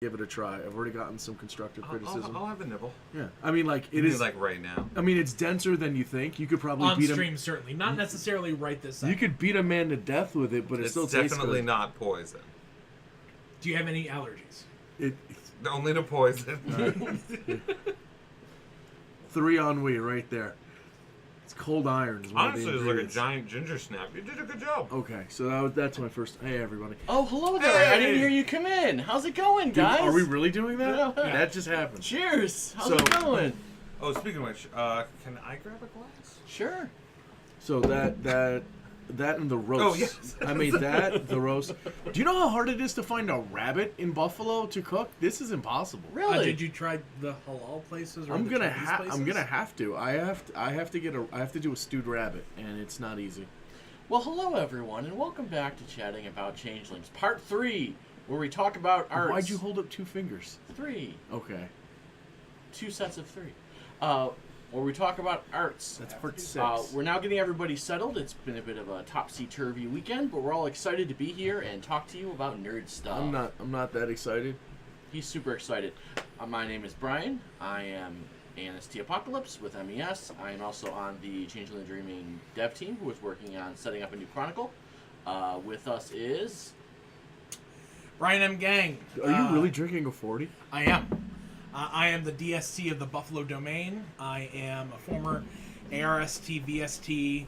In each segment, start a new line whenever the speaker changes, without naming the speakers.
give it a try. I've already gotten some constructive criticism.
I'll have a nibble.
Yeah, I mean, like it is
like right now.
I mean, it's denser than you think. You could probably
on
beat
stream, certainly not necessarily right this second.
You could beat a man to death with it, but it still tastes good.
It's definitely not poison.
Do you have any allergies?
Only to poison.
3 ennui right there. It's cold iron.
Honestly, it's like a giant ginger snap. You did a good job.
Okay, so that's my first. Hey, everybody.
Oh, hello there.
Hey.
I didn't hear you come in. How's it going,
Dude,
guys?
are we really doing that?
Yeah.
That just happened.
Cheers. How's it going?
Oh, speaking of which, can I grab a glass?
Sure.
So that and the roast.
Oh, yes.
I made that, the roast. Do you know how hard it is to find a rabbit in Buffalo to cook? This is impossible.
Really?
Did you try the halal places? Or
I'm
the
gonna
Chinese places?
I'm gonna have to. I have to do a stewed rabbit, and it's not easy.
Well, hello, everyone, and welcome back to Chatting About Changelings, Part 3, where we talk about arts.
Why'd you hold up 2 fingers?
3.
Okay.
2 sets of 3. Where we talk about arts.
That's part 6.
We're now getting everybody settled. It's been a bit of a topsy-turvy weekend, but we're all excited to be here and talk to you about nerd stuff.
I'm not that excited.
He's super excited. My name is Brian. I am ANST Apocalypse with MES. I am also on the Changeling Dreaming dev team who is working on setting up a new chronicle. With us is...
Brian M. Gang.
Are you really drinking a 40?
I am. I am the DSC of the Buffalo Domain. I am a former ARST, VST,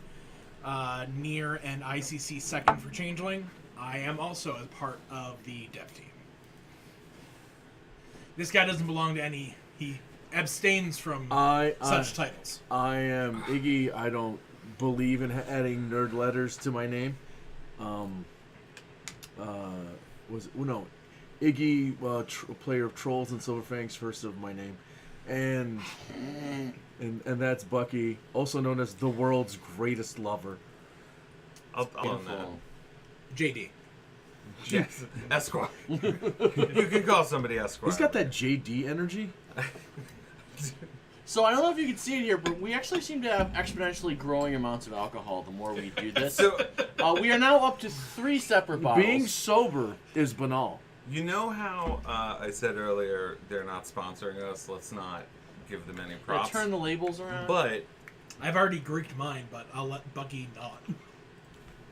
NEAR, and ICC second for Changeling. I am also a part of the dev team. This guy doesn't belong to any. He abstains from such titles.
I am Iggy. I don't believe in adding nerd letters to my name. Iggy, player of Trolls and Silverfangs, first of my name, and that's Bucky, also known as the world's greatest lover.
I'll own that.
JD.
Yes, Esquire. You can call somebody Esquire.
He's got that JD energy.
So I don't know if you can see it here, but we actually seem to have exponentially growing amounts of alcohol the more we do this. We are now up to 3 separate bottles.
Being sober is banal.
You know how I said earlier they're not sponsoring us? Let's not give them any props.
Turn the labels around.
But
I've already Greeked mine, but I'll let Bucky not.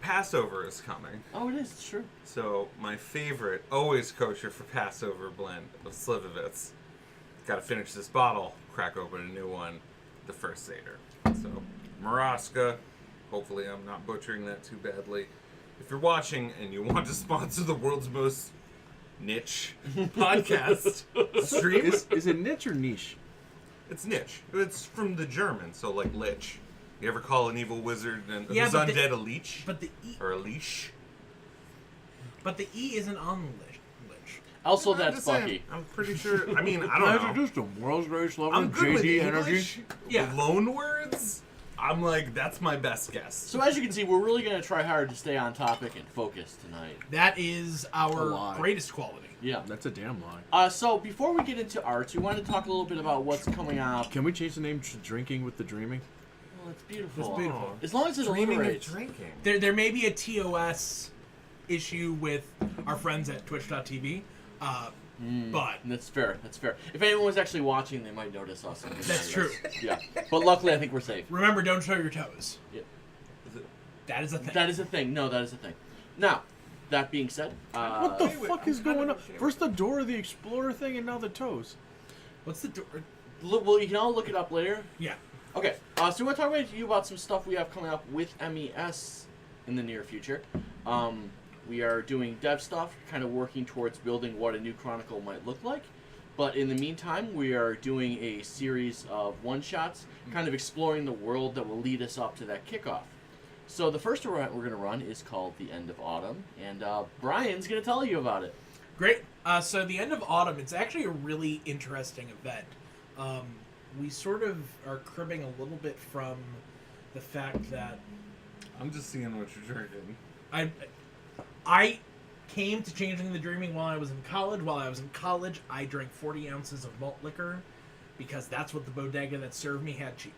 Passover is coming.
Oh, it is. It's true.
So my favorite, always kosher for Passover blend of Slivovitz. Got to finish this bottle, crack open a new one, the first Seder. So, Maraska. Hopefully I'm not butchering that too badly. If you're watching and you want to sponsor the world's most niche podcast stream.
Is it niche or niche?
It's niche. It's from the German, so like lich. You ever call an evil wizard and who's
but
undead a leech?
But the E.
Or a leash?
But the E isn't on lich.
Also,
I'm
that's
just saying,
Bucky.
I'm pretty sure. I mean, I don't know.
Introduced him. World's greatest lover,
I'm good with
JD
English.
energy.
Yeah.
Loan words? I'm like, that's my best guess.
So as you can see, we're really going to try hard to stay on topic and focus tonight.
That is
A
our
lie.
greatest quality.
Yeah.
That's a damn lie.
So before we get into arts, we wanted to talk a little bit about what's coming up.
Can we change the name to Drinking with the Dreaming?
Oh, it's beautiful.
It's beautiful.
As long as it
Dreaming of
alliterates.
drinking.
There may be a TOS issue with our friends at Twitch.tv, but
That's fair. That's fair. If anyone was actually watching, they might notice us.
That's true.
Yeah. But luckily, I think we're safe.
remember, don't show your toes.
Yeah.
That is a thing.
That is a thing. No, that is a thing. Now, that being said,
What the
wait,
fuck
I'm
is
kind
going
of
on?
okay
First the Dora the Explorer thing, and now the toes.
What's the door?
well, you can all look it up later.
Yeah.
Okay, so we want to talk to you about some stuff we have coming up with MES in the near future. We are doing dev stuff, kind of working towards building what a new Chronicle might look like. But in the meantime, we are doing a series of one-shots, kind of exploring the world that will lead us up to that kickoff. So the first event we're going to run is called The End of Autumn, and Brian's going to tell you about it.
Great. So the end of autumn, it's actually a really interesting event. We sort of are cribbing a little bit from the fact that
I'm just seeing what you're drinking.
I came to Changing the Dreaming while I was in college. While I was in college, I drank 40 ounces of malt liquor because that's what the bodega that served me had cheap.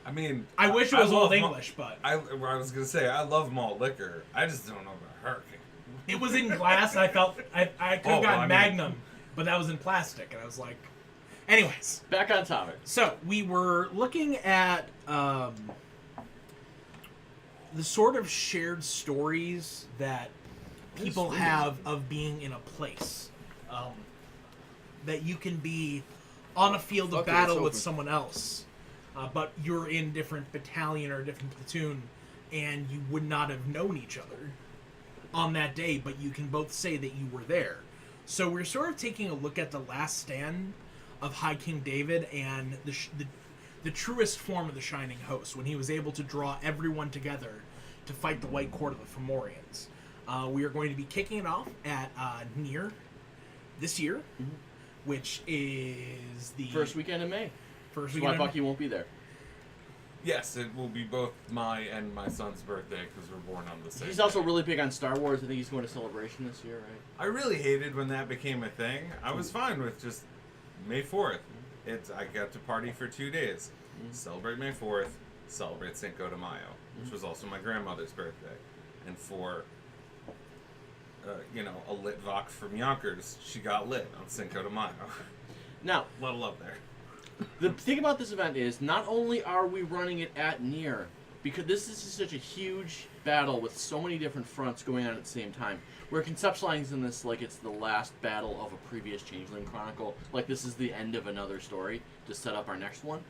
I mean,
I wish it was
love
Old English, but
I was gonna say I love malt liquor. I just don't know about Hurricane.
It was in glass. And I felt I could have
well,
gotten
I mean-
Magnum, but that was in plastic, and I was like, anyways.
Back on topic.
So we were looking at the sort of shared stories that people have of being in a place. That you can be on a field of
Okay,
battle
it's
with
open.
someone else, but you're in different battalion or different platoon, and you would not have known each other on that day, but you can both say that you were there. So we're sort of taking a look at the last stand of High King David and the truest form of the Shining Host, when he was able to draw everyone together to fight the White Court of the Fomorians. We are going to be kicking it off at Nier this year, which is the
First weekend in May.
first
That's why
weekend.
Bucky won't be there.
Yes, it will be both my and my son's birthday because we're born on the same.
He's also
day.
really big on Star Wars. I think he's going to Celebration this year, right?
I really hated when that became a thing. I was fine with just May 4th. I got to party for 2 days. Celebrate May 4th, celebrate Cinco de Mayo, which was also my grandmother's birthday. And for, a lit Vox from Yonkers, she got lit on Cinco de Mayo.
Now,
A lot of love there.
the thing about this event is not only are we running it at Nier, because this is such a huge battle with so many different fronts going on at the same time. We're conceptualizing this like it's the last battle of a previous Changeling Chronicle, like this is the end of another story to set up our next one.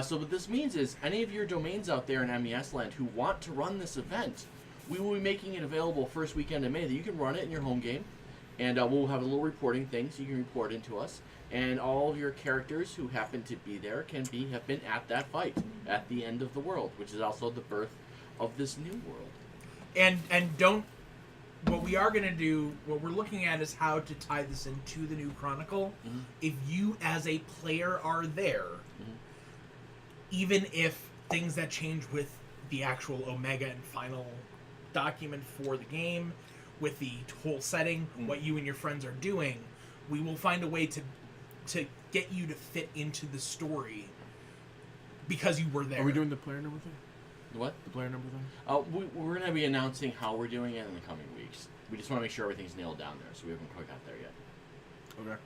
So what this means is any of your domains out there in MES land who want to run this event, we will be making it available first weekend in May that you can run it in your home game, and we'll have a little reporting thing so you can report into us. And all of your characters who happen to be there have been at that fight at the end of the world, which is also the birth of this new world.
And don't. What we are going to do, what we're looking at is how to tie this into the new Chronicle. If you, as a player, are there, even if things that change with the actual Omega and final document for the game, with the whole setting, what you and your friends are doing, we will find a way to get you to fit into the story because you were there.
Are we doing the player number thing?
What?
The player number thing?
We're going to be announcing how we're doing it in the coming weeks. We just want to make sure everything's nailed down there, so we haven't quite got there yet.
Okay.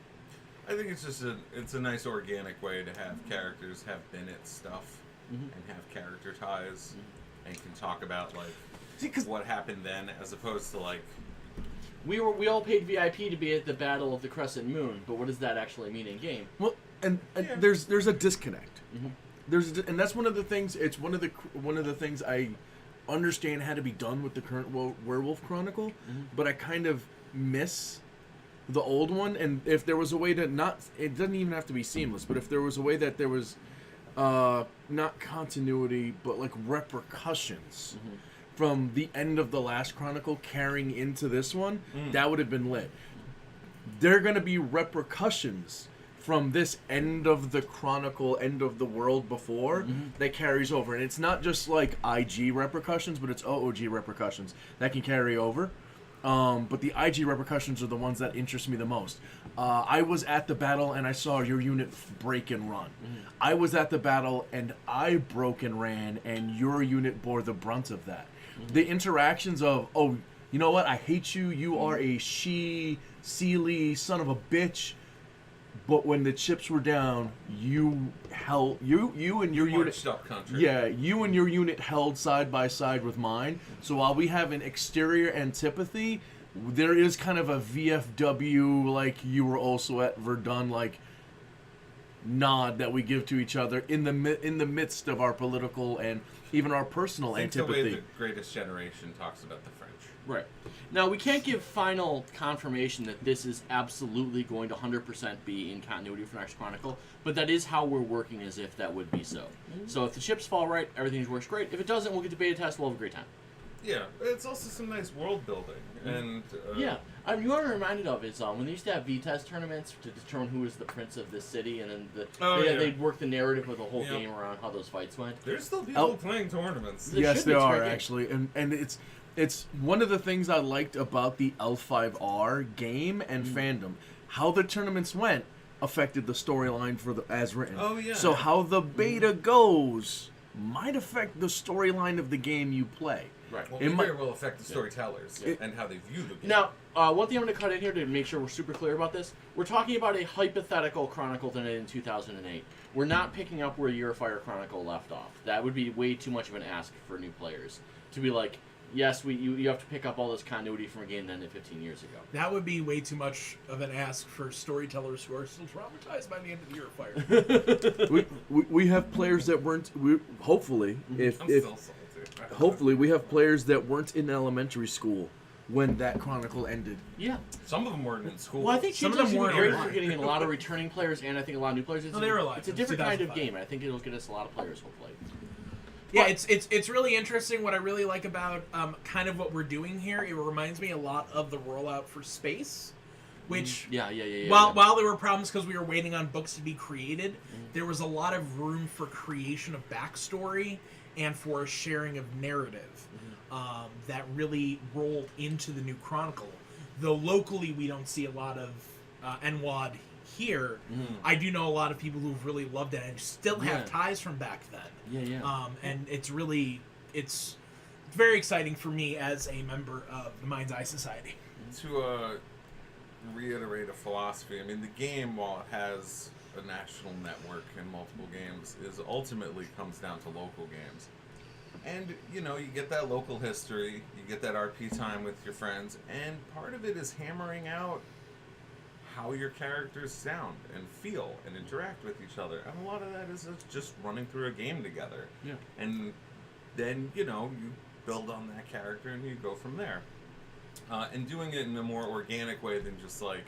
I think it's just a nice organic way to have characters have been at stuff and have character ties and can talk about what happened then as opposed to
We all paid VIP to be at the Battle of the Crescent Moon, but what does that actually mean in game?
Well, and
Yeah.
there's a disconnect. And that's one of the things. It's one of the things I understand had to be done with the current Werewolf Chronicle, but I kind of miss the old one. And if there was a way to it doesn't even have to be seamless, but if there was a way that there was not continuity, but like repercussions from the end of the last Chronicle carrying into this one, that would have been lit. There are going to be repercussions from this end of the Chronicle, end of the world before, that carries over. And it's not just like IG repercussions, but it's OOG repercussions that can carry over. But the IG repercussions are the ones that interest me the most. I was at the battle and I saw your unit break and run. I was at the battle and I broke and ran, and your unit bore the brunt of that. The interactions of, oh, you know what? I hate you. You are a Sealy son of a bitch. But when the chips were down, you and your unit.
marched up country.
Yeah, you and your unit held side by side with mine. So while we have an exterior antipathy, there is kind of a VFW, like you were also at Verdun, like nod that we give to each other in the midst of our political and even our personal
I think the
antipathy.
way the Greatest Generation talks about the French.
Right. Now, we can't give final confirmation that this is absolutely going to 100% be in continuity for next Chronicle, but that is how we're working as if that would be so. So if the chips fall right, everything works great. If it doesn't, we'll get to beta test, we'll have a great time.
Yeah, it's also some nice world building. And
Yeah. You know what I'm reminded of is when they used to have V-test tournaments to determine who was the prince of this city, and then they'd work the narrative of the whole game around how those fights went.
There's still people playing tournaments.
There
Yes,
should be,
there
it's a
are
great game.
actually, and it's one of the things I liked about the L5R game and fandom. How the tournaments went affected the storyline for the as written.
Oh, yeah.
So how the beta goes might affect the storyline of the game you play.
Right.
Well,
It
it
might-
very well affect the storytellers and how they view the game.
Now, one thing I'm going to cut in here to make sure we're super clear about this. We're talking about a hypothetical Chronicle done in 2008. We're not picking up where Year of Fire Chronicle left off. That would be way too much of an ask for new players. To be like, yes, you have to pick up all this continuity from a game that ended 15 years ago.
That would be way too much of an ask for storytellers who are still traumatized by the end of the Year of Fire.
we have players that weren't. Hopefully, if
I'm still salty.
hopefully we have players that weren't in elementary school when that Chronicle ended.
Yeah.
Some of them weren't in school.
Well, I think
Some of
Changelings
them
would be
weren't
great
alive.
for getting in a lot of returning players, and I think a lot of new players.
No, they were alive.
It's a
It's
different kind of
2005.
game. I think it'll get us a lot of players, hopefully.
Yeah, it's really interesting. What I really like about kind of what we're doing here, it reminds me a lot of the rollout for Space, which
Yeah.
while there were problems because we were waiting on books to be created, there was a lot of room for creation of backstory and for a sharing of narrative that really rolled into the new Chronicle. Though locally we don't see a lot of NWAD here, I do know a lot of people who've really loved it and still have
Yeah.
ties from back then.
Yeah.
And it's really it's very exciting for me as a member of the Mind's Eye Society.
To reiterate a philosophy, I mean, the game, while it has a national network and multiple games, is ultimately comes down to local games. And, you know, you get that local history, you get that RP time with your friends, and part of it is hammering out how your characters sound and feel and interact with each other. And a lot of that is just running through a game together.
Yeah.
And then, you know, you build on that character and you go from there. And doing it in a more organic way than just like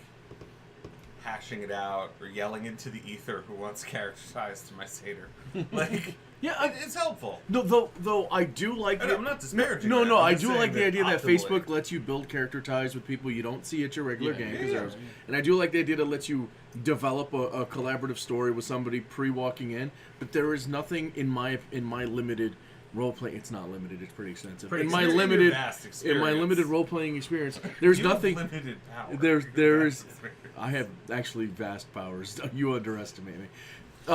hashing it out or yelling into the ether who wants character ties to my satyr. Like,
Yeah,
it's helpful.
No, though I do like.
I'm not disparaging
No,
that.
no,
I'm
I
just
do
saying
like the idea that
optimally.
Facebook lets you build character ties with people you don't see at your regular
Yeah,
game.
yeah,
'cause
yeah,
I was-
yeah.
And I do like the idea that lets you develop a collaborative story with somebody pre-walking in. But there is nothing in my limited role play. It's not limited. It's pretty extensive.
Pretty
in my
extensive.
limited,
Vast
in my
experience.
limited role playing experience, there's
You have
nothing.
limited power.
There's.
Vast experience.
I have actually vast powers. You underestimate me.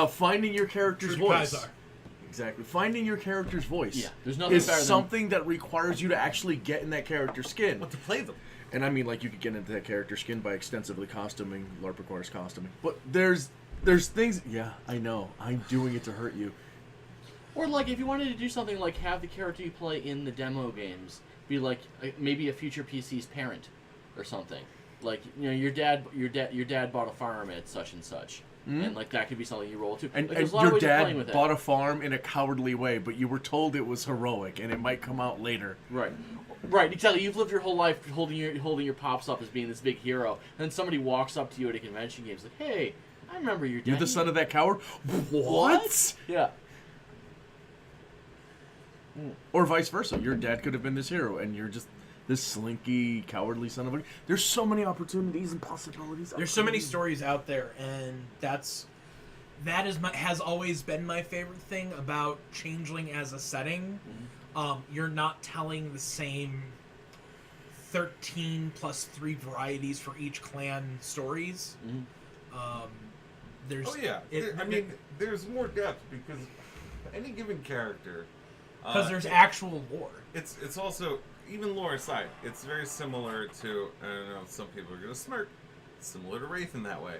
Finding your character's
True
voice.
Kaiser.
Exactly. Finding your character's voice
Yeah, there's nothing
is
better than-
something that requires you to actually get in that character's skin.
But to play them.
And I mean, like, you could get into that character's skin by extensively costuming. LARP requires costuming. But there's things... Yeah, I know. I'm doing it to hurt you.
Or like if you wanted to do something like have the character you play in the demo games be like maybe a future PC's parent or something. Like, you know, your dad bought a farm at such and such. And like that could be something you roll too.
And,
like,
and
there's a lot of
your
ways of playing with
dad
it.
bought a farm in a cowardly way, but you were told it was heroic, and it might come out later.
Right. Right, exactly. You've lived your whole life holding your pops up as being this big hero, and then somebody walks up to you at a convention game, like, "Hey, I remember your dad."
You're the son of that coward? What?
Yeah.
Or vice versa. Your dad could have been this hero, and you're just this slinky, cowardly son of a... There's so many opportunities and possibilities.
There's so many stories out there, and that has always been my favorite thing about Changeling as a setting. You're not telling the same 13 plus 3 varieties for each clan stories. There's
Oh yeah, I mean, there's more depth because any given character.
because there's actual lore.
It's also, even lore aside, it's very similar to, I don't know, some people are gonna smirk. It's similar to Wraith in that way.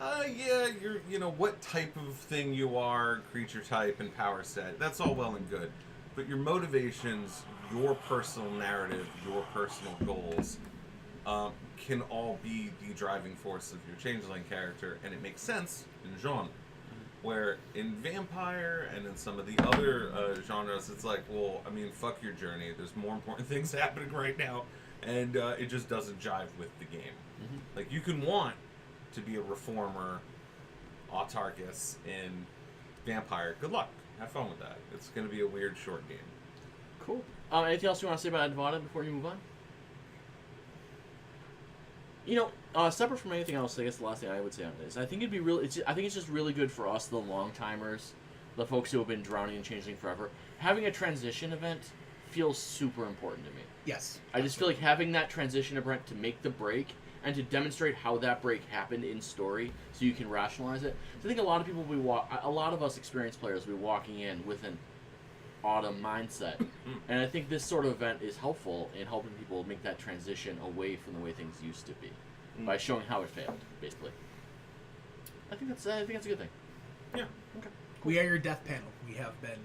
Yeah, you know what type of thing you are, creature type and power set. That's all well and good, but your motivations, your personal narrative, your personal goals, can all be the driving force of your Changeling character, and it makes sense in genre. Where in Vampire and in some of the other genres, it's like, well, I mean, fuck your journey. There's more important things happening right now, and it just doesn't jive with the game. Like, you can want to be a reformer, autarchus in Vampire. Good luck. Have fun with that. It's going to be a weird short game.
Cool. Anything else you want to say about Advada before you move on? You know, separate from anything else, I guess the last thing I would say on this, I think it'd be really. I think it's just really good for us, the long timers, the folks who have been drowning and Changeling forever. Having a transition event feels super important to me.
Yes.
I just feel like having that transition event to make the break and to demonstrate how that break happened in story, so you can rationalize it. So I think a lot of people a lot of us experienced players will be walking in with an autumn mindset. And I think this sort of event is helpful in helping people make that transition away from the way things used to be by showing how it failed, basically. I think that's a good thing.
Yeah.
Okay.
We are your death panel. We have been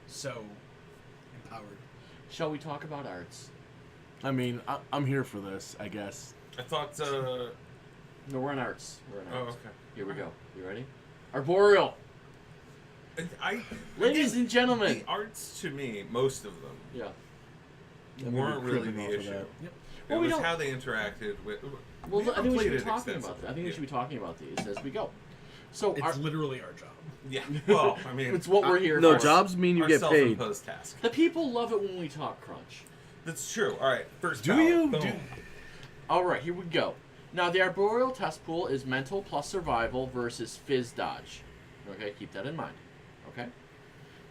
so empowered.
Shall we talk about arts?
I mean, I'm here for this, I guess.
I thought.
No, we're in arts. We're in
Oh,
arts.
okay.
Here we go. You ready? Arboreal. Ladies and gentlemen.
The arts, to me, most of them,
Yeah.
weren't really
cribbing off
the
of
issue.
that.
Yep.
It
Well, we
was
don't-
how they interacted with.
Well, I think we should be
completed
talking about
extensively.
that. I think we
Yeah.
should be talking about these as we go. So,
It's literally our job.
Yeah. Well, I mean,
it's what we're here
No,
for.
jobs mean you
our
get paid.
self-imposed task.
The people love it when we talk crunch.
That's true. All right. First.
Do
power.
you?
Boom.
Do-
All right, here we go. Now, the arboreal test pool is mental plus survival versus fizz dodge. Okay, keep that in mind. Okay.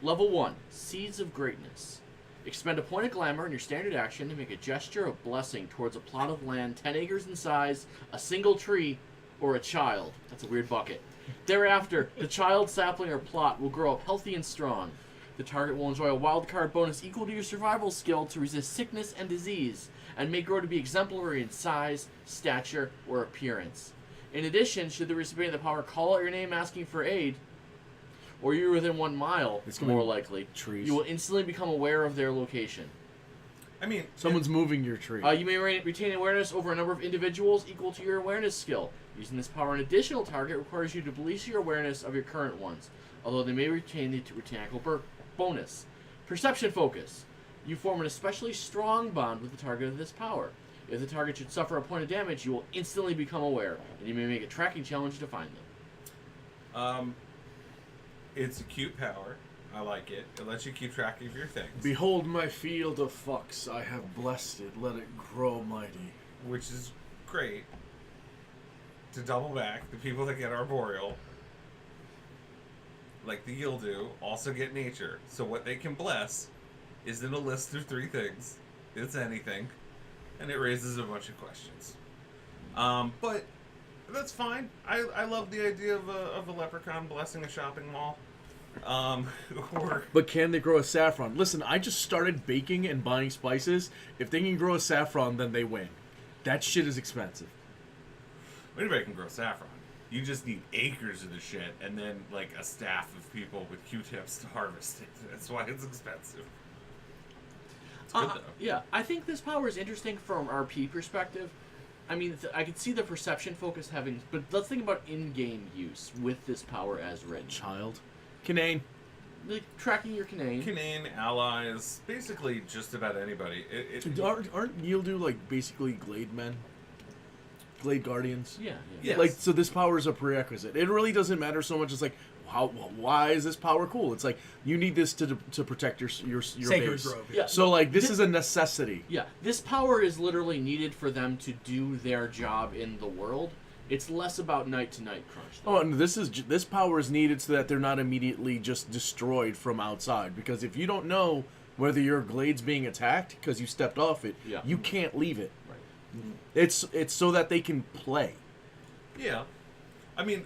Level 1, Seeds of Greatness. Expend a point of glamour in your standard action to make a gesture of blessing towards a plot of land 10 acres in size, a single tree, or a child. That's a weird bucket. Thereafter, the child, sapling, or plot will grow up healthy and strong. The target will enjoy a wildcard bonus equal to your survival skill to resist sickness and disease, and may grow to be exemplary in size, stature, or appearance. In addition, should the recipient of the power call out your name asking for aid, or you're within 1 mile,
It's gonna
more
be
likely,
trees.
you will instantly become aware of their location.
I mean,
Someone's moving your tree.
You may retain awareness over a number of individuals equal to your awareness skill. Using this power, an additional target requires you to police your awareness of your current ones, although they may retain the botanical bonus. Perception focus. You form an especially strong bond with the target of this power. If the target should suffer a point of damage, you will instantly become aware, and you may make a tracking challenge to find them.
It's a cute power. I like it. It lets you keep track of your things,
Behold my field of fucks. I have blessed it. Let it grow mighty.
which is great. To double back, the people that get arboreal, like the Yildu, also get nature. So what they can bless is in a list of 3 things. It's anything, and it raises a bunch of questions. But that's fine. I love the idea of a leprechaun blessing a shopping mall. Or
But can they grow a saffron? Listen, I just started baking and buying spices. If they can grow a saffron, then they win. That shit is expensive.
anybody can grow saffron. You just need acres of the shit, and then like a staff of people with Q-tips to harvest it. That's why it's expensive. It's good though.
Yeah, I think this power is interesting from RP perspective. I mean, I could see the perception focus having, but let's think about in-game use with this power as written.
Child. Canaan.
Like tracking your Canaan.
Canaan, allies, basically just about anybody.
Aren't Yildu like basically Glade men? Glade Guardians?
Yeah.
Yes.
Like, so this power is a prerequisite. It really doesn't matter so much. It's like, why is this power cool? It's like, you need this to protect your
Sacred
base.
Grove.
Yeah.
So, like, this is a necessity.
Yeah, this power is literally needed for them to do their job in the world. It's less about night-to-night crunch.
Oh, and this power is needed so that they're not immediately just destroyed from outside. Because if you don't know whether your glade's being attacked because you stepped off it,
Yeah.
you can't leave it.
Right.
It's so that they can play.
Yeah. I mean,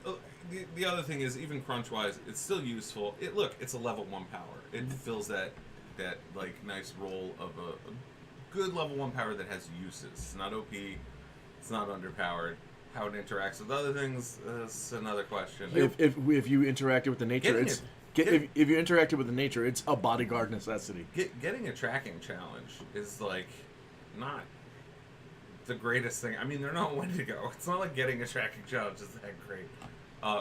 the other thing is, even crunch-wise, it's still useful. It's a level 1 power. It fills that like nice role of a good level 1 power that has uses. It's not OP. It's not underpowered. How it interacts with other things is another question.
If you interacted with the nature,
Getting
it's
it-
if you interacted with the nature, it's a bodyguard necessity.
Getting a tracking challenge is like not the greatest thing. I mean, they're not Wendigo. It's not like getting a tracking challenge is that great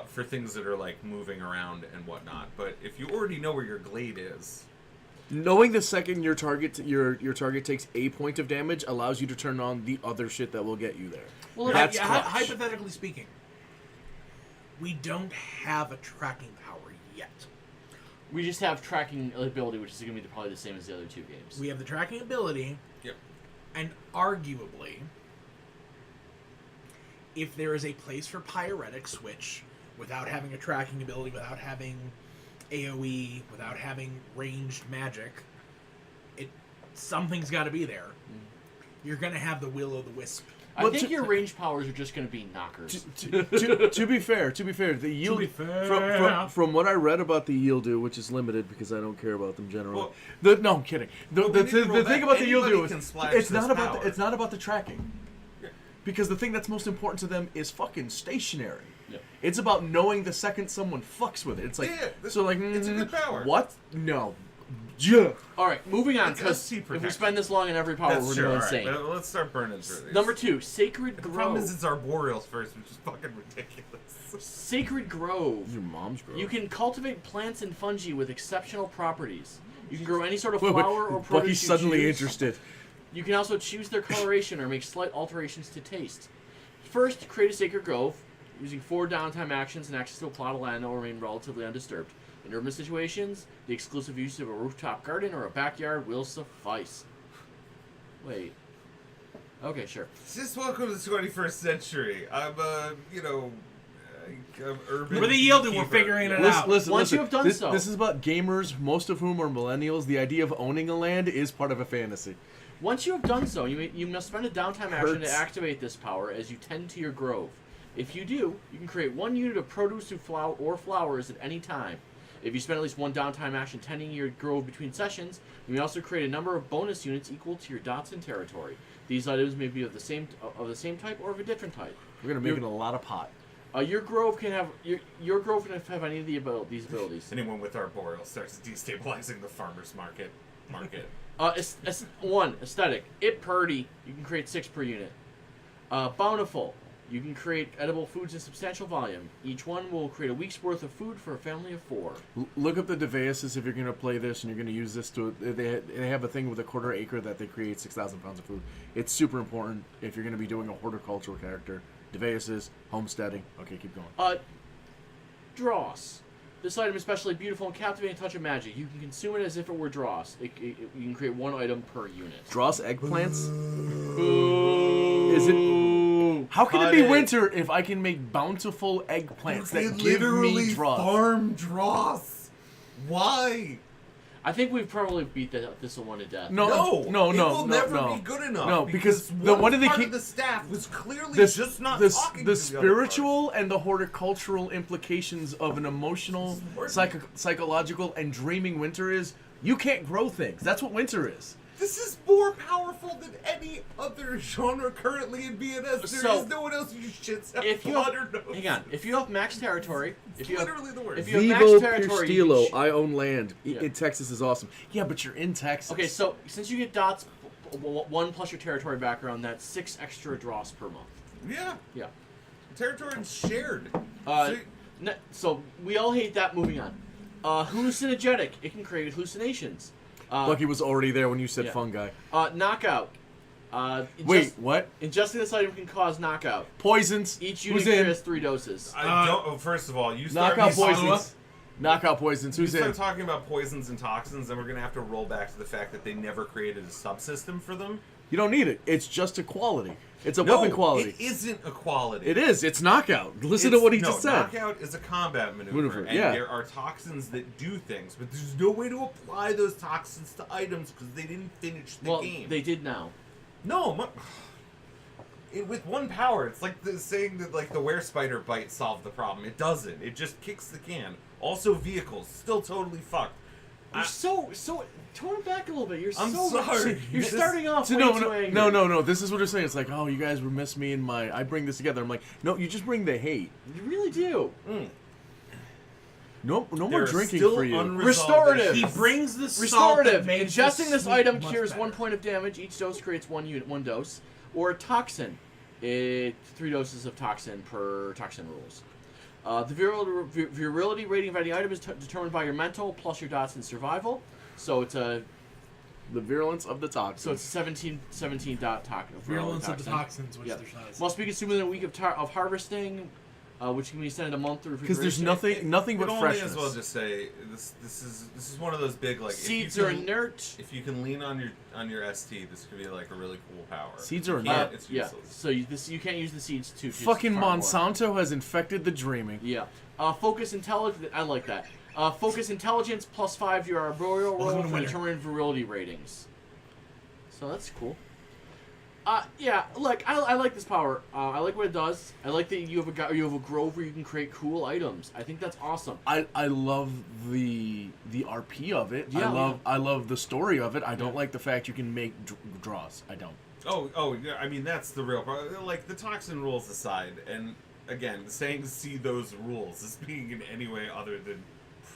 for things that are like moving around and whatnot. But if you already know where your glade is,
Knowing the second your target takes a point of damage allows you to turn on the other shit that will get you there.
Well,
That's
Yeah,
clutch.
hypothetically speaking, we don't have a tracking power yet.
we just have tracking ability, which is going to be probably the same as the other 2 games.
We have the tracking ability,
yep.
and arguably, if there is a place for pyretics, which, without having a tracking ability, without having AoE, without having ranged magic, something's got to be there. You're going to have the will-o'-the-wisp
I
Well,
think
to-
your range powers are just going to be knockers.
to be fair, the yield
be fair.
from what I read about the yieldu, which is limited because I don't care about them generally.
Well-
No, I'm kidding. The
Well, we need to roll
thing
back.
about the
Anybody
yieldu
can
is
splash
it's
this
not about
power.
it's not about the tracking.
Yeah.
Because the thing that's most important to them is fucking stationary.
Yeah.
It's about knowing the second someone fucks with it. It's like
Yeah,
so like
it's a good power.
What? No. Yeah.
All right, moving on,
It's
because
SC
if we
protection.
spend this long in every power,
That's
we're
true.
going
All right,
insane.
but let's start burning through these.
Number 2, Sacred
The
Grove.
problem is it's arboreals first, which is fucking ridiculous.
Sacred Grove.
Your mom's grove.
You can cultivate plants and fungi with exceptional properties. You can grow any sort of
Wait,
flower or produce
Bucky's
you
suddenly
choose.
interested.
You can also choose their coloration or make slight alterations to taste. First, create a Sacred Grove using 4 downtime actions and access to a plot of land that will remain relatively undisturbed. In urban situations, the exclusive use of a rooftop garden or a backyard will suffice. Wait. Okay, sure.
Just welcome to the 21st century. I'm I'm urban.
We're the Yieldu, we're
keeper.
figuring it
Listen,
out.
listen,
Once
listen.
you have done
this,
so.
This is about gamers, most of whom are millennials. The idea of owning a land is part of a fantasy.
Once you have done so, you must spend a downtime action to
Hurts.
activate this power as you tend to your grove. If you do, you can create 1 unit of produce or flowers at any time. If you spend at least 1 downtime action tending your grove between sessions, you may also create a number of bonus units equal to your dots in territory. These items may be of the same type or of a different type.
We're gonna make it a lot of pot.
Your grove can have your grove can have any of these abilities.
Anyone with arboreal starts destabilizing the farmer's market.
1 aesthetic. It purdy. You can create 6 per unit. Bountiful. You can create edible foods in substantial volume. Each one will create a week's worth of food for a family of 4.
Look up the Devaises if you're gonna play this and you're gonna use this to. They have a thing with a quarter acre that they create 6,000 pounds of food. It's super important if you're gonna be doing a horticultural character. Devaises, homesteading. Okay, keep going.
Dross. This item is especially beautiful and captivating touch of magic. You can consume it as if it were dross. You can create 1 item per unit.
Dross eggplants.
Boo.
Is it? How can it be
Cut it.
winter if I can make bountiful eggplants that give me dross?
farm dross. Why?
I think we've probably beat this one to death.
No,
It
no,
will never
no.
be good enough.
No, because the-
one
what do they
part
keep-
of the staff was clearly
This,
just not
the
talking
the
to the other
spiritual and the horticultural implications of an emotional, psychological, and dreaming winter is you can't grow things. That's what winter is.
This is more powerful than any other genre currently in BNS. There
So,
is no one else you shits have
If you
blood
have,
or nose.
hang on, if you have max territory, if you have,
Literally the worst.
if you have max
Vivo
territory, you
Pirstilo,
can
I own land.
Yeah.
In Texas is awesome. Yeah, but you're in Texas.
Okay, so since you get dots, 1 plus your territory background, that's 6 extra dross per month.
Yeah,
Yeah.
territory is shared.
So, so we all hate that. Moving on. Hallucinogenic. It can create hallucinations.
Lucky was already there when you said
yeah.
fungi.
Knockout.
Wait, what?
Ingesting this item can cause knockout.
Poisons.
Each
Who's
unit
in?
has 3 doses.
I don't. Oh, first of all, you start
Knockout
you
poisons. Knockout poisons.
You
Who's in?
start talking about poisons and toxins, and we're gonna have to roll back to the fact that they never created a subsystem for them.
You don't need it. It's just a quality. It's a
No,
weapon quality.
it isn't a quality.
It is. It's knockout. Listen to what he just said.
Knockout is a combat maneuver, and
yeah.
there are toxins that do things, but there's no way to apply those toxins to items because they didn't finish the
Well,
game.
they did now.
No, with 1 power, it's like saying that like the were spider bite solved the problem. It doesn't. It just kicks the can. Also, vehicles still totally fucked.
You're so tone it back a little bit. You're
I'm
so
sorry.
You're
This-
starting off
So
way too angry.
no. This is what you're saying. It's like, oh, you guys were miss me in my. I bring this together. I'm like, no, you just bring the hate.
You really do.
No
There
more
are
drinking
still
for you.
unresolved
Restorative.
issues.
He brings the salt that
Restorative.
makes
Ingesting this
soup
item
much
cures
better.
1 point of damage. Each dose creates 1 dose. Or a toxin. 3 doses of toxin per toxin rules. The virility rating of any item is determined by your mental plus your dots in survival. So it's a
The virulence of the toxin.
So it's 17 dot toxin.
Virulence of the toxins, which there's not.
Must be consumed within a week of harvesting, which can be extended a month through
Because there's
refrigeration.
nothing
But
but
only
freshness.
as well just say this is one of those big like
Seeds
if you
are
can,
inert.
If you can lean on your ST, this could be like a really cool power.
Seeds
If
are
you can't,
inert.
It's
Yeah.
useless.
So you can't use the seeds to
Fucking
farm more.
Monsanto has infected the dreaming.
Yeah. Focus intelligence. I like that. Focus intelligence plus 5 your arboreal
Welcome
roll
to
for
winter.
determined virility ratings. So that's cool. Yeah. Look, I like this power. I like what it does. I like that you have a grove where you can create cool items. I think that's awesome.
I love the RP of it.
Yeah,
I love the story of it. I don't like the fact you can make draws. I don't.
Oh, yeah. I mean, that's the real problem. Like, the toxin rules aside, and again, saying see those rules as being in any way other than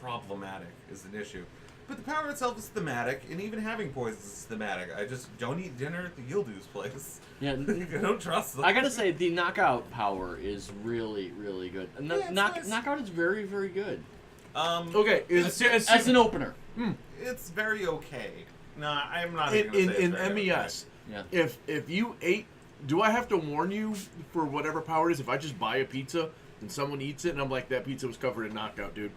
problematic is an issue. But the power itself is thematic, and even having poisons is thematic. I just don't eat dinner at the Yildu's place.
Yeah.
I don't trust them.
I gotta say, the knockout power is really, really good. And
Yeah, it's nice.
knockout is very, very good.
Okay,
As an opener.
It's very okay. Nah, I'm not
in
even gonna say
in
it's very
MES,
Yeah.
if you ate, do I have to warn you for whatever power it is? If I just buy a pizza and someone eats it and I'm like, that pizza was covered in knockout, dude.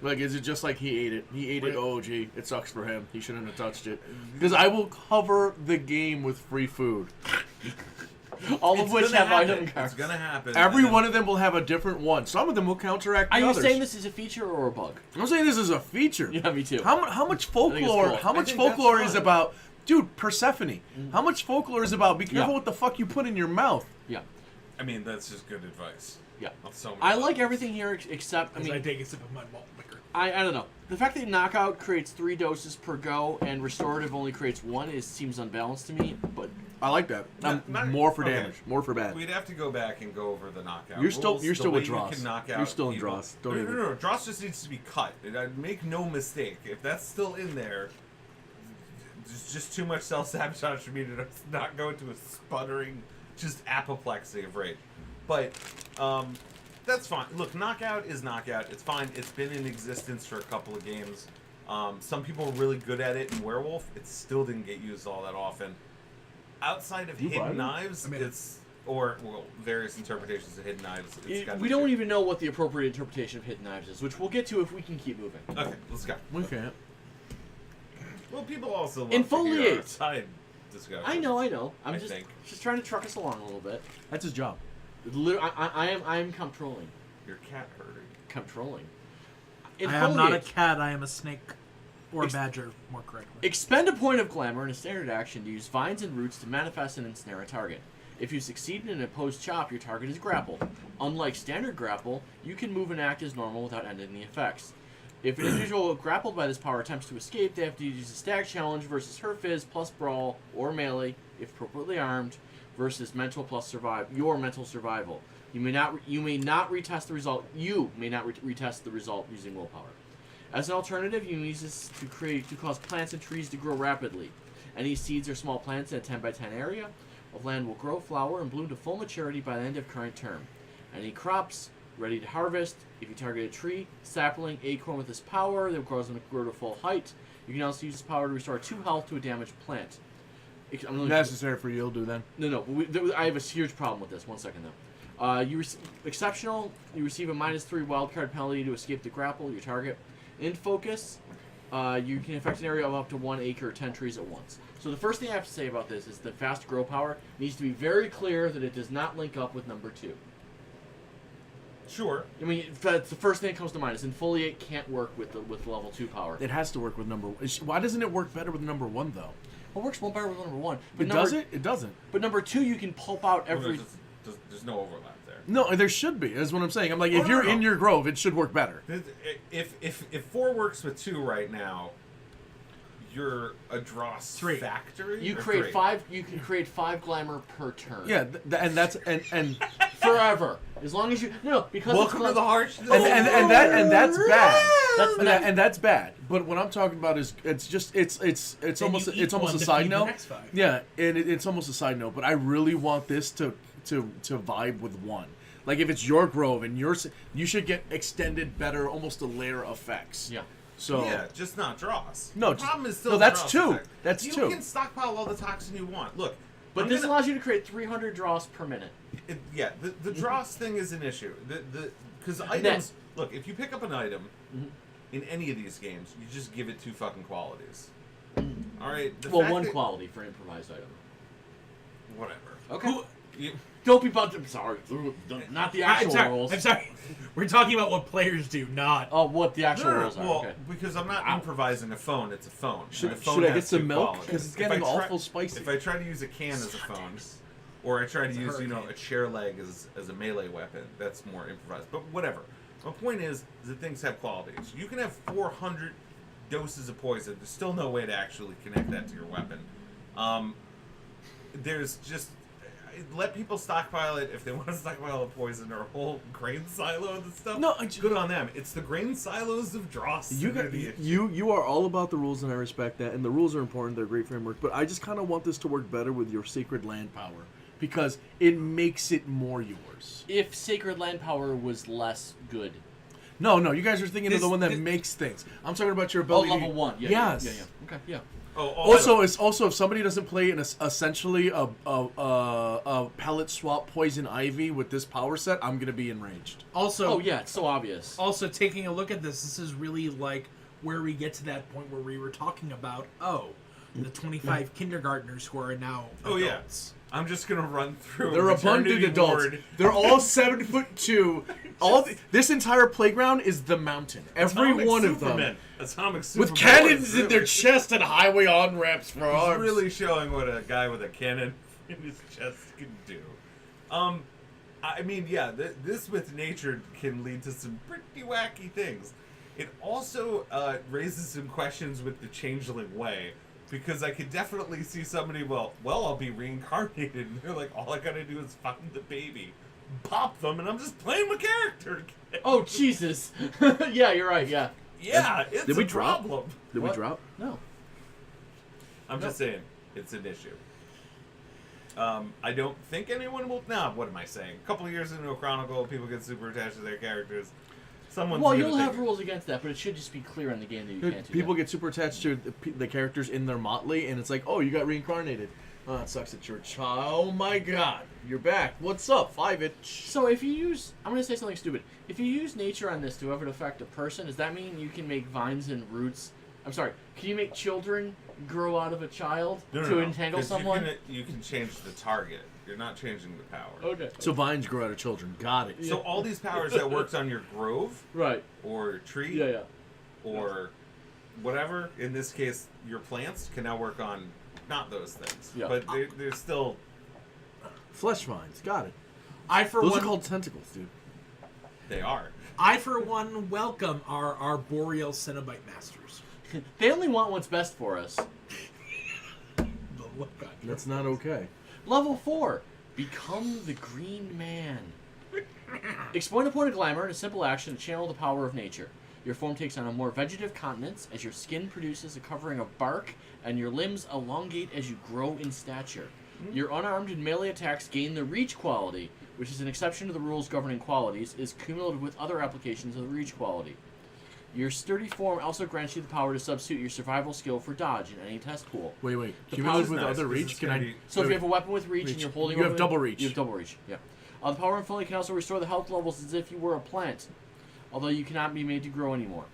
Like, is it just like he ate it? He ate it. Oh, gee, it sucks for him. He shouldn't have touched it. Because I will cover the game with free food.
All of which have item
It's
cards.
gonna happen.
Every
and then-
one of them will have a different one. Some of them will counteract the
Are you
others.
saying this is a feature or a bug?
I'm saying this is a feature.
Yeah, me too.
How much
think it's
folklore?
cool.
How
I
much
think that's
folklore is
fun.
about? Dude, Persephone. How much folklore is about? Be careful
Yeah.
what the fuck you put in your mouth.
Yeah.
I mean, that's just good advice.
Yeah.
Of so many
I like
levels.
everything here except,
As I take a sip of my malt liquor.
I don't know. The fact that knockout creates 3 doses per go and restorative only creates 1 seems unbalanced to me, but
I like that. More for
okay.
damage, more for bad.
We'd have to go back and go over the knockout.
You're still-
rules,
you're
the
still
way
with
you
Dross.
can knock out
You're still in
people.
Dross. Don't
no,
even-
no, no. Dross just needs to be cut. Make no mistake. If that's still in there, there's just too much self-sabotage for me to not go into a sputtering, just apoplexy of rage. But, that's fine. Look, knockout is knockout. It's fine. It's been in existence for a couple of games. Some people were really good at it in Werewolf. It still didn't get used all that often. Outside of
You buy
Hidden
it?
Knives,
I mean,
it's... Or, well, various interpretations of Hidden Knives. It's got
we don't even know what the appropriate interpretation of hidden knives is, which we'll get to if we can keep moving.
Okay, let's go.
We can't.
Well, people also love
Infoliate.
to hear our side discussion.
I know. I'm
I
just
think.
trying to truck us along a little bit.
That's his job.
I am controlling.
Your cat herding.
Controlling.
I am not a
Infoliate.
cat, I am a snake. Or a badger, more correctly.
Expend a point of glamour in a standard action to use vines and roots to manifest and ensnare a target. If you succeed in an opposed chop, your target is grappled. Unlike standard grapple, you can move and act as normal without ending the effects. If an individual grappled by this power attempts to escape, they have to use a stag challenge versus her fizz plus brawl or melee, if appropriately armed, versus mental plus survive your mental survival. You may not retest the result. You may not retest the result using willpower. As an alternative, you can use this to cause plants and trees to grow rapidly. Any seeds or small plants in a 10 by 10 area of land will grow, flower, and bloom to full maturity by the end of current term. Any crops ready to harvest. If you target a tree, sapling, acorn with this power, that grows and grow to full height. You can also use this power to restore 2 health to a damaged plant. I'm really
Necessary for you to do then.
No. I have a huge problem with this. 1 second though. Exceptional. You receive a -3 wildcard penalty to escape the grapple your target. In focus, you can affect an area of up to 1 acre or 10 trees at once. So the first thing I have to say about this is the fast grow power needs to be very clear that it does not link up with number 2.
Sure.
I mean, that's the first thing that comes to mind is infoliate can't work with level 2 power.
It has to work with number. Why doesn't it work better with number 1 though?
Well, it works better with number 1. But
Does it? It doesn't.
But number 2, you can pulp out every.
There's no overlap there.
No, there should be. That's what I'm saying. I'm like,
Oh,
if
no,
you're
no.
in your grove, it should work better.
If 4 works with 2 right now, you're a Dross
3.
factory.
You
or
create
3?
5. You can create 5 glamour per turn.
Yeah, and that's and
Forever, as long as you because
Welcome
it's
to the harsh.
and that's bad.
That's bad.
And that's bad. But what I'm talking about is it's
Then
almost
you eat
it's almost
one
a
to
side
feed the
note.
next 5.
Yeah, and it's almost a side note. But I really want this to vibe with 1. Like if it's your grove and you should get extended better, almost a layer effects.
Yeah.
So
Yeah, just not Dross.
No,
the problem is still
no, that's
Dross
2.
effect.
That's
you
2.
can stockpile all the toxin you want. Look,
But this allows you to create 300 draws per minute.
the Dross thing is an issue. Because items. Look, if you pick up an item in any of these games, you just give it 2 fucking qualities. All right. The
Well,
fact
1
that-
quality for improvised item.
Whatever.
Okay.
You,
Don't be bumped. I'm sorry. Not the actual
I'm sorry.
rules.
I'm sorry. We're talking about what players do, not.
Oh, what the actual rules are.
Well,
Okay.
because I'm not improvising a phone, it's a phone.
Should,
And a phone
should I
has
get some
two
milk?
qualities.
Because it's
If I
getting
try-
awful spicy.
If I try to use a can as a phone, or I try to
It's a
use,
hurricane.
a chair leg as a melee weapon, that's more improvised. But whatever. My point is that things have qualities. You can have 400 doses of poison. There's still no way to actually connect that to your weapon. There's just... Let people stockpile it if they want to stockpile a poison or a whole grain silo and stuff.
No,
good on them. It's the grain silos of Dross.
You
that are
got
the issue.
you are all about the rules, and I respect that. And the rules are important; they're a great framework. But I just kind of want this to work better with your sacred land power because it makes it more yours.
If Sacred Land Power was less good.
No, you guys are thinking of the one that
This-
makes things. I'm talking about your
Oh,
ability.
level 1. Yeah,
Yes.
Yeah. Okay, yeah.
Also, if somebody doesn't play essentially a palette swap poison ivy with this power set, I'm gonna be enraged.
Also,
Oh, yeah, it's so obvious.
Also, taking a look at this is really like where we get to that point where we were talking about, the 25 kindergartners who are now
Oh, yeah.
adults.
I'm just gonna run through.
They're abundant
Maternity
adults.
ward.
They're all 7'2". This entire playground is the mountain. Every
Atomic
one of
Superman.
them
Atomic Superman.
with cannons
is
in their
really-
chest and highway on ramps for
He's
arms.
really showing what a guy with a cannon in his chest can do. I mean, yeah, this with nature can lead to some pretty wacky things. It also raises some questions with the changeling way. Because I could definitely see somebody, well, I'll be reincarnated. And they're like, all I gotta do is find the baby, pop them, and I'm just playing my character again.
Oh, Jesus. Yeah, you're right, yeah.
Yeah, it's
Did we
a
drop?
problem.
Did
What?
we drop?
No.
I'm just saying, it's an issue. I don't think anyone will... Nah, what am I saying? A couple of years into a Chronicle, people get super attached to their characters. Someone's
Well,
gonna
you'll have
think-
rules against that, but it should just be clear in the game that you can't do
People
that.
get super attached to the characters in their motley, and it's like, oh, you got reincarnated. Oh, it sucks at church. Oh my God, you're back. What's up, 5-inch?
So if you use... I'm going to say something stupid. If you use nature on this to have it affect a person, does that mean you can make vines and roots... I'm sorry, can you make children grow out of a child to entangle
'cause
someone?
You can change the target. You're not changing the power.
Okay.
So vines grow out of children. Got it.
So all these powers that worked on your grove
Right.
or tree
Yeah.
or whatever, in this case, your plants can now work on not those things.
Yeah.
But they're still...
Flesh vines. Got it.
I for
Those
one,
are called tentacles, dude.
They are.
I for one welcome our boreal Cenobite masters.
They only want what's best for us.
The look on your
That's not okay.
Level 4. Become the Green Man. Exploit a point of glamour in a simple action to channel the power of nature. Your form takes on a more vegetative countenance as your skin produces a covering of bark and your limbs elongate as you grow in stature. Your unarmed and melee attacks gain the reach quality, which is an exception to the rules governing qualities, is cumulative with other applications of the reach quality. Your sturdy form also grants you the power to substitute your survival skill for dodge in any test pool.
Wait.
The
Cumulative
powers
with
nice,
other
'cause
reach?
it's
Can
gonna
I?
be-
So if
wait,
you have a weapon with reach and you're holding
you have
over
double
them,
reach.
You have double reach, yeah. The power and fully can also restore the health levels as if you were a plant, although you cannot be made to grow anymore.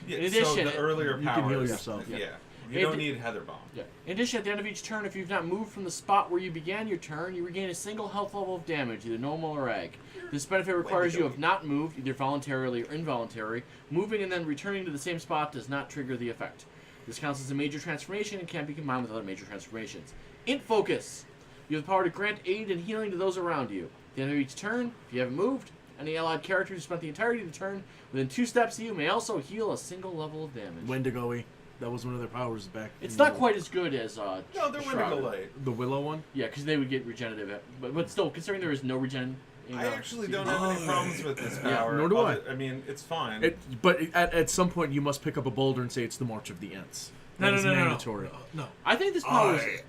Yeah,
In addition,
so the earlier
you
powers...
can heal yourself.
Yeah.
Yeah.
You
It-
don't need Heather Bomb.
Yeah. In addition, at the end of each turn, if you've not moved from the spot where you began your turn, you regain a single health level of damage, either normal or ag. This benefit requires you have not moved, either voluntarily or involuntary. Moving and then returning to the same spot does not trigger the effect. This counts as a major transformation and can be combined with other major transformations. Int Focus. You have the power to grant aid and healing to those around you. At the end of each turn, if you haven't moved, any allied character who spent the entirety of the turn within 2 steps of you may also heal a single level of damage.
Wendigo-y. That was one of their powers back.
It's
in
not
the-
quite as good as
No, they're
Shroud.
Wendigo Light.
the Willow one.
Yeah, because they would get regenerative. But still, considering there is no regen.
I actually don't have any problems with this power.
nor do I.
I mean, it's fine.
But at some point, you must pick up a boulder and say it's the March of the Ents. That is mandatory.
No.
I think this power is.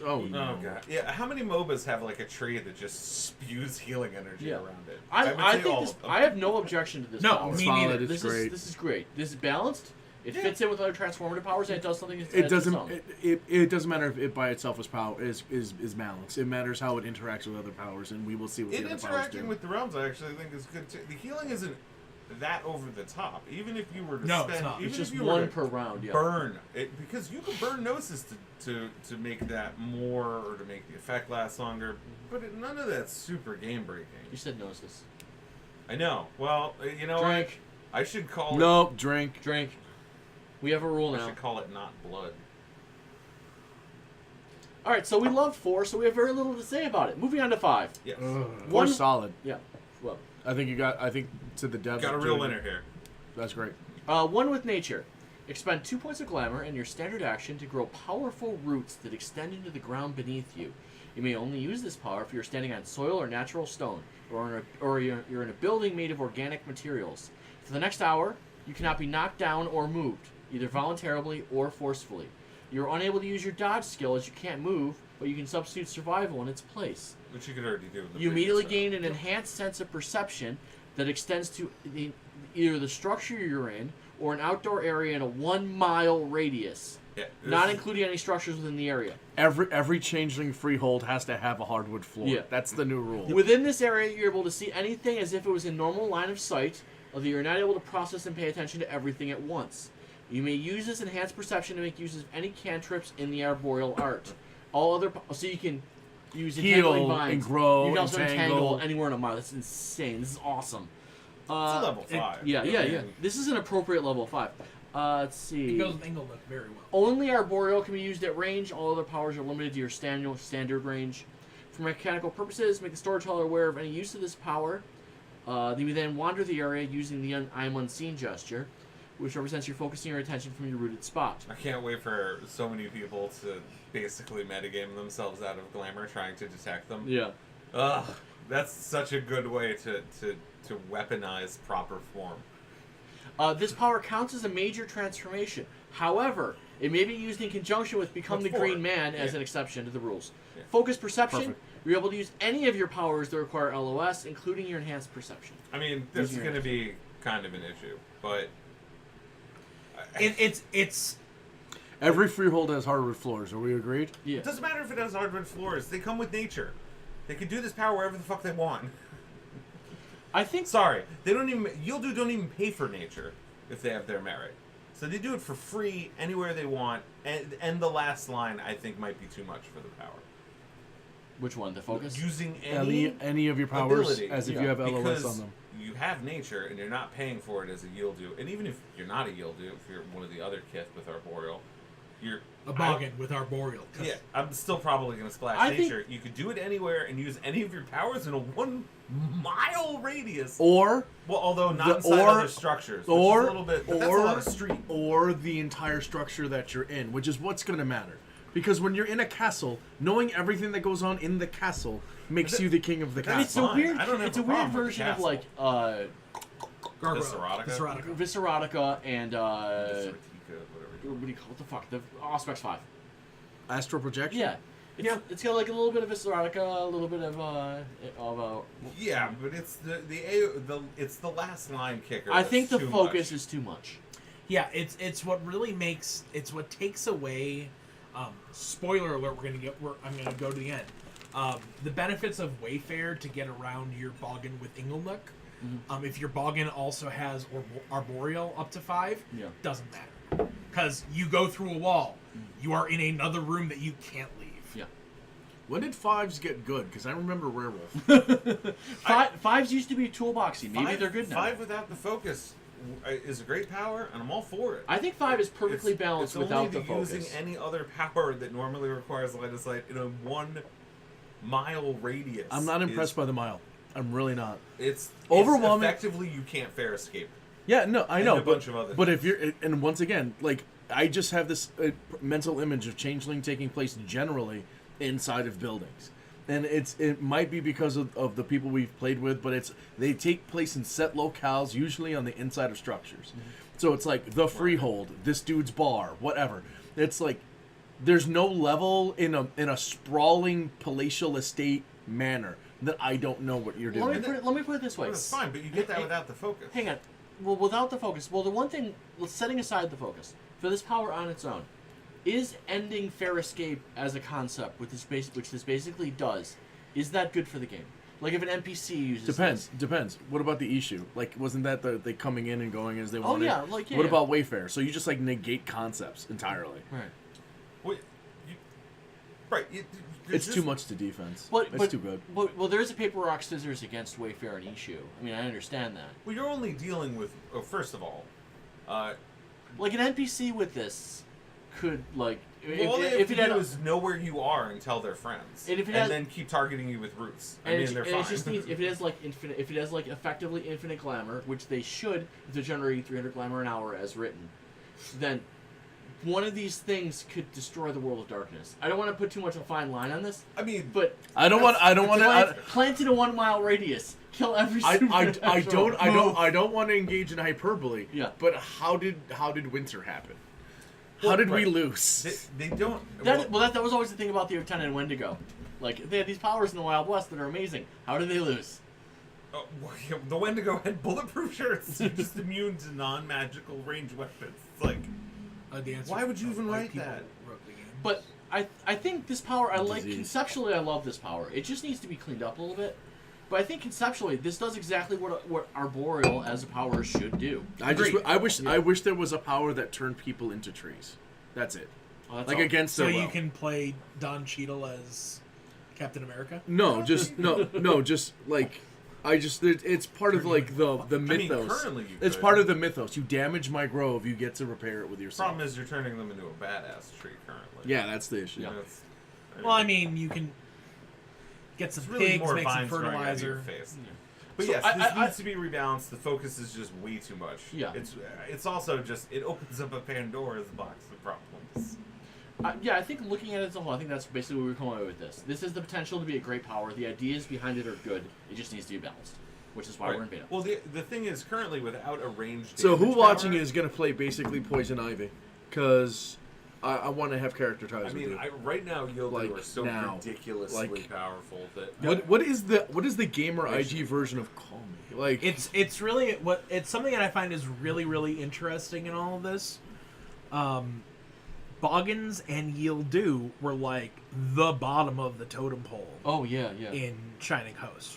Oh,
Oh god. Yeah, how many MOBAs have like a tree that just spews healing energy
Yeah.
around it?
I
would say
think
all
this.
of them.
I have no objection to this
No,
power.
me
solid.
neither.
It's great.
This is great. This is balanced. It
Yeah.
fits in with other transformative powers, and it does something.
It
Its
doesn't.
own.
It doesn't matter if it by itself is balanced. It matters how it interacts with other powers, and we will see what
It
the other powers
interacting
do.
with the realms, I actually think is good too. The healing isn't that over the top. Even if you were to
No,
spend,
it's not.
even
It's just
if you were
one
to
per round. Yeah.
burn it, because you can burn Gnosis to make that more or to make the effect last longer. But none of that's super game breaking.
You said gnosis.
I know. Well, you know
Drink.
what? I should call
No, drink.
Drink. We have a rule
I
now.
should call it not blood.
All right, so we loved 4, so we have very little to say about it. Moving on to 5.
Yes.
Four solid.
Yeah. Well,
I think to the devs.
Got a real winner here.
That's great.
1 with nature. Expend 2 points of glamour and your standard action to grow powerful roots that extend into the ground beneath you. You may only use this power if you're standing on soil or natural stone, or you're in a building made of organic materials. For the next hour, you cannot be knocked down or moved, either voluntarily or forcefully. You're unable to use your dodge skill as you can't move, but you can substitute survival in its place.
Which you could already do.
You immediately gain an enhanced sense of perception that extends to either the structure you're in or an outdoor area in a 1-mile radius, not including any structures within the area.
Every changeling freehold has to have a hardwood floor.
Yeah.
That's the new rule.
Within this area, you're able to see anything as if it was in normal line of sight, although you're not able to process and pay attention to everything at once. You may use this enhanced perception to make use of any cantrips in the arboreal art. So you can use entangling
Heal
vines.
and grow,
You can also
entangle.
entangle anywhere in a mile. That's insane. This is awesome.
It's a level 5.
Yeah. This is an appropriate level 5. Let's see.
It goes with Inglenook very well.
Only arboreal can be used at range. All other powers are limited to your standard range. For mechanical purposes, make the storyteller aware of any use of this power. You then wander the area using the I'm unseen gesture, which represents your focusing your attention from your rooted spot.
I can't wait for so many people to basically metagame themselves out of glamour trying to detect them.
Yeah.
Ugh, that's such a good way to weaponize proper form.
This power counts as a major transformation. However, it may be used in conjunction with Become the
Before.
Green Man as
Yeah.
an exception to the rules.
Yeah.
Focus Perception.
Perfect.
You're able to use any of your powers that require LOS, including your Enhanced Perception.
I mean, this is
Using
going to
your
be kind of an issue, but
It's
Every freehold has hardwood floors. Are we agreed?
Yeah.
it doesn't matter if it has hardwood floors. They come with nature. They can do this power wherever the fuck they want.
I think
Sorry, they don't even. don't even pay for nature if they have their merit. So they do it for free anywhere they want. And the last line I think might be too much for the power.
Which one? The Focus?
Using
Any of your powers
ability,
as if
yeah,
you have LOS
because
on them.
you have nature and you're not paying for it as a yield-do. And even if you're not a yield-do, if you're one of the other kith with Arboreal, you're
a boggin with Arboreal.
Yeah, I'm still probably going to splash
I think-
nature. You could do it anywhere and use any of your powers in a 1-mile radius.
Or
Well, although not
The-
inside
or-
other structures, which
or
is a little bit. But that's a lot of street.
or the entire structure that you're in, which is what's going to matter. Because when you're in a castle, knowing everything that goes on in the castle makes you the king of the
That's
It's
castle.
a
fine.
weird.
I don't have
It's
a
a weird
problem with the
version of
castle.
like
Visceratico.
Visceratico and
Sortica, whatever.
what do you call it? The fuck? The Auspex 5.
Astral projection?
Yeah. It's got like a little bit of Visceratico, a little bit of
Yeah, but it's it's the last line kicker.
I
that's
think the
too
focus
much.
is too much.
Yeah, it's what really makes what takes away. Spoiler alert! I'm gonna go to the end. The benefits of Wayfair to get around your boggin with Inglenook. If your boggin also has Arboreal up to 5,
Yeah.
doesn't matter because you go through a wall. You are in another room that you can't leave.
Yeah.
When did 5s get good? Because I remember Werewolf.
Fives used to be toolboxy. Maybe they're good now.
5 without the focus is a great power, and I'm all for it.
I think 5 is perfectly
It's-
balanced
it's
without
only
the focus.
using any other power that normally requires line of sight in a 1-mile radius.
I'm not impressed by the mile. I'm really not.
It's
Overwhelming-
Effectively, you can't fair escape.
Yeah, no, I
And
know.
a bunch of other
but
things.
if you're, and once again, like, I just have this mental image of Changeling taking place generally inside of buildings. And it might be because of the people we've played with, but they take place in set locales, usually on the inside of structures. So it's like the freehold, this dude's bar, whatever. It's like there's no level in a sprawling palatial estate manner that I don't know what you're doing.
Let me put it this way.
Well, it's fine, but you get that without the focus.
Hang on. Well, without the focus. Well, the one thing, setting aside the focus, for this power on its own, is ending fair escape as a concept, which this basically does, is that good for the game? Like if an NPC uses
Depends. What about the issue? Like, wasn't that they coming in and going as they wanted?
yeah, like, yeah,
What
yeah.
about Wayfair? So you just like negate concepts entirely.
Right.
Wait, Right.
It's too much to defense.
But,
It's too good.
Well, there is a paper, rock, scissors against Wayfair and Ishu. I mean, I understand that.
Well, you're only dealing with. Oh, first of all,
Like an NPC with this could like
all they have
if
to
it had
do is know where you are and tell their friends,
And if it
and
has-
then keep targeting you with roots. I
and
mean,
it,
they're
and
fine.
it just needs if it has like infinite if it has like effectively infinite glamour, which they should if they're generating 300 glamour an hour as written, then one of these things could destroy the world of darkness. I don't want to put too much of a fine line on this,
I mean,
but
I don't want to.
plant in a 1 mile radius, kill every
I
supernatural.
don't want to engage in hyperbole.
Yeah.
But how did winter happen? How did we
right.
lose?
They don't.
That was always the thing about the Lieutenant and Wendigo. Like, they had these powers in the Wild West that are amazing. How did they lose?
Well, yeah, the Wendigo had bulletproof shirts. You're just immune to non-magical ranged weapons. It's like,
The answer
why would you even
why
write
people
that?
wrote the game.
But I think this power, I like,
Disease.
conceptually I love this power. It just needs to be cleaned up a little bit. But I think conceptually, this does exactly what Arboreal as a power should do.
I wish there was a power that turned people into trees. That's it.
Oh, that's
Like
all.
against
So
their
you
will.
can play Don Cheadle as Captain America?
No, just no, just like it's part of like the mythos.
currently you
It's
could.
part of the mythos. You damage my grove, you get to repair it with yourself.
Problem is, you're turning them into a badass tree currently.
Yeah, that's the issue.
Yeah.
That's-
Well, I mean, you can get some
it's really
pigs,
more
make some
vines growing out of your
fertilizer.
face. But
So
yes,
I-
this
I-
needs to be rebalanced. The focus is just way too much.
Yeah.
It's also just it opens up a Pandora's box of problems.
Yeah, I think looking at it as a whole, I think that's basically where we're going with this. This has the potential to be a great power. The ideas behind it are good. It just needs to be balanced, which is why we're in beta.
Well, the thing is, currently without a ranged.
So who
damage
watching
power,
it is gonna play basically Poison Ivy? Because I want to have character ties
I mean,
with you.
right now Yildu
Like,
are so
now.
ridiculously
Like-
powerful that
What is the gamer IG version of Call Me? Like
It's really it's something that I find is really interesting in all of this. Boggins and Yildu were like the bottom of the totem pole
Oh yeah.
in Shining Host.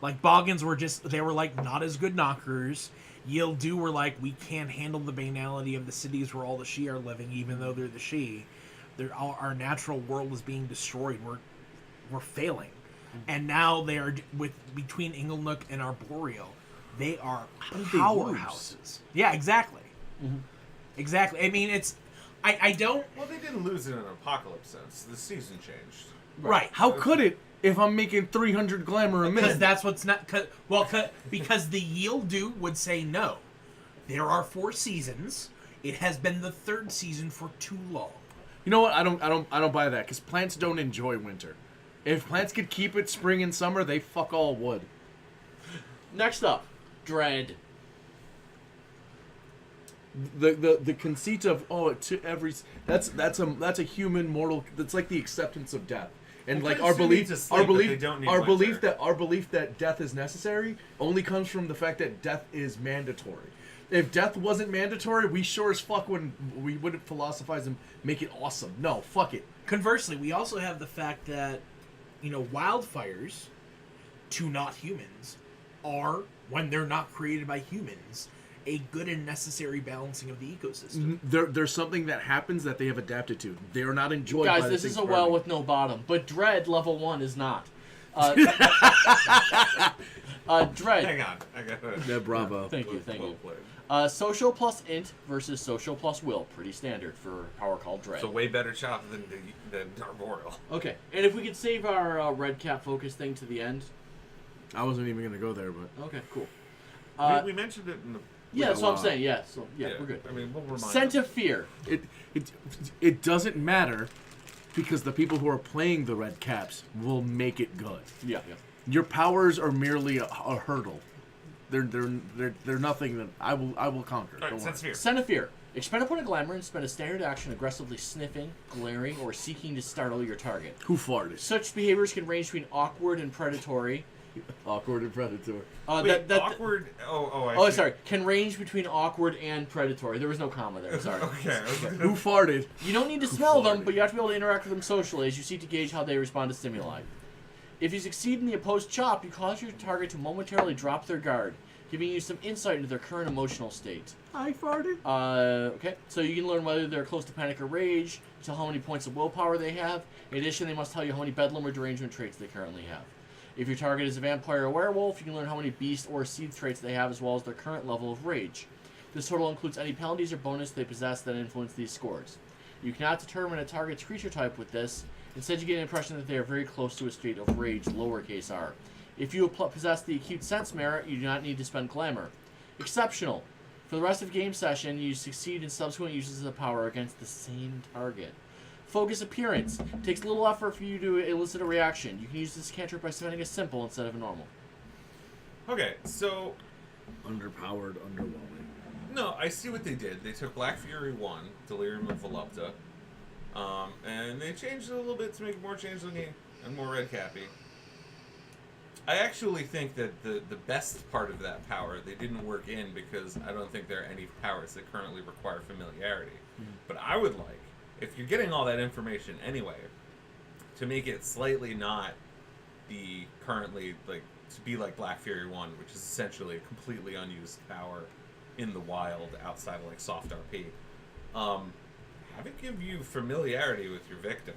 Like Boggins they were like not as good knockers. Yildu were like, we can't handle the banality of the cities where all the Shi are living, even though they're the Shi. Our natural world is being destroyed. We're failing. And now they are between Inglenook and Arboreal. They are
did they
powerhouses. Yeah, exactly. Exactly. I mean, I don't.
well, they didn't lose in an apocalypse sense. The season changed.
Right.
how could it if I'm making 300 glamour a
Because
minute?
that's what's not. Because the Yildu would say no. There are 4 seasons. It has been the 3rd season for too long.
You know what? I don't buy that because plants don't enjoy winter. If plants could keep it spring and summer, they fuck all wood.
Next up, Dread.
The conceit of to every that's a human mortal. That's like the acceptance of death. And
Well,
like
kids do need to sleep, but they don't need winter.
our belief that death is necessary only comes from the fact that death is mandatory. If death wasn't mandatory, we sure as fuck wouldn't philosophize and make it awesome. No, fuck it.
Conversely, we also have the fact that, wildfires, to not humans, are, when they're not created by humans, a good and necessary balancing of the ecosystem.
There's something that happens that they have adapted to. They are not enjoyed
Guys,
by
this
the
is
things
a well
burning.
with no bottom, but Dread level 1 is not. Dread.
Hang on, I got it.
Yeah, bravo.
Thank you, thank
Well
you.
played.
Social plus int versus social plus will. Pretty standard for power called Dread.
It's a way better chop than Arboreal.
Okay, and if we could save our red cap focus thing to the end.
I wasn't even gonna go there, but
Okay, cool.
We mentioned it in the.
Yeah, that's what I'm
lot.
saying. Yeah, so we're good.
I mean, we'll remind
Scent
them.
of Fear.
it doesn't matter because the people who are playing the red caps will make it good.
Yeah.
Your powers are merely a hurdle. They're nothing that I will conquer.
All right,
Don't
Sense
worry.
of Fear.
Scent of Fear. Expend a point of glamour and spend a standard action aggressively sniffing, glaring, or seeking to startle your target.
Who farted?
Such behaviors can range between awkward and predatory.
Awkward and predatory.
Wait, awkward. I
Oh,
see.
sorry. Can range between awkward and predatory. There was no comma there. Sorry.
Okay.
Who farted?
You don't need to smell them,
farted?
but you have to be able to interact with them socially as you seek to gauge how they respond to stimuli. If you succeed in the opposed chop, you cause your target to momentarily drop their guard, giving you some insight into their current emotional state.
I farted.
Okay, so you can learn whether they're close to panic or rage, tell how many points of willpower they have. In addition, they must tell you how many bedlam or derangement traits they currently have. If your target is a vampire or werewolf, you can learn how many beast or seed traits they have as well as their current level of rage. This total includes any penalties or bonus they possess that influence these scores. You cannot determine a target's creature type with this. Instead, you get an impression that they are very close to a state of rage, lowercase r. If you possess the acute sense merit, you do not need to spend glamour. Exceptional. For the rest of game session, you succeed in subsequent uses of the power against the same target. Focus appearance. Takes little effort for you to elicit a reaction. You can use this cantrip by spending a simple instead of a normal.
Okay, so
Underpowered, underwhelming.
no, I see what they did. They took Black Fury 1, Delirium of Volupta, and they changed it a little bit to make it more changeling and more red cappy. I actually think that the best part of that power they didn't work in because I don't think there are any powers that currently require familiarity. But I would like, if you're getting all that information anyway, to make it slightly not be currently like to be like Black Fury 1, which is essentially a completely unused power in the wild outside of like soft RP. Have it give you familiarity with your victim.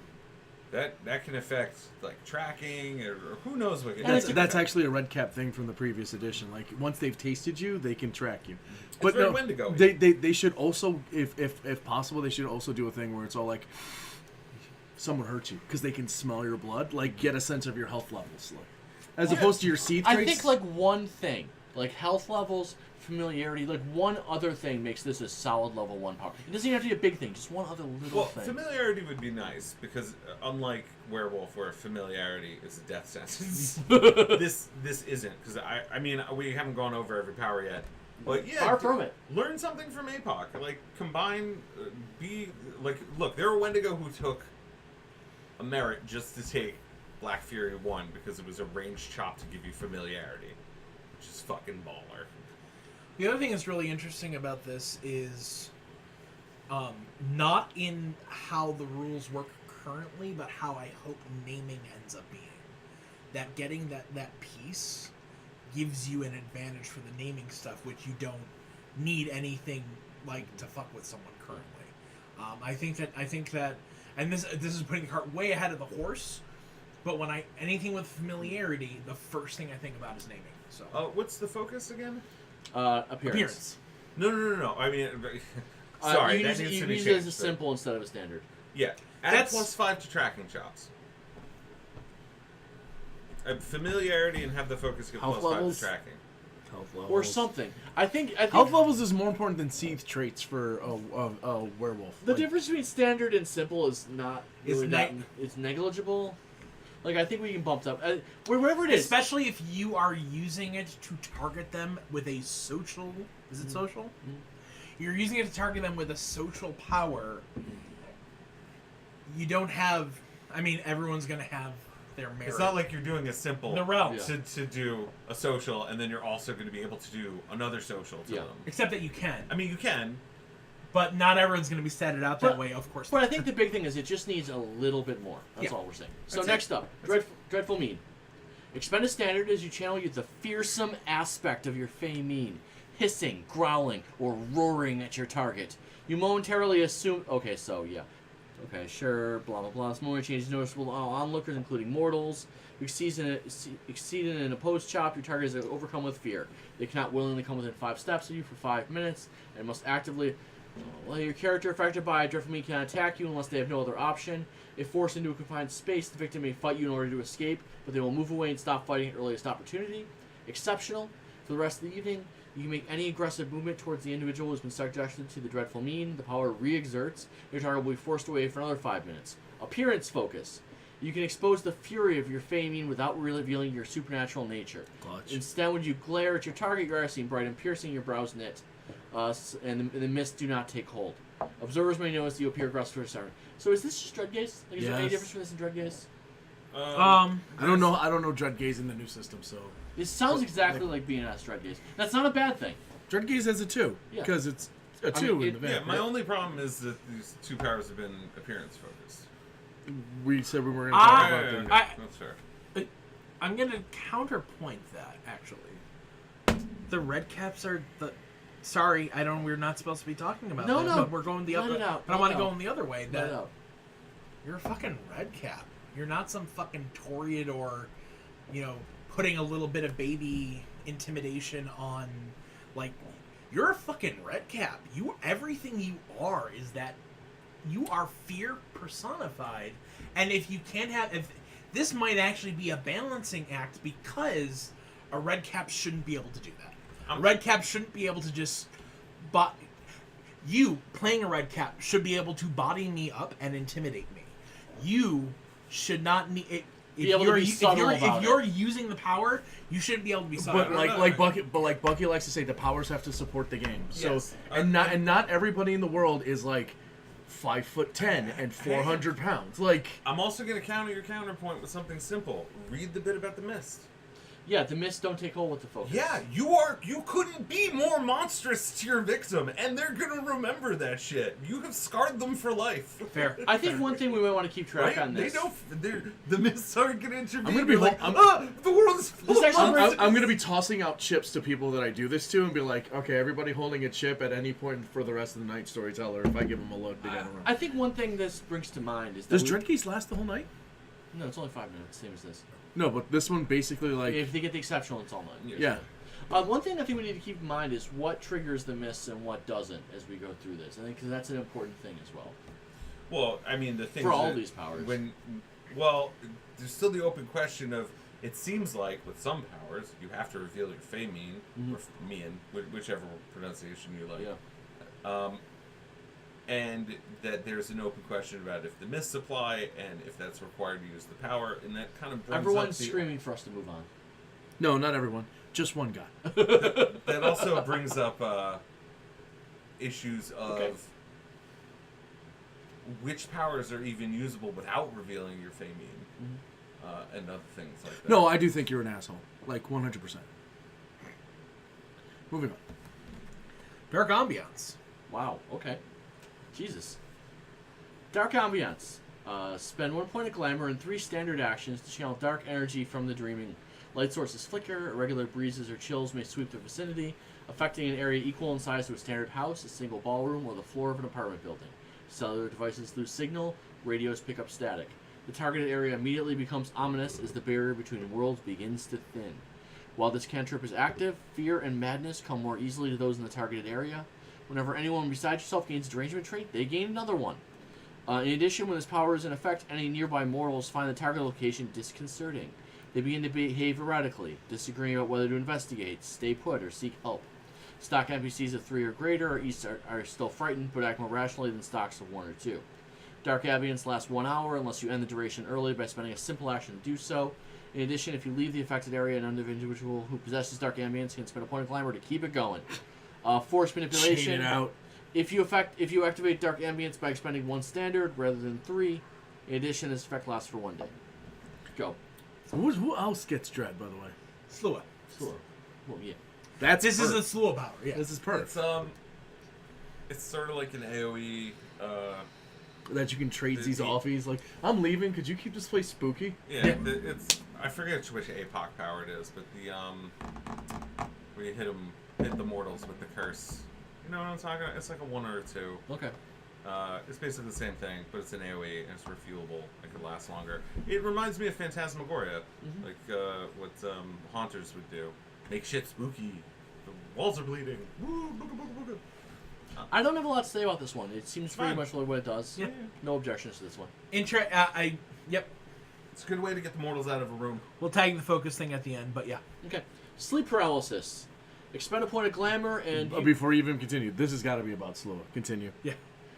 That can affect like tracking or who knows what.
That's actually a red cap thing from the previous edition. Like once they've tasted you, they can track you.
But no, Wendigo.
They should also, if possible, they should also do a thing where it's all like someone hurt you because they can smell your blood. Like get a sense of your health levels, like, as opposed to your seed traits.
I think like one thing, like health levels, familiarity, like one other thing makes this a solid level 1 power. It doesn't even have to be a big thing, just one other little thing.
Familiarity would be nice because unlike Werewolf, where familiarity is a death sentence, this isn't. Because I mean we haven't gone over every power yet, but yeah,
far from it.
Learn something from APOC. Like combine, be like look. There were Wendigo who took a merit just to take Black Fury 1 because it was a ranged chop to give you familiarity, which is fucking baller.
The other thing that's really interesting about this is not in how the rules work currently, but how I hope naming ends up being. That getting that piece gives you an advantage for the naming stuff, which you don't need anything like to fuck with someone currently. I think that, and this is putting the cart way ahead of the horse. But when anything with familiarity, the first thing I think about is naming. So
what's the focus again?
Appearance.
No. I mean, sorry,
you
that
use,
needs
you
to be
use
changed.
it as a simple instead of a standard.
Yeah, add
That's-
+5 to tracking chops. Familiarity and have the focus give
Health
+5
levels?
to tracking.
Health levels.
Or something. I think
Health levels is more important than seed traits for a werewolf.
the
Like,
difference between standard and simple is not
Is
really it's negligible. Like I think we can bump it up. Wherever it is.
especially if you are using it to target them with a social. Is it social?
Mm-hmm.
You're using it to target them with a social power. You don't have. I mean, everyone's gonna have their merit.
It's not like you're doing a simple
The realm.
to do a social, and then you're also going to be able to do another social to them.
Except that you can.
I mean, you can.
But not everyone's going to be statted out that way, of course.
But I think the big thing is it just needs a little bit more. That's
Yeah.
all we're saying. So
That's
next
it.
up,
That's
Dreadful Mean. Expend a standard as you channel the fearsome aspect of your Fey Mean, hissing, growling, or roaring at your target. You momentarily assume... Okay, so, yeah. Okay, sure, blah, blah, blah. This moment change is noticeable to all onlookers, including mortals. You exceed in an opposed chop, your target is overcome with fear. They cannot willingly come within 5 steps of you for 5 minutes, and must actively... While your character affected by a Dreadful Mean cannot attack you unless they have no other option. If forced into a confined space, the victim may fight you in order to escape, but they will move away and stop fighting at earliest opportunity. Exceptional. For the rest of the evening, you can make any aggressive movement towards the individual who has been subjected to the Dreadful Mean. The power re-exerts. Your target will be forced away for another 5 minutes. Appearance focus. You can expose the fury of your Fey Mean without revealing your supernatural nature.
Clutch.
Instead, when you glare at your target, your eyes seem bright and piercing, your brows knit. And the mists do not take hold. Observers may notice you appear aggressive for a second. So is this just Dread Gaze? Like, is there any
Yes.
difference for this and Dread Gaze?
I don't know Dread Gaze in the new system, so
This sounds exactly like BNS Dread Gaze. That's not a bad thing.
Dread Gaze has a 2
Yeah.
because it's a
I
2
mean,
in the
Yeah,
vamp.
my
right?
only problem is that these two powers have been appearance focused.
We said we were going to talk about
I-
them.
I-
That's fair.
I'm gonna counterpoint that actually. The red caps are the. Sorry, I don't. We're not supposed to be talking about
No,
that.
no.
But we're going the
Let
other.
it out,
But I
let
want
it
to go
out.
in the other way.
Let
That
it out.
you're a fucking red cap. You're not some fucking Toriad or, putting a little bit of baby intimidation on, like, you're a fucking red cap. Everything you are is that you are fear personified, and if this might actually be a balancing act because a red cap shouldn't be able to do that. A red cap shouldn't be able to just, but you playing a red cap should be able to body me up and intimidate me. You should not need it.
Be able to be subtle about
if you're using the power, you shouldn't be able to be subtle.
But like Bucky likes to say, the powers have to support the game. So
Yes.
and not everybody in the world is like 5'10" and 400 pounds. Like,
I'm also going to counter your counterpoint with something simple. Read the bit about the mist.
Yeah, the mists don't take hold with the focus.
Yeah, you couldn't be more monstrous to your victim, and they're gonna remember that shit. You have scarred them for life.
Fair.
I think one thing we might want to keep track
Right?
on this.
The mists aren't gonna intervene.
I'm gonna be
You're like,
I'm-
the world is full
This
of
actually
monsters.
I'm going to be tossing out chips to people that I do this to and be like, okay, everybody holding a chip at any point for the rest of the night, storyteller. If I give them a load, they gotta run.
I think one thing this brings to mind is that
Does Dreadcase last the whole night?
No, it's only 5 minutes, same as this.
No, but this one basically like
If they get the exceptional, it's all night.
yeah.
One thing I think we need to keep in mind is what triggers the mists and what doesn't as we go through this. I think 'cause that's an important thing as well.
Well, I mean, the thing
For all these powers.
There's still the open question of. It seems like with some powers, you have to reveal your Feymine or Mien, whichever pronunciation you like.
Yeah.
And that there's an open question about if the mists apply and if that's required to use the power, and that kind of brings
Everyone's
up the,
screaming for us to move on.
No, not everyone. Just one guy.
That also brings up issues of
Okay.
which powers are even usable without revealing your Feymine, and other things like that.
No, I do think you're an asshole. Like 100%. Moving on.
Dark ambiance.
Wow, okay. Jesus. Dark Ambiance. Spend 1 point of glamour and 3 standard actions to channel dark energy from the dreaming. Light sources flicker, irregular breezes or chills may sweep the vicinity, affecting an area equal in size to a standard house, a single ballroom, or the floor of an apartment building. Cellular devices lose signal, radios pick up static. The targeted area immediately becomes ominous as the barrier between worlds begins to thin. While this cantrip is active, fear and madness come more easily to those in the targeted area. Whenever anyone besides yourself gains a derangement trait, they gain another one. In addition, when this power is in effect, any nearby mortals find the target location disconcerting. They begin to behave erratically, disagreeing about whether to investigate, stay put, or seek help. Stock NPCs of 3 or greater are still frightened, but act more rationally than stocks of 1 or 2. Dark Ambience lasts 1 hour unless you end the duration early by spending a simple action to do so. In addition, if you leave the affected area, an individual who possesses Dark Ambience can spend a point of glamour to keep it going. Force manipulation.
Chain it out.
If you activate Dark Ambience by expending 1 standard rather than 3, in addition, this effect lasts for 1 day. Go.
Who else gets dread, by the way?
Slua.
Sure. Well, yeah.
This
is a Slua power. Yeah.
This is perfect.
It's sort of like an AOE.
That you can trade these
the-
offies. Like, I'm leaving. Could you keep this place spooky?
Yeah, it's I forget which APOC power it is, but the where you hit the mortals with the curse. You know what I'm talking about? It's like a 1 or a 2.
Okay.
It's basically the same thing, but it's an AOE and it's refuelable. It can last longer. It reminds me of Phantasmagoria, like what Haunters would do. Make shit spooky. The walls are bleeding. Woo, booga, booga, booga.
I don't have a lot to say about this one. It seems pretty
Fine.
much like what it does.
Yeah.
No objections to this one.
Yep.
It's a good way to get the mortals out of a room.
We'll tag the focus thing at the end, but yeah.
Okay. Sleep paralysis. Expend a point of glamour and
Before you even continue, this has got to be about Sloa. Continue.
Yeah.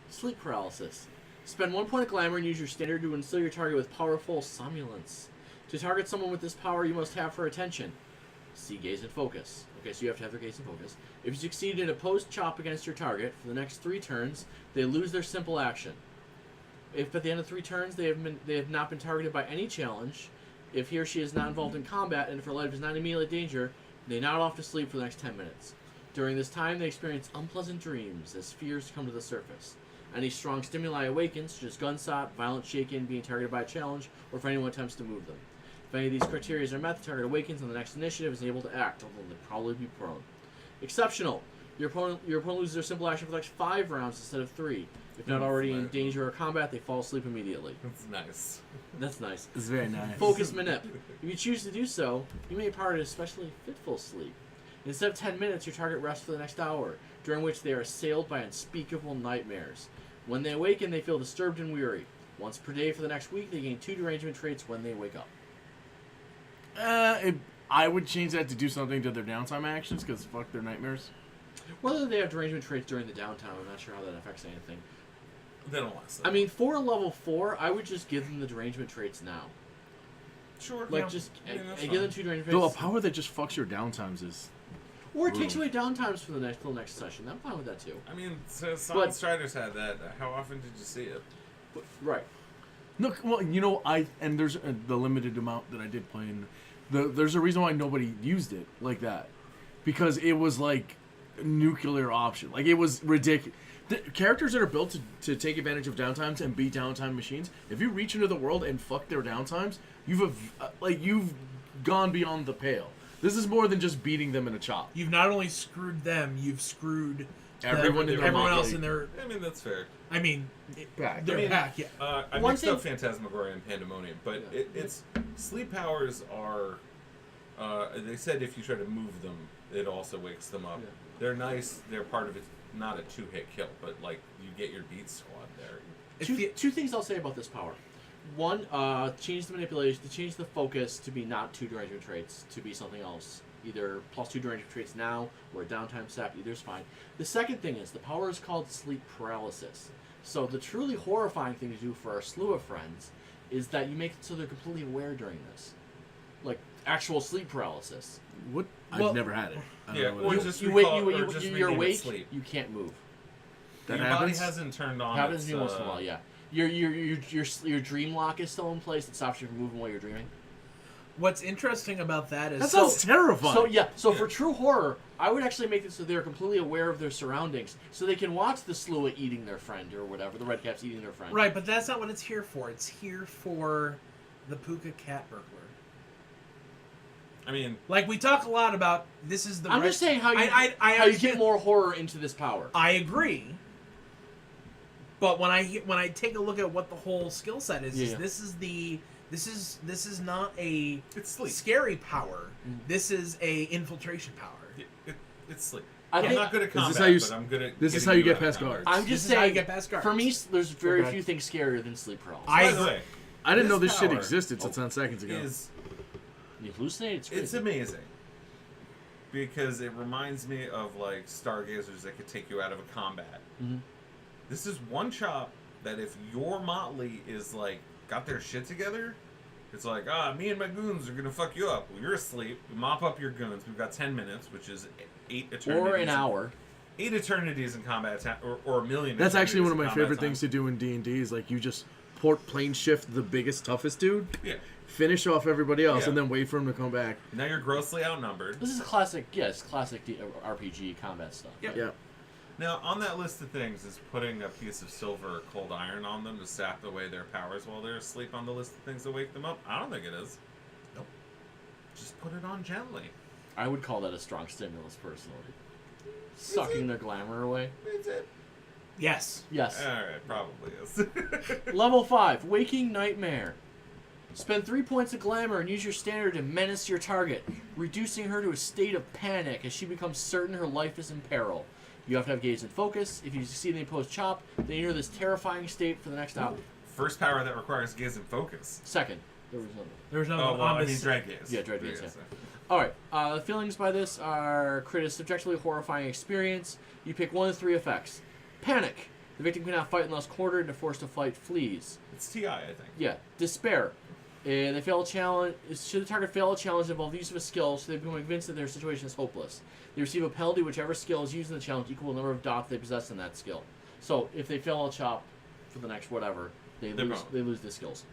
sleep paralysis. Spend 1 point of glamour and use your standard to instill your target with powerful somnolence. To target someone with this power, you must have her attention. See gaze and focus. Okay, so you have to have their gaze and focus. If you succeed in a opposed chop against your target for the next 3 turns, they lose their simple action. If at the end of 3 turns they have not been targeted by any challenge, if he or she is not involved in combat, and if her life is not in immediate danger, they nod off to sleep for the next 10 minutes. During this time, they experience unpleasant dreams as fears come to the surface. Any strong stimuli awakens, such as gunshot, violent shaking, being targeted by a challenge, or if anyone attempts to move them. If any of these criteria are met, the target awakens and the next initiative is able to act, although they'll probably be prone. Exceptional. Your opponent loses their simple action for the next 5 rounds instead of 3. If not already in danger or combat, they fall asleep immediately.
That's nice.
That's nice.
It's very nice.
Focus Manip. If you choose to do so, you may part an especially fitful sleep. Instead of 10 minutes, your target rests for the next hour, during which they are assailed by unspeakable nightmares. When they awaken, they feel disturbed and weary. Once per day for the next week, they gain 2 derangement traits when they wake up.
I would change that to do something to their downtime actions, because fuck their nightmares.
Whether they have derangement traits during the downtime, I'm not sure how that affects anything.
They don't last.
I mean, for level 4, I would just give them the derangement traits now.
Sure.
Like,
yeah.
just
That's
give them
fine.
2 derangement
Though a
traits.
power that just fucks your downtimes is...
Or it takes away downtimes for the next session. I'm fine with that too.
I mean, so Sonic Striders had that. How often did you see it?
But, right.
Look, well, you know, there's the limited amount that I did play in. There's a reason why nobody used it like that, because it was like a nuclear option. Like, it was ridiculous. The characters that are built to take advantage of downtimes and be downtime machines, if you reach into the world and fuck their downtimes, you've gone beyond the pale. This is more than just beating them in a chop.
You've not only screwed them, you've screwed
Everyone in their
everyone
motley.
else in their.
I mean, that's fair.
I mean,
Pack.
their
I mean,
pack. Yeah.
I
One
mixed
thing-
up Phantasmagoria and Pandemonium, but
Yeah.
it's sleep powers are. They said if you try to move them, it also wakes them up.
Yeah.
They're nice. They're part of it. Not a 2-hit kill, but like you get your beat squad there.
Two things I'll say about this power. One, change the manipulation, to change the focus to be not 2 derangement traits, to be something else. Either plus 2 derangement traits now, or a downtime sap, either is fine. The second thing is, the power is called sleep paralysis. So the truly horrifying thing to do for our slew of friends is that you make it so they're completely aware during this. Like, actual sleep paralysis.
What?
Well-
I've never had it. I don't
Yeah,
know what
or
it is.
just
You
recall-
wait,
or just
you're
rename it
awake,
sleep.
you can't move.
That
your
happens?
body hasn't turned on.
Happens
its,
to me once in a while, yeah. Your dream lock is still in place. It stops you from moving while you're dreaming.
What's interesting about that is
That sounds terrifying.
So for true horror, I would actually make it so they're completely aware of their surroundings, so they can watch the Slua eating their friend or whatever, the red caps eating their friend.
right, but that's not what it's here for. It's here for the Puka cat burglar.
I mean,
Like, we talk a lot about this is the.
I'm just saying how you
I
how you
understand-
get more horror into this power.
I agree. But when I take a look at what the whole skill set is,
Yeah.
this is not a
it's sleep.
scary power. This is a infiltration power.
It's sleep.
I
I'm
think
not good at
This is
combat,
how you
but I'm good at.
this is
getting
how you get
out of
past
combat.
guards.
I'm just
This is how you
saying.
get past guards.
For me, there's very
Okay.
few things scarier than sleep paralysis.
I-
By the way,
I didn't know this shit
power
existed till 10 seconds ago.
is
You hallucinate. It's crazy.
it's amazing because it reminds me of like stargazers that could take you out of a combat.
Mhm.
This is one chop that if your motley is like got their shit together, it's like me and my goons are gonna fuck you up. Well, you're asleep. We mop up your goons. We've got 10 minutes, which is 8 eternities.
Or an hour.
8 eternities in combat, or a million.
That's actually one
eternities
of
in
my
combat
favorite
time.
things to do in D&D is like you just plane shift the biggest, toughest dude,
Yeah.
finish off everybody else,
Yeah.
and then wait for him to come back.
Now you're grossly outnumbered.
This is classic. Yes, classic RPG combat stuff.
Yep.
Yeah.
Now, on that list of things is putting a piece of silver or cold iron on them to sap away their powers while they're asleep on the list of things that wake them up. I don't think it is.
Nope.
Just put it on gently.
I would call that a strong stimulus, personally. Sucking their glamour away.
That's it.
Yes.
Yes.
Alright, probably is.
Level 5, Waking Nightmare. Spend 3 points of glamour and use your standard to menace your target, reducing her to a state of panic as she becomes certain her life is in peril. You have to have gaze and focus. If you succeed in the opposed chop, then you enter this terrifying state for the next hour.
First power that requires gaze and focus.
Second. There was another.
There's no.
Oh, well, I mean
this-
dread gaze.
Yeah, dread gaze, Alright, the feelings by this are create a subjectively horrifying experience. You pick one of 3 effects. Panic. The victim cannot fight unless cornered and forced to fight flees.
It's TI, I think.
Yeah. Despair. And they fail a challenge. Should the target fail a challenge that involves use of a skill, so they become convinced that their situation is hopeless. They receive a penalty whichever skill is used in the challenge equal to the number of dots they possess in that skill. So if they fail a chop for the next whatever, they
They're
lose.
gone.
They lose the skills.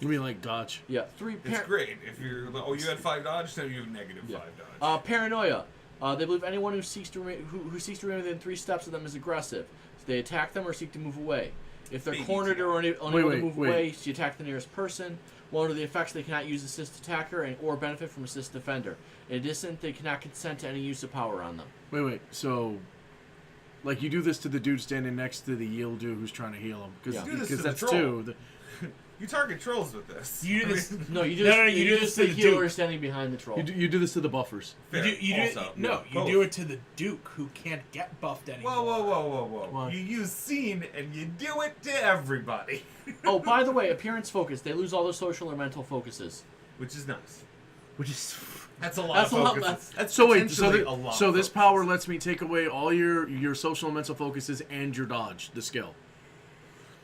You mean like dodge?
Yeah. 3.
It's great. If you're you had 5 dodge, so you have negative
Yeah.
5 dodge.
Paranoia. They believe anyone who seeks to remain within 3 steps of them is aggressive. So they attack them or seek to move away. If they're
Baby
cornered
tail.
or unable to move
wait.
away, so you attack the nearest person. While under the effects, they cannot use assist attacker or benefit from assist defender. In addition, they cannot consent to any use of power on them.
Wait. So, like, you do this to the dude standing next to the yield dude who's trying to heal him.
Yeah.
You do this to the
That's
troll.
two.
You target trolls with this.
You do this.
No, you do
No,
this,
no,
you do this to the
Duke.
healer standing behind the troll.
You do this to the buffers.
Fair.
You do
Also,
no,
yeah,
you
both.
do it to the Duke who can't get buffed anymore.
Whoa.
Why?
You use scene and you do it to everybody.
Oh, by the way, appearance focus. They lose all their social or mental focuses.
Which is nice.
Which is
That's a lot
That's
of
a lot
focus.
less.
That's
so wait.
potentially a lot
So
of
this
focus.
power lets me take away all your social and mental focuses and your dodge, the skill.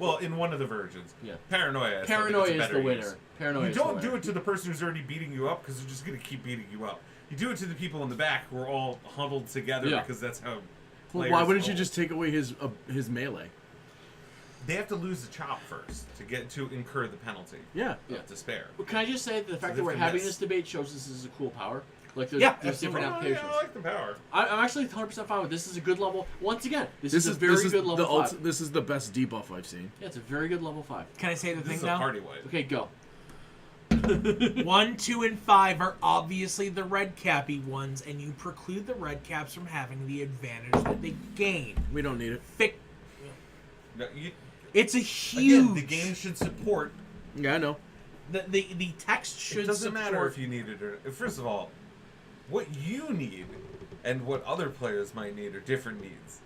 Well, in one of the versions.
Yeah.
Paranoia.
Paranoia is the
winner.
winner. Paranoia
You
is the
don't
winner.
do it to the person who's already beating you up because they're just going to keep beating you up. You do it to the people in the back who are all huddled together
Yeah.
because that's how.
Well,
players
why wouldn't you
roll.
just take away his melee?
They have to lose the chop first to incur the penalty
Yeah.
Yeah.
of despair.
But can I just say that the fact
they
that we're
have to
having
miss.
this debate shows this is a cool power? Like, there's,
Yeah,
there's different
absolutely.
applications.
I like the power.
I'm actually 100% fine with this. This is a good level. Once again, this is a very good level 5.
This is the best debuff I've seen.
Yeah, it's a very good level 5.
Can I say the
This
thing
is a
now?
party wipe.
Okay, go.
1, 2, and 5 are obviously the red cappy ones, and you preclude the red caps from having the advantage that they gain.
We don't need it.
No,
It's a
again,
huge.
the game should support.
Yeah, I know.
The text should
It doesn't
support.
matter if you need it or. First of all, what you need and what other players might need are different needs.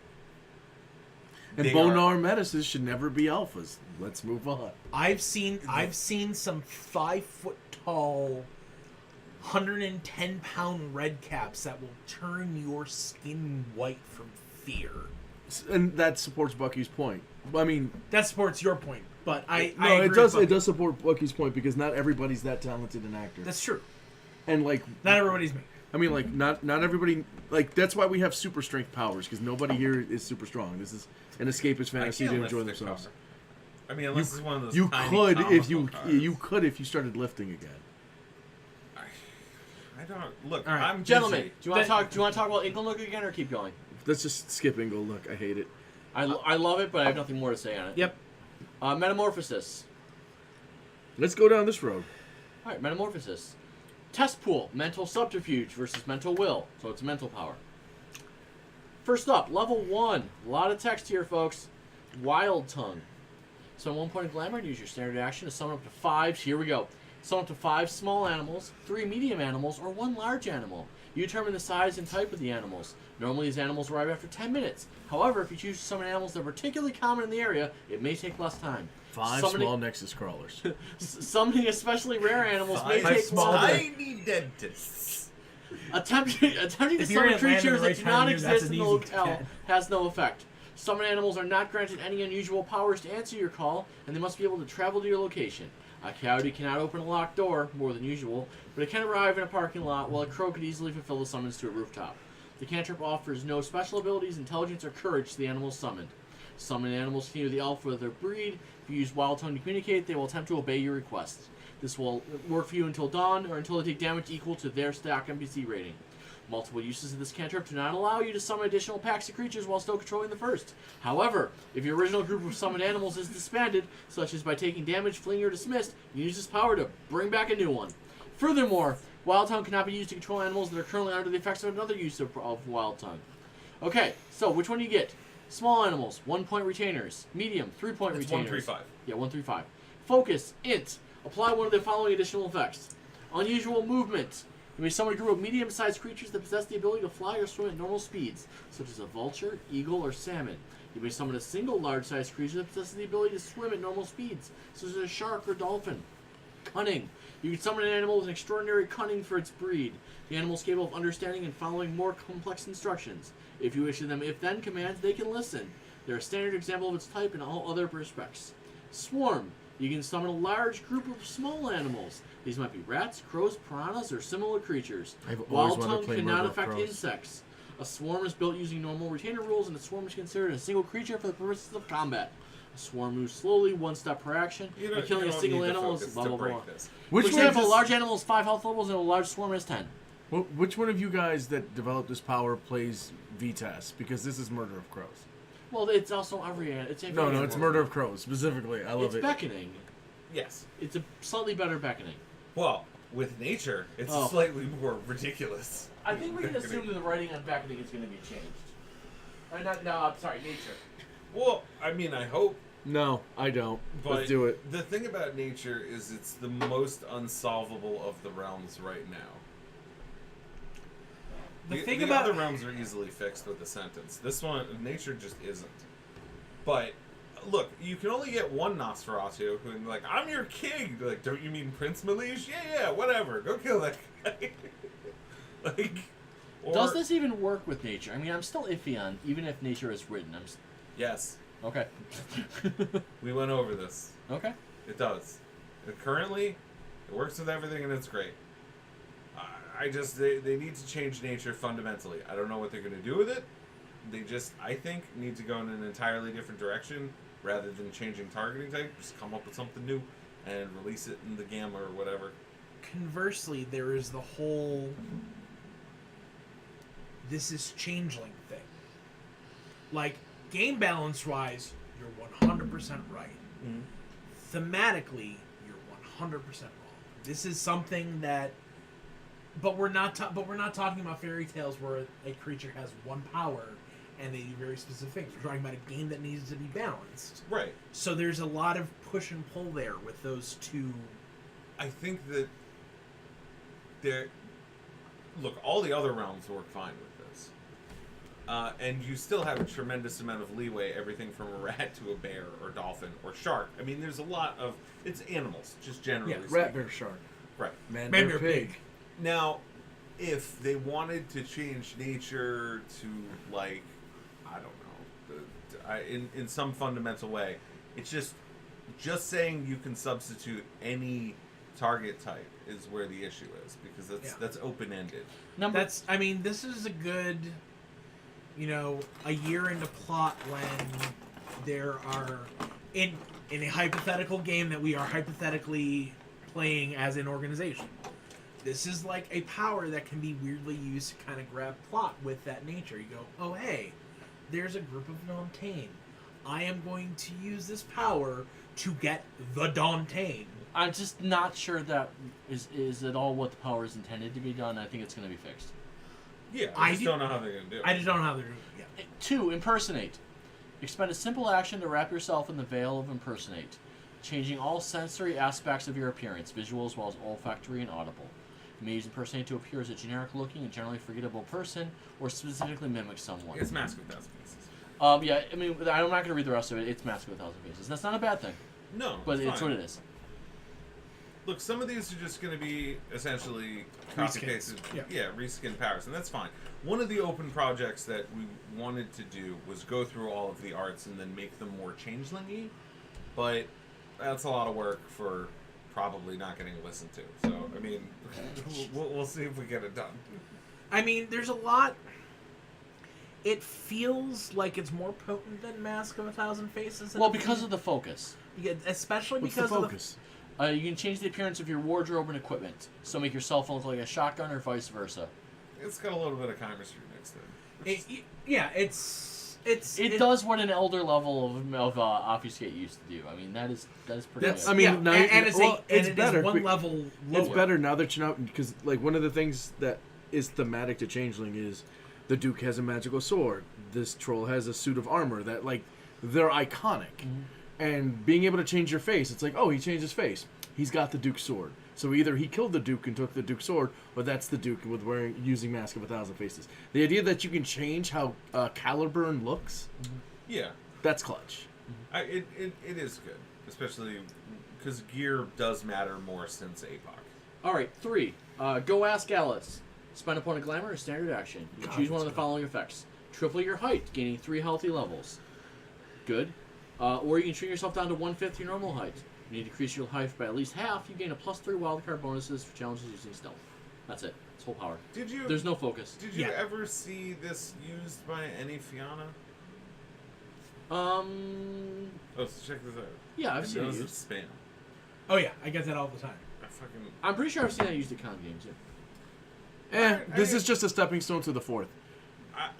And
They
Bonar Medicis should never be alphas. Let's move on.
I've seen some 5 foot tall, 110-pound red caps that will turn your skin white from fear.
And that supports Bucky's point. I mean,
That supports your point, but I
no,
agree
it does.
with
It does support Bucky's point because not everybody's that talented an actor.
That's true.
And like,
Not everybody's me.
I mean, like, not everybody. Like, that's why we have super strength powers because nobody here is super strong. This is an escapist fantasy
I
to
can't
enjoy
lift the
themselves.
cover. I mean, unless it's one of those.
You
tiny
could if
comical cars.
if you started lifting again.
I don't look.
All right.
I'm
Gentlemen,
busy.
do you want to talk? Do you want to talk about Inglenook again, or keep going?
Let's just skip and go look. I hate it.
I love it, but I have nothing more to say on it.
Yep.
Metamorphosis.
Let's go down this road.
All right, metamorphosis. Test pool: mental subterfuge versus mental will. So it's mental power. First up, level 1. A lot of text here, folks. Wild Tongue. So at one point in Glamour, use your standard action to summon up to 5. Here we go. Summon up to 5 small animals, 3 medium animals, or 1 large animal. You determine the size and type of the animals. Normally, these animals arrive after 10 minutes. However, if you choose to summon animals that are particularly common in the area, it may take less time.
5
Summoning-
small Nexus crawlers.
Summoning especially rare animals may
Five
take
small
longer.
tiny dentists.
Attempting to
If
summon
you're in Atlanta
creatures
right
that do not
time, that's
exist
an
in the
easy
locale
10.
has no effect. Summoned animals are not granted any unusual powers to answer your call, and they must be able to travel to your location. A coyote cannot open a locked door, more than usual, but it can arrive in a parking lot, while a crow could easily fulfill the summons to a rooftop. The cantrip offers no special abilities, intelligence, or courage to the animals summoned. Summoned animals continue the alpha of their breed. If you use Wild Tongue to communicate, they will attempt to obey your requests. This will work for you until dawn, or until they take damage equal to their stack NPC rating. Multiple uses of this cantrip do not allow you to summon additional packs of creatures while still controlling the first. However, if your original group of summoned animals is disbanded, such as by taking damage, fleeing, or dismissed, you use this power to bring back a new one. Furthermore, Wild Tongue cannot be used to control animals that are currently under the effects of another use of Wild Tongue. Okay, so which one do you get? Small animals, 1-point retainers. Medium, 3-point
It's
retainers.
135.
Yeah, 135. Focus, int. Apply one of the following additional effects. Unusual movement. You may summon a group of medium-sized creatures that possess the ability to fly or swim at normal speeds, such as a vulture, eagle, or salmon. You may summon a single large-sized creature that possesses the ability to swim at normal speeds, such as a shark or dolphin. Cunning. You can summon an animal with an extraordinary cunning for its breed. The animal is capable of understanding and following more complex instructions. If you issue them if-then commands, they can listen. They're a standard example of its type in all other respects. Swarm. You can summon a large group of small animals. These might be rats, crows, piranhas, or similar creatures.
I've always
Wild
wanted to
Tongue
play
cannot
Murder of
affect
Crows.
insects. A swarm is built using normal retainer rules, and a swarm is considered a single creature for the purposes of combat. A swarm moves slowly, 1 step per action, and killing a single animal is blah blah blah. For
Which
example, a
one?
large animal has 5 health levels, and a large swarm has 10.
Which one of you guys that developed this power plays VTAS? Because this is Murder of Crows.
Well, it's also it's
No, it's Murder of Crows specifically. I love
it's
it.
beckoning.
Yes.
It's a slightly better beckoning.
Well, with nature, it's
Oh.
slightly more ridiculous.
I think we can assume that the writing on beckoning is going to be changed. No, I'm sorry, nature.
Well, I mean, I hope.
No, I don't.
But
Let's do it.
The thing about nature is it's the most unsolvable of the realms right now. The other realms are easily fixed with a sentence. This one, nature just isn't. But look, you can only get one Nosferatu who, like, I'm your king. Like, don't you mean Prince Malish? Yeah, whatever. Go kill that guy. Like,
Does this even work with nature? I mean, I'm still iffy on even if nature is written.
Yes.
Okay.
We went over this.
Okay.
It does. Currently, it works with everything and it's great. They need to change nature fundamentally. I don't know what they're going to do with it. They just, I think, need to go in an entirely different direction rather than changing targeting type. Just come up with something new and release it in the gamma or whatever.
Conversely, there is the whole this is changeling thing. Like, game balance wise, you're 100% right.
Mm-hmm.
Thematically, you're 100% wrong. This is something that, but we're not talking about fairy tales where a creature has one power and they do very specific things. We're talking about a game that needs to be balanced.
Right.
So there's a lot of push and pull there with those two.
I think that look, all the other realms work fine with this. And you still have a tremendous amount of leeway, everything from a rat to a bear or dolphin or shark. I mean, there's a lot of... It's animals, just generally speaking.
Rat, bear, shark.
Right.
Man,
Man,
bear,
bear,
pig.
Now, if they wanted to change nature to, like, I don't know, in some fundamental way, it's just saying you can substitute any target type is where the issue is, because that's open-ended.
This is a good, a year into plot when there are in a hypothetical game that we are hypothetically playing as an organization. This is like a power that can be weirdly used to kind of grab plot with that nature. You go, oh hey, there's a group of Dantean. I am going to use this power to get the Dantean.
I'm just not sure that is at all what the power is intended to be done. I think it's going to be fixed.
Yeah, I just don't know how they're going to do it.
I just don't know how they're doing it. Yeah.
2. Impersonate. Expend a simple action to wrap yourself in the veil of impersonate, changing all sensory aspects of your appearance, visual as well as olfactory and audible. You may use impersonate to appear as a generic-looking and generally forgettable person, or specifically mimic someone.
It's Mask of Thousand Faces.
Yeah, I mean, I'm not going to read the rest of it. It's Mask of a Thousand Faces. That's not a bad thing.
No,
but it's
fine.
what it is.
Look, some of these are just going to be essentially copy-pasted, reskin powers, and that's fine. One of the open projects that we wanted to do was go through all of the arts and then make them more changeling-y, but that's a lot of work for probably not getting listened to. So, I mean, we'll see if we get it done.
I mean, there's a lot... It feels like it's more potent than Mask of a Thousand Faces.
Well, because of the focus.
Yeah, especially
What's
because
the focus?
You can change the appearance of your wardrobe and equipment. So make your cell phone look like a shotgun or vice versa.
It's got a little bit of chemistry mixed in.
It does what an elder level of obfuscate used to do. I mean, that is pretty good.
I mean, now
it's
better.
Is one level lower.
It's better now that you know, because like one of the things that is thematic to Changeling is the Duke has a magical sword. This troll has a suit of armor that, like, they're iconic. Mm-hmm. And being able to change your face, it's like, oh, he changed his face. He's got the Duke's sword. So either he killed the Duke and took the Duke's sword, or that's the Duke using Mask of a Thousand Faces. The idea that you can change how Caliburn looks, that's clutch.
It is good, especially because gear does matter more since APOC.
All right, 3. Go ask Alice. Spend upon a glamour or standard action. You choose one of the following effects. Triple your height, gaining 3 healthy levels. Good. Or you can shrink yourself down to 1/5 your normal height. You need to decrease your height by at least half. You gain a +3 wildcard bonuses for challenges using stealth. That's it. It's full power. There's no focus.
Did you ever see this used by any Fianna?
Oh,
so check this out.
Yeah, I've seen it used.
Spam.
Oh yeah, I get that all the time.
I'm pretty sure I've seen that used at con games too.
This is just a stepping stone to the 4th.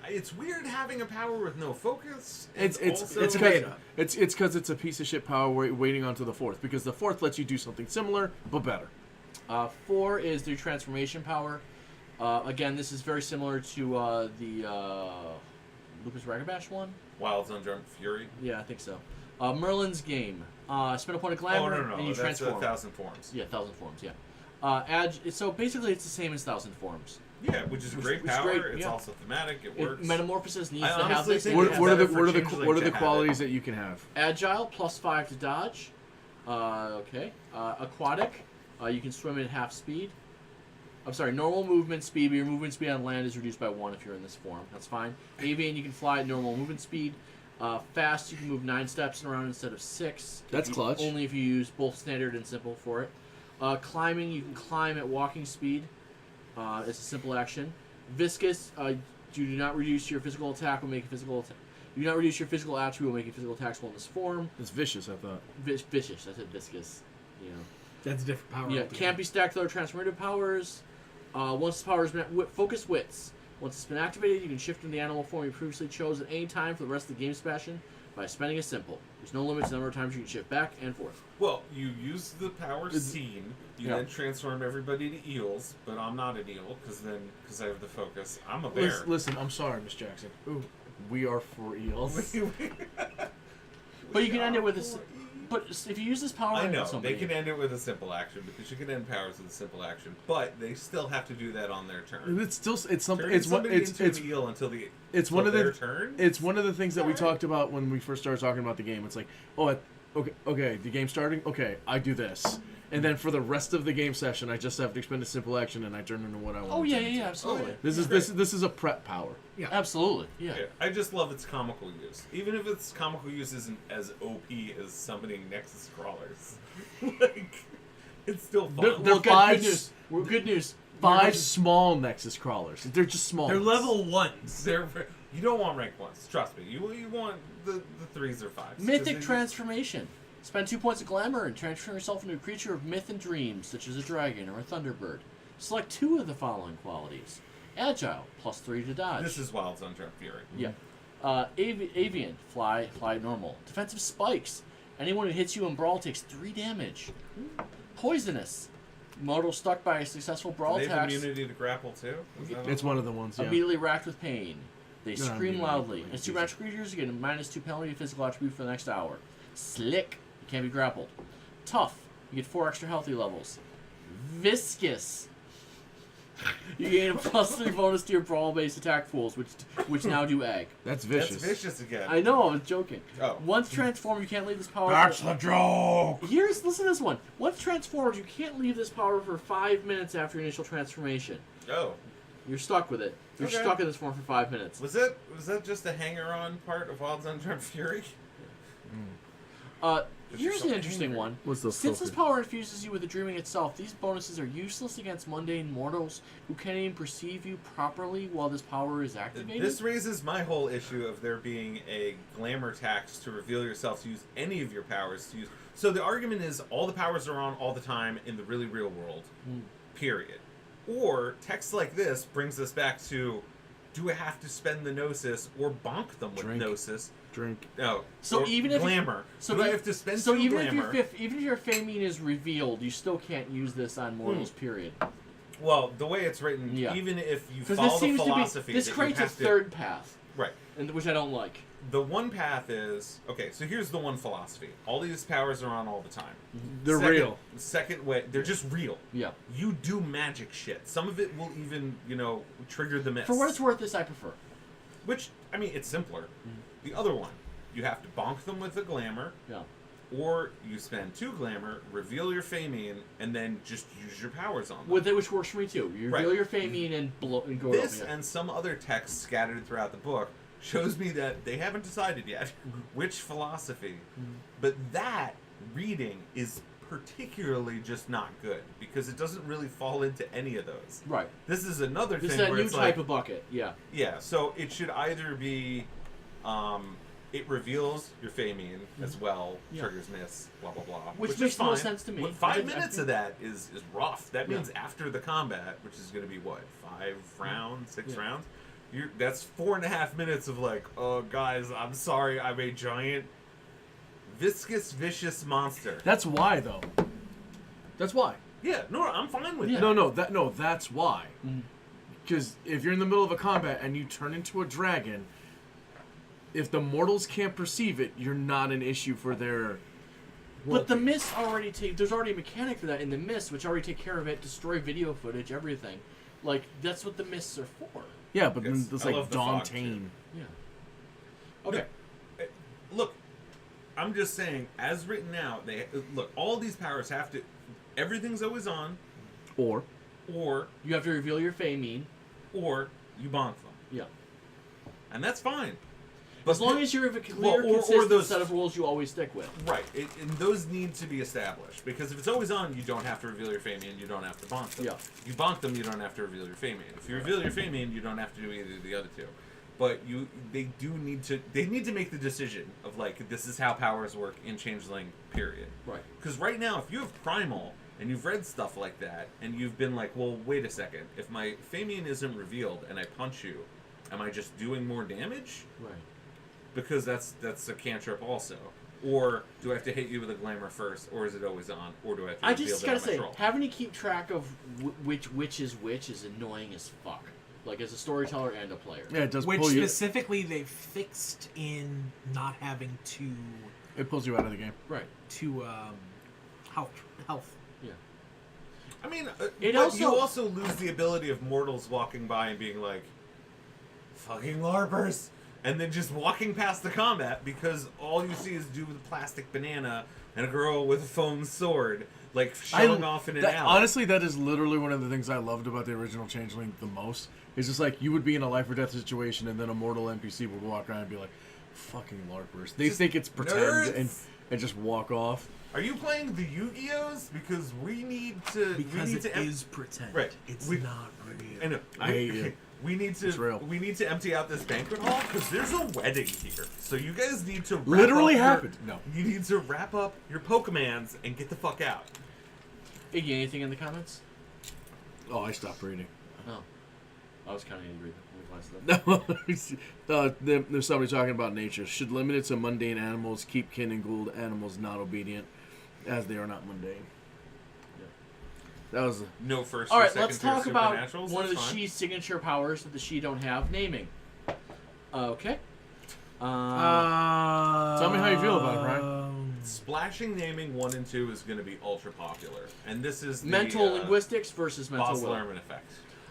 it's weird having a power with no focus.
It's
also,
because it's a piece of shit power waiting onto the fourth, because the fourth lets you do something similar but better.
4 is the transformation power. Again, this is very similar to the Lucas Ragabash one.
Wild's Undrunk Fury.
Yeah, I think so. Merlin's game. Spend a point of glamour and you
that's
transform.
1,000 forms.
Yeah, 1,000 forms. Yeah. So basically, it's the same as 1,000 forms.
Yeah, which is a great
Which is
power.
great,
It's
yeah.
also thematic. It works.
Metamorphosis needs
I
to have
honestly
this.
think
What,
it's
what are the
better for Changeling
what are
to
the
have
qualities
it.
that you can have?
Agile, +5 to dodge. Okay. Aquatic, you can swim at half speed. I'm sorry, normal movement speed, but your movement speed on land is reduced by 1 if you're in this form. That's fine. Avian, you can fly at normal movement speed. Fast, you can move 9 steps around instead of 6.
That's clutch.
Only if you use both standard and simple for it. Climbing, you can climb at walking speed. It's a simple action. Viscous, you do not reduce your physical attack, will make a physical attack. You do not reduce your physical attribute, will make a physical attack in this form.
It's vicious, I thought.
Vicious, I said viscous. You know.
That's a different power.
Yeah,
altogether.
can't be stacked with other transformative powers. Once the power has been focus wits. Once it's been activated, you can shift into the animal form you previously chose at any time for the rest of the game session by spending a simple. There's no limit to the number of times you can shift back and forth.
Well, you use the power scene. You
Yeah.
then transform everybody to eels, but I'm not an eel because I have the focus. I'm a bear.
Listen, I'm sorry, Miss Jackson. Ooh, we are for eels.
But you can end it with a. But if you use this power,
I know
on somebody,
they can end it with a simple action because you can end powers with a simple action, but they still have to do that on their turn.
It's still it's something.
Turning
It's what
somebody
it's
into an eel until the
it's one of
their
the
turn.
it's one of the things that we
Alright.
talked about when we first started talking about the game. It's like, okay, the game's starting. Okay, I do this, and then for the rest of the game session, I just have to expend a simple action, and I turn into what I want.
Oh
to
yeah,
turn
yeah,
into.
yeah, absolutely.
This is a prep power.
Yeah.
Absolutely, yeah.
Yeah, I just love its comical use. Even if its comical use isn't as OP as summoning Nexus crawlers, like it's still fun.
They're
Well,
five-
good news. Good news.
5 small Nexus crawlers. They're just small.
They're
ones.
level 1s.
You don't want rank ones. Trust me. You want the 3s or 5s.
Mythic transformation. Spend 2 points of glamour and transform yourself into a creature of myth and dreams, such as a dragon or a thunderbird. Select 2 of the following qualities. Agile, +3 to dodge.
This is Wild's Undrunk Fury.
Yeah. Avian, fly normal. Defensive spikes. Anyone who hits you in brawl takes 3 damage. Poisonous. Mortal stuck by a successful brawl
They have
attack
immunity to grapple too. Is that
It's one of the ones. Yeah.
immediately racked with pain. They
No,
scream
I'm
loudly.
being-
As supernatural creatures, you get a -2 penalty to physical attribute for the next hour. Slick. You can't be grappled. Tough. You get 4 extra healthy levels. Viscous. You gain a +3 bonus to your brawl-based attack pools, which now do egg.
That's vicious.
That's vicious again.
I know, I was joking.
Oh.
Once transformed, you can't leave this power.
the joke.
Listen to this one. Once transformed, you can't leave this power for 5 minutes after your initial transformation.
Oh.
You're stuck with it. You're
Okay.
stuck in this form for 5 minutes.
Was that just a hanger-on part of Wild's Undrunk Fury?
Here's
so
an interesting
angry.
one.
What's the
Since this
filter?
power infuses you with the dreaming itself, these bonuses are useless against mundane mortals who can't even perceive you properly while this power is activated.
This raises my whole issue of there being a glamour tax to reveal yourself to use any of your powers to use. So the argument is all the powers are on all the time in the really real world. Period. Or text like this brings us back to, do I have to spend the gnosis or bonk them with
Drink.
gnosis?
Drink.
No.
So
or
even if
glamour.
so
do I
that-
have to spend
so
2
even
glamour?
if your famine is revealed, you still can't use this on mortals. Period.
Well, the way it's written,
Yeah.
even if you
Because
follow
this
the
seems to
philosophy,
be this
that you
creates a
have to-
third path,
Right.
and which I don't like.
The one path is okay. So here's the one philosophy: all these powers are on all the time.
They're
Second-
real.
Second way, they're just real.
Yeah.
You do magic shit. Some of it will even, trigger the miss.
For what it's worth, this I prefer.
Which, I mean, it's simpler. The other one, you have to bonk them with a glamour,
Yeah.
or you spend 2 glamour, reveal your famine, and then just use your powers on them.
With it, which works for me too. You reveal
Right.
your famine and go
This
over. Yeah.
and some other text scattered throughout the book shows me that they haven't decided yet which philosophy. But that reading is particularly just not good because it doesn't really fall into any of those.
Right.
This is another
This is
thing
that
where
new
it's
type
like,
of bucket. Yeah.
yeah, so it should either be it reveals your famine as well,
Yeah.
triggers miss, blah blah blah.
Which
is
makes no
fine.
sense to me.
What, 5
I
minutes
think-
of that is rough. That
Yeah.
means after the combat, which is going to be what, 5 rounds, 6
Yeah.
rounds. That's 4.5 minutes of like, oh guys, I'm sorry, I'm a giant, viscous, vicious monster.
That's why, though. That's why.
Yeah, no, I'm fine with that.
No, that's why. Because if you're in the middle of a combat and you turn into a dragon, if the mortals can't perceive it, you're not an issue for their.
But the mists already there's already a mechanic for that in the mists, which already take care of it, destroy video footage, everything. Like, that's what the mists are for.
Yeah, but
Yes,
it's
I
like
love the fog,
Dauntain.
Yeah. Okay.
Look, I'm just saying, as written now, all these powers have to. Everything's always on,
Or
You have to reveal your Feymine.
or you bonk them,
Yeah.
and that's fine.
As long as you have a clear, consistent
those
set of rules you always stick with.
Right, and those need to be established, because if it's always on, you don't have to reveal your Feymine, you don't have to bonk them.
Yeah.
You bonk them, you don't have to reveal your Feymine. If you reveal your Feymine, you don't have to do either of the other two. But they need to make the decision of like, this is how powers work in Changeling, period.
Right.
Because right now, if you have Primal and you've read stuff like that, and you've been like, well, wait a second, if my Feymine isn't revealed and I punch you, am I just doing more damage?
Right.
Because that's a cantrip also. Or do I have to hit you with a glamour first, or is it always on, or do I have to
I
reveal
just
that
gotta
on my
say,
troll?
having to keep track of which is which is annoying as fuck. Like, as a storyteller and a player.
yeah, it does
Which
pull you.
specifically they fixed in not having
It pulls you out of the game.
Right.
to health.
Yeah.
I mean,
It
but
also-
you also lose the ability of mortals walking by and being like, fucking LARPers, and then just walking past the combat because all you see is a dude with a plastic banana and a girl with a foam sword, like showing off in an alley.
Honestly, that is literally one of the things I loved about the original Changeling the most. It's just like, you would be in a life or death situation and then a mortal NPC would walk around and be like, fucking LARPers. They
Just
think it's pretend
nerds.
and just walk off.
Are you playing the Yu-Gi-Ohs? Because we need to.
Because
we need
it
to
is pretend.
Right.
It's
We-
not real.
I know.
I hate you.
We need
It's real.
to. We need to empty out this banquet hall because there's a wedding here. So you guys need to. Wrap
Literally
up
happened. No.
You need to wrap up your Pokemans and get the fuck out.
Iggy, anything in the comments?
Oh, I stopped reading.
Oh. I was counting to read the stuff.
No, there's somebody talking about nature. Should limit it to mundane animals, keep kin and ghoul animals not obedient, as they are not mundane. That was
No first.
All
or
right,
second
let's
tier
talk about
supernaturals,
one of the
that's fine.
Shi's signature powers that the Shi don't have, naming. Okay.
Tell me how you feel about it, Brian.
Splashing naming 1 and 2 is going to be ultra popular, and this is the
Mental linguistics versus mental
Boss
will.
Lerman effect.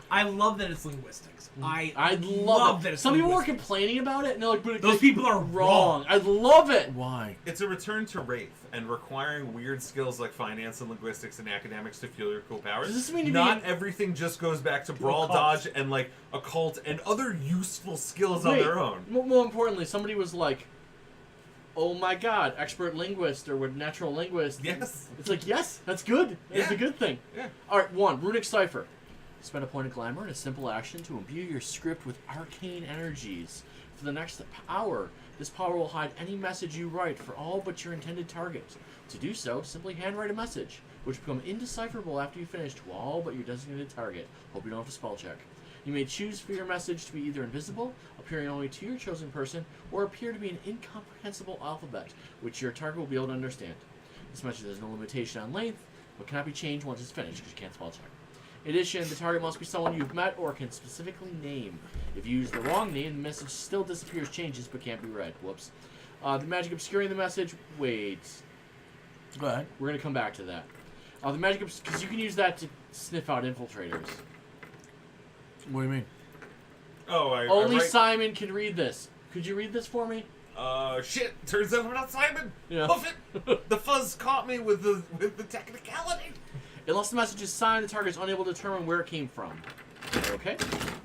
I love that it's linguistics.
I love
love
it.
that it's
Some people were
linguistics.
complaining about it, and they're like, but
Those people are wrong.
I love it.
Why?
It's a return to Wraith and requiring weird skills like finance and linguistics and academics to fuel your cool powers.
Does this mean to
Not
be-
everything just goes back to brawl
occult.
dodge and like occult and other useful skills on their own.
More importantly, somebody was like, oh my god, expert linguist or with natural linguist.
Yes.
It's like, yes, that's good. That's a
Yeah.
good thing.
Yeah.
Alright, 1. Runic Cipher. Spend a point of glamour in a simple action to imbue your script with arcane energies. For the next hour, this power will hide any message you write for all but your intended target. To do so, simply handwrite a message, which will become indecipherable after you finish to all but your designated target. Hope you don't have to spell check. You may choose for your message to be either invisible, appearing only to your chosen person, or appear to be an incomprehensible alphabet, which your target will be able to understand. This message has no limitation on length, but cannot be changed once it's finished because you can't spell check. In addition, the target must be someone you've met or can specifically name. If you use the wrong name, the message still disappears, changes, but can't be read. Whoops. The magic obscuring the message. Wait.
Go ahead.
We're going to come back to that. The magic because you can use that to sniff out infiltrators.
What do you mean?
Oh,
Only
I write,
Simon can read this. Could you read this for me?
shit. Turns out I'm not Simon.
Yeah.
Buff it. The fuzz caught me with the technicality.
Unless the message is signed, the target is unable to determine where it came from. Okay?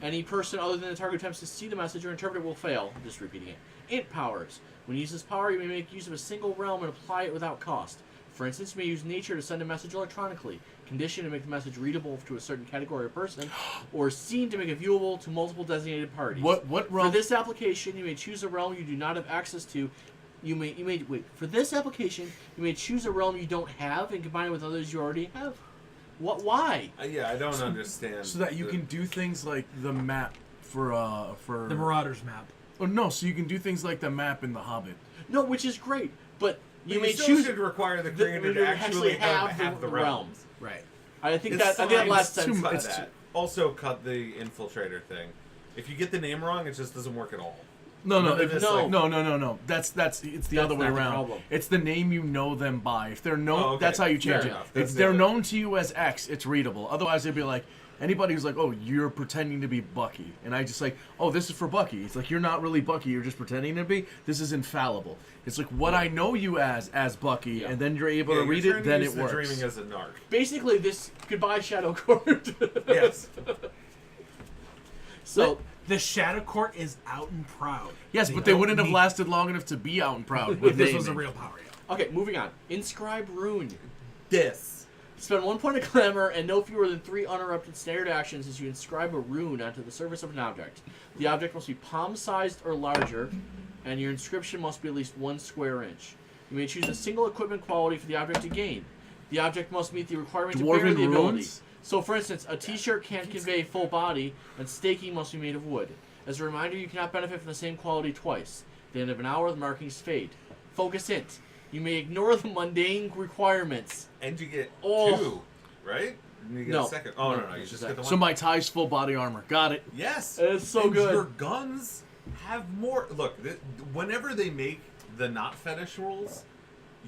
Any person other than the target attempts to see the message or interpret it will fail. Just repeating it. Int powers. When you use this power, you may make use of a single realm and apply it without cost. For instance, you may use nature to send a message electronically, condition to make the message readable to a certain category or person, or scene to make it viewable to multiple designated parties.
What
For
realm?
this application, you may choose a realm you do not have access to. For this application, you may choose a realm you don't have and combine it with others you already have. What? Why?
Yeah, I don't understand.
So that you can do things like the map
The Marauders map.
Oh no, so you can do things like the map in The Hobbit.
No, which is great, but you may
still
choose
should require the creator
to
to actually have the realms.
Right.
I think
It's
that
fine.
last
It's too
sentence.
much.
Cut that. Also cut the infiltrator thing. If you get the name wrong, it just doesn't work at all.
No,
None of this, like-
no. That's it's the other way
not the
around.
problem.
It's the name you know them by. If they're known,
Oh, okay.
that's how you change
Fair
it.
enough.
If
That's the
they're
other-
known to you as X, it's readable. Otherwise, they'd be like anybody who's like, oh, you're pretending to be Bucky, and I just like, oh, this is for Bucky. It's like you're not really Bucky. You're just pretending to be. This is infallible. It's like what I know you as Bucky,
Yeah.
and then you're able
Yeah,
to
you're
read
trying
it.
to
Then
use
it
the
works.
Dreaming as a narc.
Basically, this goodbye Shadow Court.
Yes.
So
The Shadow Court is out and proud.
Yes, but they
don't
wouldn't have
need-
lasted long enough to be out and proud. With
If this was a
naming.
real power. Yeah.
okay, moving on. Inscribe Rune.
This.
Spend 1 point of glamour and no fewer than 3 uninterrupted standard actions as you inscribe a rune onto the surface of an object. The object must be palm-sized or larger, and your inscription must be at least 1 square inch. You may choose a single equipment quality for the object to gain. The object must meet the requirement to bear
Dwarven
the ability.
runes?
So, for instance, a t-shirt can't convey full body, and staking must be made of wood. As a reminder, you cannot benefit from the same quality twice. At the end of an hour, the markings fade. Focus hint. You may ignore the mundane requirements.
And you get
Oh.
2, right? You get
No.
a second. Oh,
No,
no. You
it's
just
a
get the one.
So my tie's full body armor. Got it.
Yes.
It's so
and
good.
Your guns have more. Look, whenever they make the not fetish rules,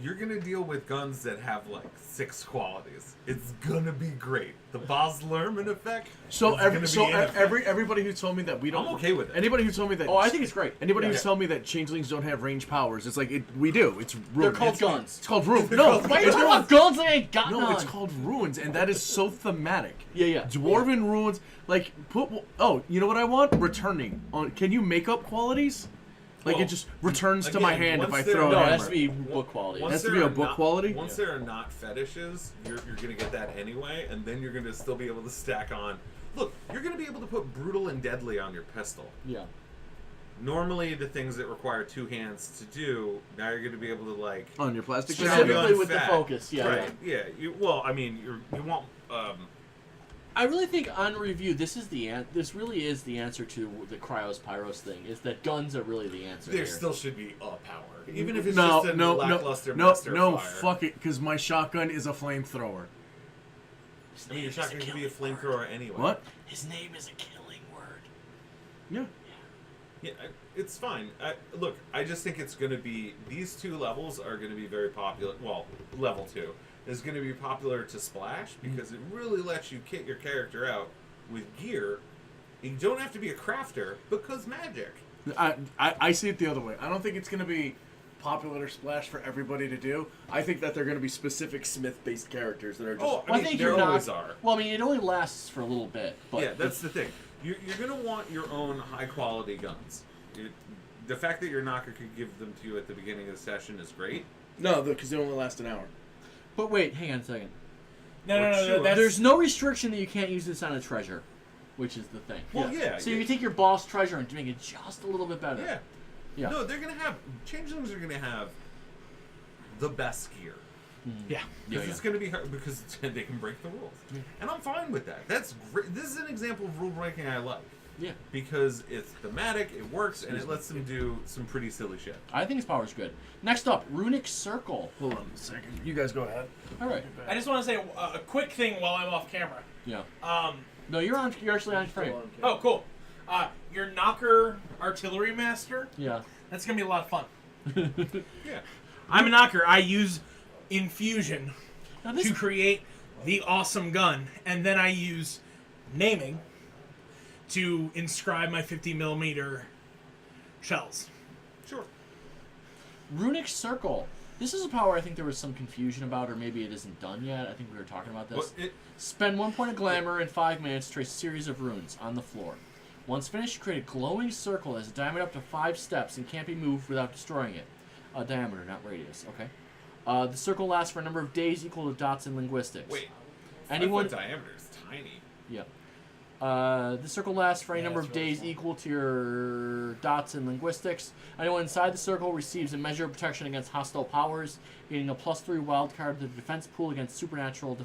you're gonna deal with guns that have like 6 qualities. It's gonna be great. The Baz Luhrmann effect.
So
is gonna be in effect.
everybody who told me that we don't.
I'm okay with it.
Anybody who told me that.
Oh, I think it's great.
Anybody
Yeah.
who's telling me that changelings don't have range powers, it's like we do. It's runes.
They're called
It's-
guns.
It's called runes. No,
Why are you
it's
talking
not.
about guns? They ain't got
No,
none.
it's called runes, and that is so thematic.
Yeah.
Dwarven runes, like put. Oh, you know what I want? Returning. On, can you make up qualities? Like
Well,
it just returns to my
again,
hand if
once
I
they're-
throw
No,
a
it
hammer.
has to be book quality.
Once
has to
there
be a
are
book
not-
quality?
Once there are not fetishes, you're gonna get that anyway, and then you're gonna still be able to stack on. Look, you're gonna be able to put brutal and deadly on your pistol.
Yeah.
Normally, the things that require 2 hands to do, now you're gonna be able to like.
On your plastic
Specifically
bag.
shotgun
with the
fat.
focus, yeah,
Right. Yeah. Well, I mean, you want.
I really think on review, this really is the answer to the Cryos Pyros thing. Is that guns are really the answer
There
here.
still should be a power, even if it's
No,
just a
no,
lackluster
no,
master
no,
fire.
fuck it, because my shotgun is a flamethrower.
His
I mean,
name
your
is a
shotgun can be a
killing
flamethrower
word.
anyway.
What?
His name is a killing word.
Yeah.
Yeah, it's fine. Look, I just think it's going to be these 2 levels are going to be very popular. Well, level 2 is going to be popular to Splash because it really lets you kit your character out with gear. You don't have to be a crafter because magic.
I see it the other way. I don't think it's going to be popular Splash for everybody to do. I think that they're going to be specific Smith-based characters that are just.
Oh,
Well, I think
there
you're
always
not.
are.
Well, I mean, it only lasts for a little bit. But
Yeah, that's the thing. You're going to want your own high-quality guns. The fact that your knocker could give them to you at the beginning of the session is great.
No, because they only last an hour.
But wait, hang on a second.
No.
Sure.
That's,
There's no restriction that you can't use this on a treasure, which is the thing.
Well, yeah.
So you can take your boss treasure and make it just a little bit better.
Yeah.
Yeah.
No, they're gonna have changelings are gonna have the best gear
yeah.
because it's gonna be hard because they can break the rules, and I'm fine with that. That's great. This is an example of rule breaking I like
Yeah.
because it's thematic, it works, and it lets them do some pretty silly shit.
I think his power's good. Next up, Runic Circle.
Hold on a second. You guys go ahead.
All right.
I just want to say a quick thing while I'm off camera.
Yeah.
Um,
No, you're on. You're actually on frame.
oh, cool. Your knocker artillery master.
Yeah.
That's gonna be a lot of fun.
Yeah.
I'm a knocker. I use infusion
Now this.
to create the awesome gun, and then I use naming to inscribe my 50mm shells.
Sure.
Runic Circle. This is a power I think there was some confusion about, or maybe it isn't done yet. I think we were talking about this.
Well,
Spend 1 point of glamour in 5 minutes to trace a series of runes on the floor. Once finished, you create a glowing circle that has a diameter up to 5 steps and can't be moved without destroying it. Diameter, not radius. Okay. The circle lasts for a number of days equal to dots in linguistics.
wait.
Anyone?
5 foot diameter is tiny.
Yeah. The circle lasts for any number of days equal to your dots in linguistics. Anyone inside the circle receives a measure of protection against hostile powers, gaining a +3 wildcard to the defense pool against supernatural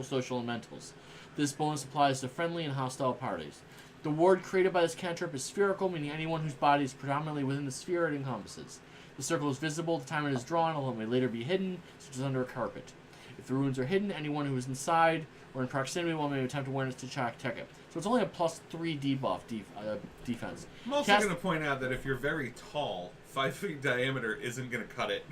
social elementals. This bonus applies to friendly and hostile parties. The ward created by this cantrip is spherical, meaning anyone whose body is predominantly within the sphere it encompasses. The circle is visible at the time it is drawn, although it may later be hidden, such as under a carpet. If the runes are hidden, anyone who is inside or in proximity will may attempt awareness to check it. So it's only a +3 debuff defense.
I'm also going to point out that if you're very tall, 5 feet diameter isn't going to cut it.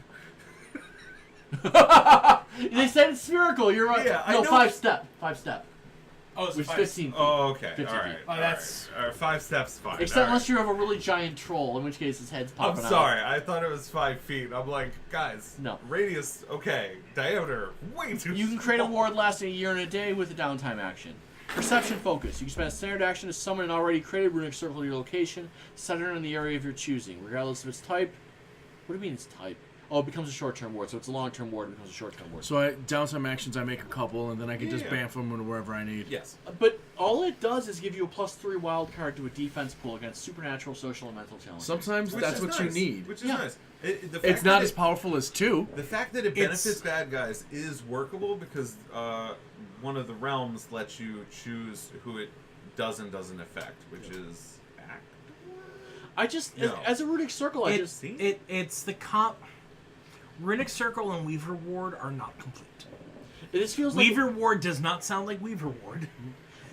They said it's spherical. You're right.
Yeah,
no,
I know
5 step. 5 step.
Oh, it's
Which is
5.
15 feet.
Oh, okay.
15
All right.
feet.
Oh, that's...
All right. 5 steps, fine.
Except unless you have a really giant troll, in which case his head's
I'm
popping out.
sorry. I thought it was 5 feet. I'm like, guys.
No.
Radius, okay. Diameter, way too
You can create a
small.
ward lasting a year and a day with a downtime action. Perception focus. You can spend a standard action to summon an already created runic circle to your location, centered in the area of your choosing, regardless of its type. What do you mean its type? Oh, it becomes a short-term ward. So it's a long-term ward, it becomes a short-term ward.
So downtime actions, I make a couple, and then I can just
Yeah.
bamf them wherever I need.
Yes.
But all it does is give you a +3 wild card to a defense pool against supernatural, social, and mental challenges.
Sometimes
Which
that's
is
what you
nice,
need.
Which is
Yeah.
nice. The fact
It's
that
not as powerful as 2.
The fact that it benefits bad guys is workable because one of the realms lets you choose who it does and doesn't affect, which is act.
I just,
No.
as a runic circle, I just...
It's the comp... Runic Circle and Weaver Ward are not complete.
It just feels like...
Weaver Ward does not sound like Weaver Ward.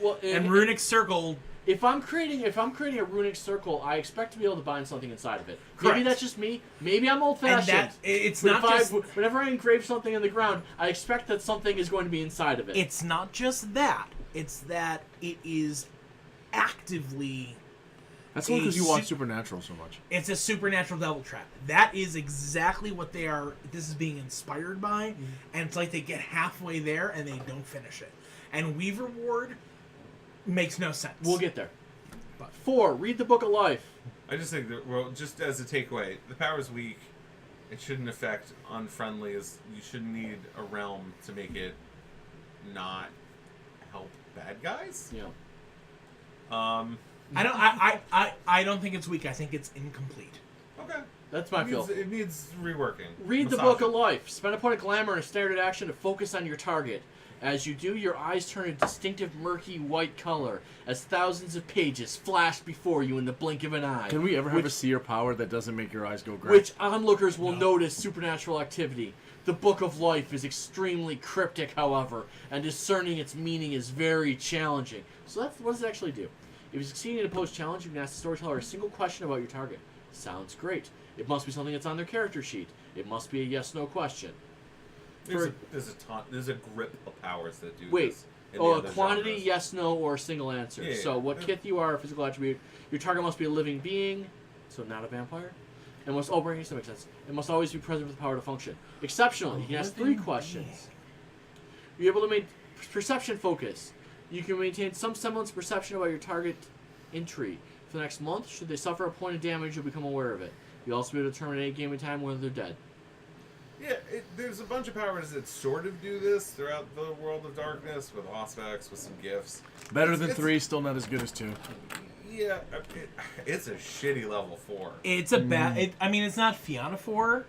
Well,
And Runic Circle...
If I'm creating a runic circle, I expect to be able to bind something inside of it. Maybe
Correct.
that's just me. Maybe I'm
And
old-fashioned.
that... It's
But
not
if
just...
whenever I engrave something in the ground, I expect that something is going to be inside of it.
It's not just that. It's that it is actively...
That's only because you watch
su-
Supernatural so much.
It's a supernatural devil trap. That is exactly what they are. This is being inspired by, and it's like they get halfway there and they don't finish it. And Weaver Ward makes no sense.
We'll get there.
But-
4. Read the Book of Life.
I just think that, well, just as a takeaway, the power's weak. It shouldn't affect unfriendlies. You shouldn't need a realm to make it not help bad guys.
Yeah.
I don't think it's weak. I think it's incomplete.
Okay.
That's my feel.
It needs reworking.
Read the
Massage
Book of
it.
Life. Spend a point of glamour and a standard action to focus on your target. As you do, your eyes turn a distinctive murky white color as thousands of pages flash before you in the blink of an eye.
Can we ever have a
which,
seer power that doesn't make your eyes go gray?
which onlookers will notice supernatural activity. The Book of Life is extremely cryptic, however, and discerning its meaning is very challenging. So what does it actually do? If you succeed in a posed challenge, you can ask the storyteller a single question about your target. Sounds great. It must be something that's on their character sheet. It must be a yes/no question.
There's a grip of powers that do
Wait.
this. in the
Oh, a
other
quantity,
genres.
yes, no, or a single answer.
Yeah,
So
yeah.
what kith you are, a physical attribute. Your target must be a living being, so not a vampire. And must, oh, bringing some makes sense. It must always be present with the power to function. Exceptionally, you can ask 3 questions. You're able to make perception focus. You can maintain some semblance of perception about your target entry. For the next month, should they suffer a point of damage, you'll become aware of it. You'll also be able to determine at any game and time whether they're dead.
Yeah, there's a bunch of powers that sort of do this throughout the world of darkness with aspects, with some gifts.
Better than
It's-
3, still not as good as 2.
Yeah, it's a shitty level 4.
It's a bad. I mean, it's not Fianna 4,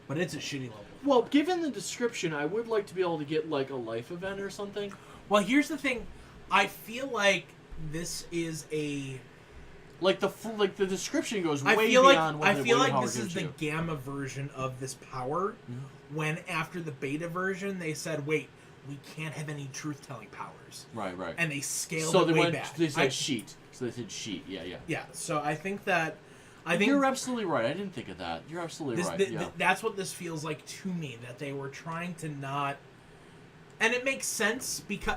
but it's a shitty level.
Well, given the description, I would like to be able to get, like, a life event or something.
Well, here's the thing. I feel like this is a.
Like the description goes way
I feel like
beyond what
this is the gamma version of this power. When after the beta version, they said, "Wait, we can't have any truth-telling powers,"
Right.
and they scaled
So
it
they
way
went.
back.
They said sheet. So they said sheet. Yeah.
Yeah, so I think that. I think
You're absolutely right. I didn't think of that. You're absolutely
this,
right. Yeah.
that's what this feels like to me. That they were trying to not, and it makes sense because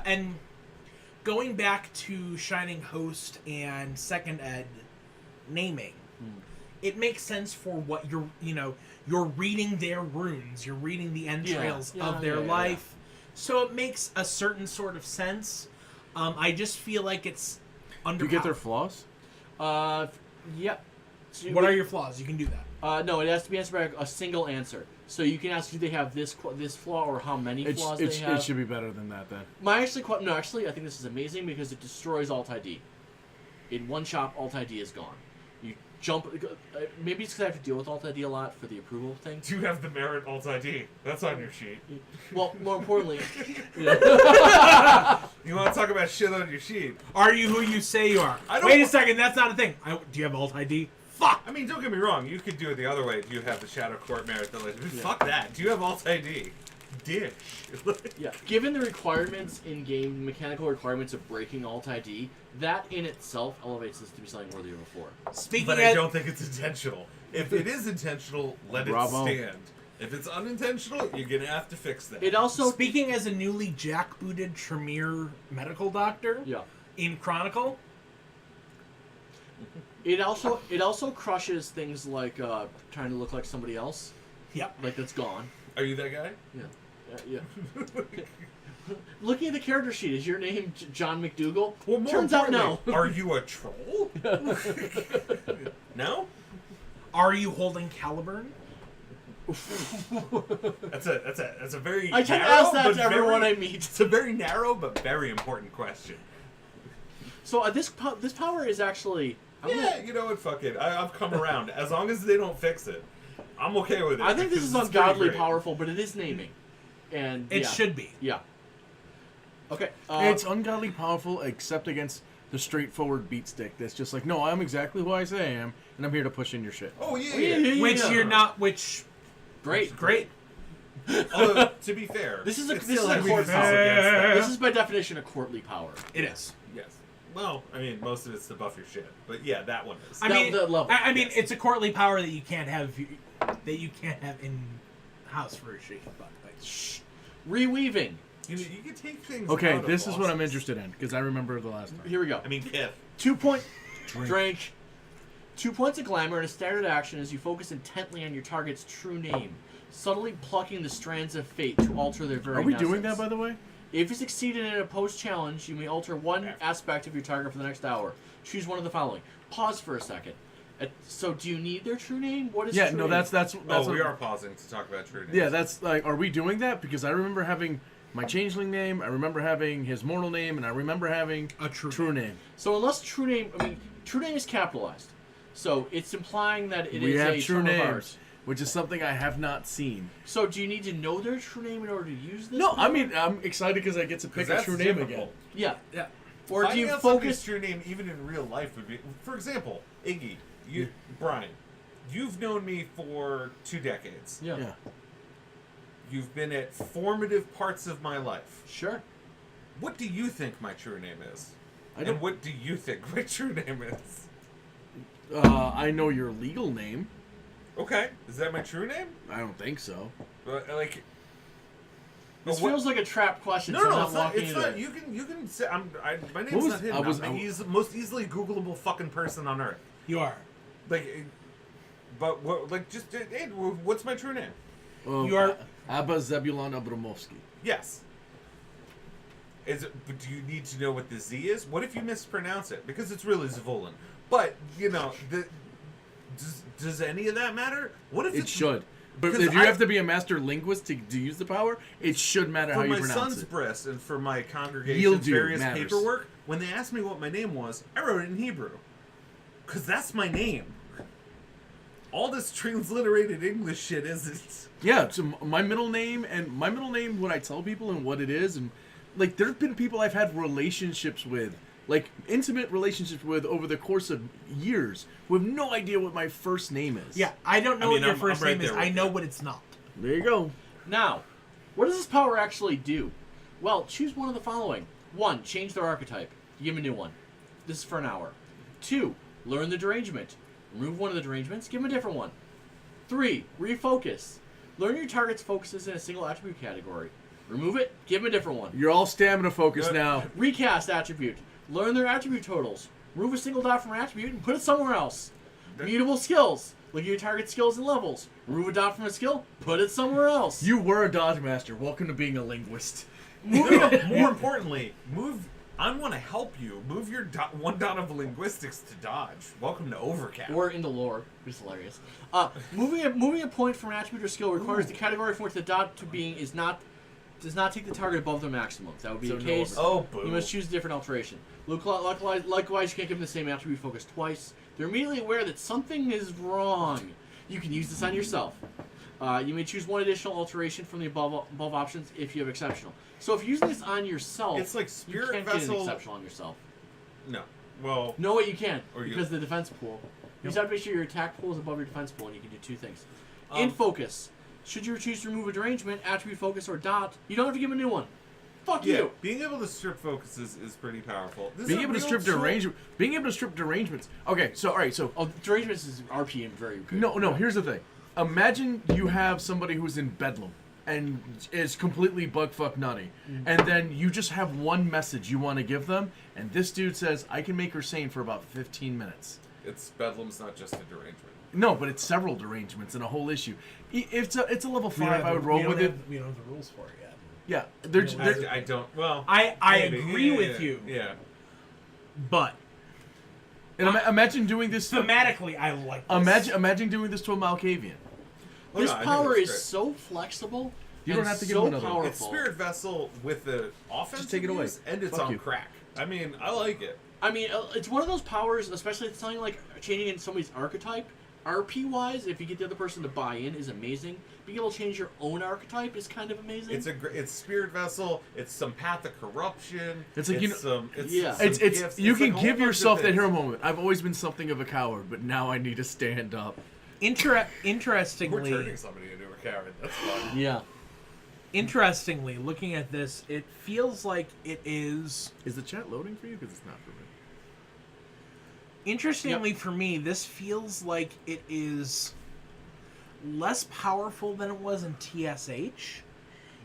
going back to Shining Host and Second Ed naming, it makes sense for what you're reading their runes, you're reading the entrails of their life, so it makes a certain sort of sense. I just feel like it's underpowered.
Do you get their flaws?
Yep. So
What are your flaws? You can do that.
No, it has to be answered by a single answer. So you can ask, do they have this flaw or how many flaws they have?
It should be better than that then.
Actually, I think this is amazing because it destroys Alt ID. In one shot, Alt ID is gone. jump. Maybe it's because I have to deal with Alt ID a lot for the approval thing.
Do you have the merit Alt ID? That's on your sheet.
Well, more importantly,
You want to talk about shit on your sheet?
Are you who you say you are?
I don't
Wait a
wa-
second, that's not a thing. Do you have alt ID? Fuck!
I mean, don't get me wrong. You could do it the other way. Do you have the Shadow Court merit that fuck that. Do you have Alt ID? Dish.
yeah. Given the requirements in game, mechanical requirements of breaking Alt ID, that in itself elevates this to be something worthy of a 4.
Speaking
But
of,
I don't think it's intentional. If it is intentional, let
Bravo.
it stand. If it's unintentional, you're gonna have to fix that.
It also
speaking as a newly jackbooted Tremere medical doctor
yeah.
in Chronicle,
It also crushes things like trying to look like somebody else,
yep.
like that's gone.
Are you that guy?
Yeah. Looking at the character sheet, is your name John McDougal?
Well, more
Turns out no.
importantly, are you a troll? No?
Are you holding Caliburn?
That's a very
I can
narrow,
ask that
but
to everyone
very-
I meet.
It's a very narrow but very important question.
So this power is actually.
Yeah, you know what? Fuck it. I've come around. As long as they don't fix it, I'm okay with it.
I think this
because
is
it's pretty
ungodly
great.
powerful, but it is naming, and
It
yeah.
should be.
Yeah. Okay.
It's ungodly powerful, except against the straightforward beat stick. That's just like, no, I'm exactly who I say I am, and I'm here to push in your shit.
Oh yeah.
Yeah.
Which you're not. Which
great.
great.
Although to be fair,
This is a-
it's
this
still
is a
heavy
court
defense
power.
against that.
This is by definition a courtly power.
It is.
Yes. Well, I mean, most of it's to buff your shit, but yeah, that one is.
I
That-
mean,
that level,
I mean,
yes.
it's a courtly power that you can't have in house for a sheet. But like,
Shh. Reweaving.
You can take things.
Okay,
out of
this is what I'm
bosses.
interested in, because I remember the last time.
Here we go.
I mean, Kith.
2 point drink. 2 points of glamour and a standard action as you focus intently on your target's true name, subtly plucking the strands of fate to alter their very
Are we doing
essence.
that, by the way?
If you succeed in an opposed challenge, you may alter one aspect of your target for the next hour. Choose one of the following. Pause for a second. So, do you need their true name? What is
Yeah,
true
no,
name?
that's
Oh, we
what-
are pausing to talk about true names.
Yeah, that's like, are we doing that? Because I remember having my changeling name, I remember having his mortal name, and I remember having
a true.
true name.
So unless true name, I mean, true name is capitalized. So it's implying that it is
We have
a
true
term of
names,
ours.
which is something I have not seen.
So do you need to know their true name in order to use this?
No, I
power?
mean, I'm excited because I get to
'Cause
pick a
that's
true name again.
difficult.
Yeah.
Yeah.
Or do
Finding
you
out somebody's
focus?
true name, even in real life, would be. For example, Iggy, Brian, you've known me for 2 decades.
Yeah.
Yeah.
You've been at formative parts of my life.
Sure.
What do you think my true name is?
I don't.
And what do you think my true name is?
I know your legal name.
Okay, is that my true name?
I don't think so.
Like.
This
but what-
feels like a trap question.
No,
so
no,
I'm
it's
not
not.
walking
It's
into
not.
it.
You can say. My name's
was-
not hidden.
I was-
I'm the most easily Googleable fucking person on earth.
You are.
Like, but what? Like, just hey, what's my true name?
You are-
Abba Zebulon Abramovsky.
Yes. Is it? But do you need to know what the Z is? What if you mispronounce it? Because it's really Zvulin. But you know, does any of that matter? What if
It
it's,
should. But
because
if you
I-
have to be a master linguist to use the power, it should matter how
for
you
my
pronounce
son's
it.
breast and for my congregation's
Yield you
various
matters.
paperwork, when they asked me what my name was, I wrote it in Hebrew. Because that's my name. All this transliterated English shit isn't.
Yeah, so my middle name, what I tell people and what it is, and like there've been people I've had relationships with, like intimate relationships with over the course of years, who have no idea what my first name is.
Yeah, I don't know
I mean,
what your
I'm
first
right
name is.
there
I
with
know
you.
what it's not.
There you go.
Now, what does this power actually do? Well, choose one of the following. 1, change their archetype. Give them a new one. This is for an hour. 2, learn the derangement. Remove one of the derangements, give them a different one. 3, refocus. Learn your target's focuses in a single attribute category. Remove it, give them a different one.
You're all stamina focused
Yeah.
now.
Recast attribute. Learn their attribute totals. Remove a single dot from an attribute and put it somewhere else. Mutable skills. Look at your target skills and levels. Remove a dot from a skill, put it somewhere else.
You were a dodge master. Welcome to being a linguist.
No, more importantly, I want to help you. Move your 1 dot of linguistics to dodge. Welcome to Overcap.
Or in the lore, which is hilarious. Moving a point from an attribute or skill requires the category from which the dot to being does not take the target above their maximum. That would be
So
the
no
case.
Oh, boo.
You must choose a different alteration. Likewise, you can't give them the same attribute focus twice. They're immediately aware that something is wrong. You can use this on yourself. You may choose one additional alteration from the above options if you have exceptional. So if you're using this on yourself,
It's like
you
Spirit
can't
Vessel.
get an exceptional on yourself.
No. Well,
No way you can,
Or you-
because the defense pool. You just have to make sure your attack pool is above your defense pool, and you can do two things. In
Um,
focus, should you choose to remove a derangement, attribute, focus, or dot, you don't have to give him a new one. Fuck
yeah,
you.
being able to strip focus is pretty powerful. This is
Being
a
able to
real
strip
tool.
being able to strip derangements. Okay, so all right, so
Oh, derangements is RPM very good.
no. Here's the thing. Imagine you have somebody who's in Bedlam and is completely bugfuck nutty, and then you just have one message you want to give them, and this dude says, "I can make her sane for about 15 minutes."
It's Bedlam's not just a derangement.
No, but it's several derangements and a whole issue. It's a level
We don't
5. I would roll with it.
We don't have the rules for it yet.
Yeah, they're
I don't. Well,
I
maybe.
agree
Yeah,
with
yeah,
you,
Yeah.
but
and imagine doing this.
thematically, I like this.
Imagine doing this to a Malkavian.
Oh,
This
no, I think
power
it's
is
great.
so flexible.
You don't
and
have to give
so
him another one.
powerful.
It's Spirit Vessel with the offensive
take it away.
use, and it's
Fuck
on
you.
crack. I mean, I like it.
I mean, it's one of those powers, especially if it's something like changing in somebody's archetype. RP wise, if you get the other person to buy in, is amazing. Being able to change your own archetype is kind of amazing.
It's Spirit Vessel. It's some Path of Corruption.
It's like, you know-
some. It's
Yeah.
some
It's
gifts.
you
It's
can
like a whole
give
bunch of
yourself that
things.
hero moment. I've always been something of a coward, but now I need to stand up.
We're
Interestingly,
turning somebody into a coward. That's fun.
yeah.
interestingly, looking at this, it feels like it is.
Is the chat loading for you? Because it's not for me.
Interestingly, for me, this feels like it is less powerful than it was in TSH,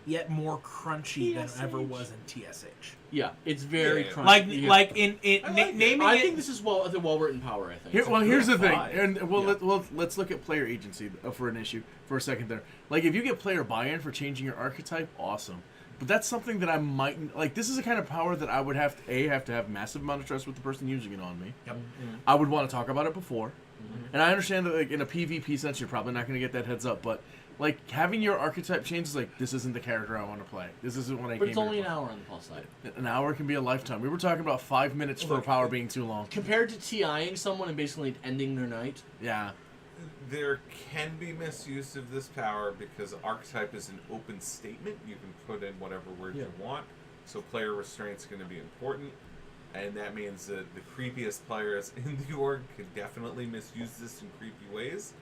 yet more crunchy than it ever
TSH.
was in TSH.
Yeah, it's very
Yeah, yeah.
crunchy.
Like in
I like it.
naming
I
it.
think this is a well-written power, I think.
Here, well, here's the thing,
five.
and well,
Yeah.
let's look at player agency for an issue for a second there. Like, if you get player buy-in for changing your archetype, awesome. But that's something that I might like. This is a kind of power that I would have to have massive amount of trust with the person using it on me.
Yep.
I would want to talk about it before, and I understand that like in a PvP sense, you're probably not going to get that heads up. But like having your archetype change is like, this isn't the character I want to play. This isn't what I.
But it's
came here
only an
for.
hour on the plus side.
An hour can be a lifetime. We were talking about 5 minutes for a power being too long.
Compared to TIing someone and basically ending their night.
Yeah.
There can be misuse of this power because archetype is an open statement. You can put in whatever word you want. So player restraint's going to be important. And that means that the creepiest players in the org can definitely misuse this in creepy ways.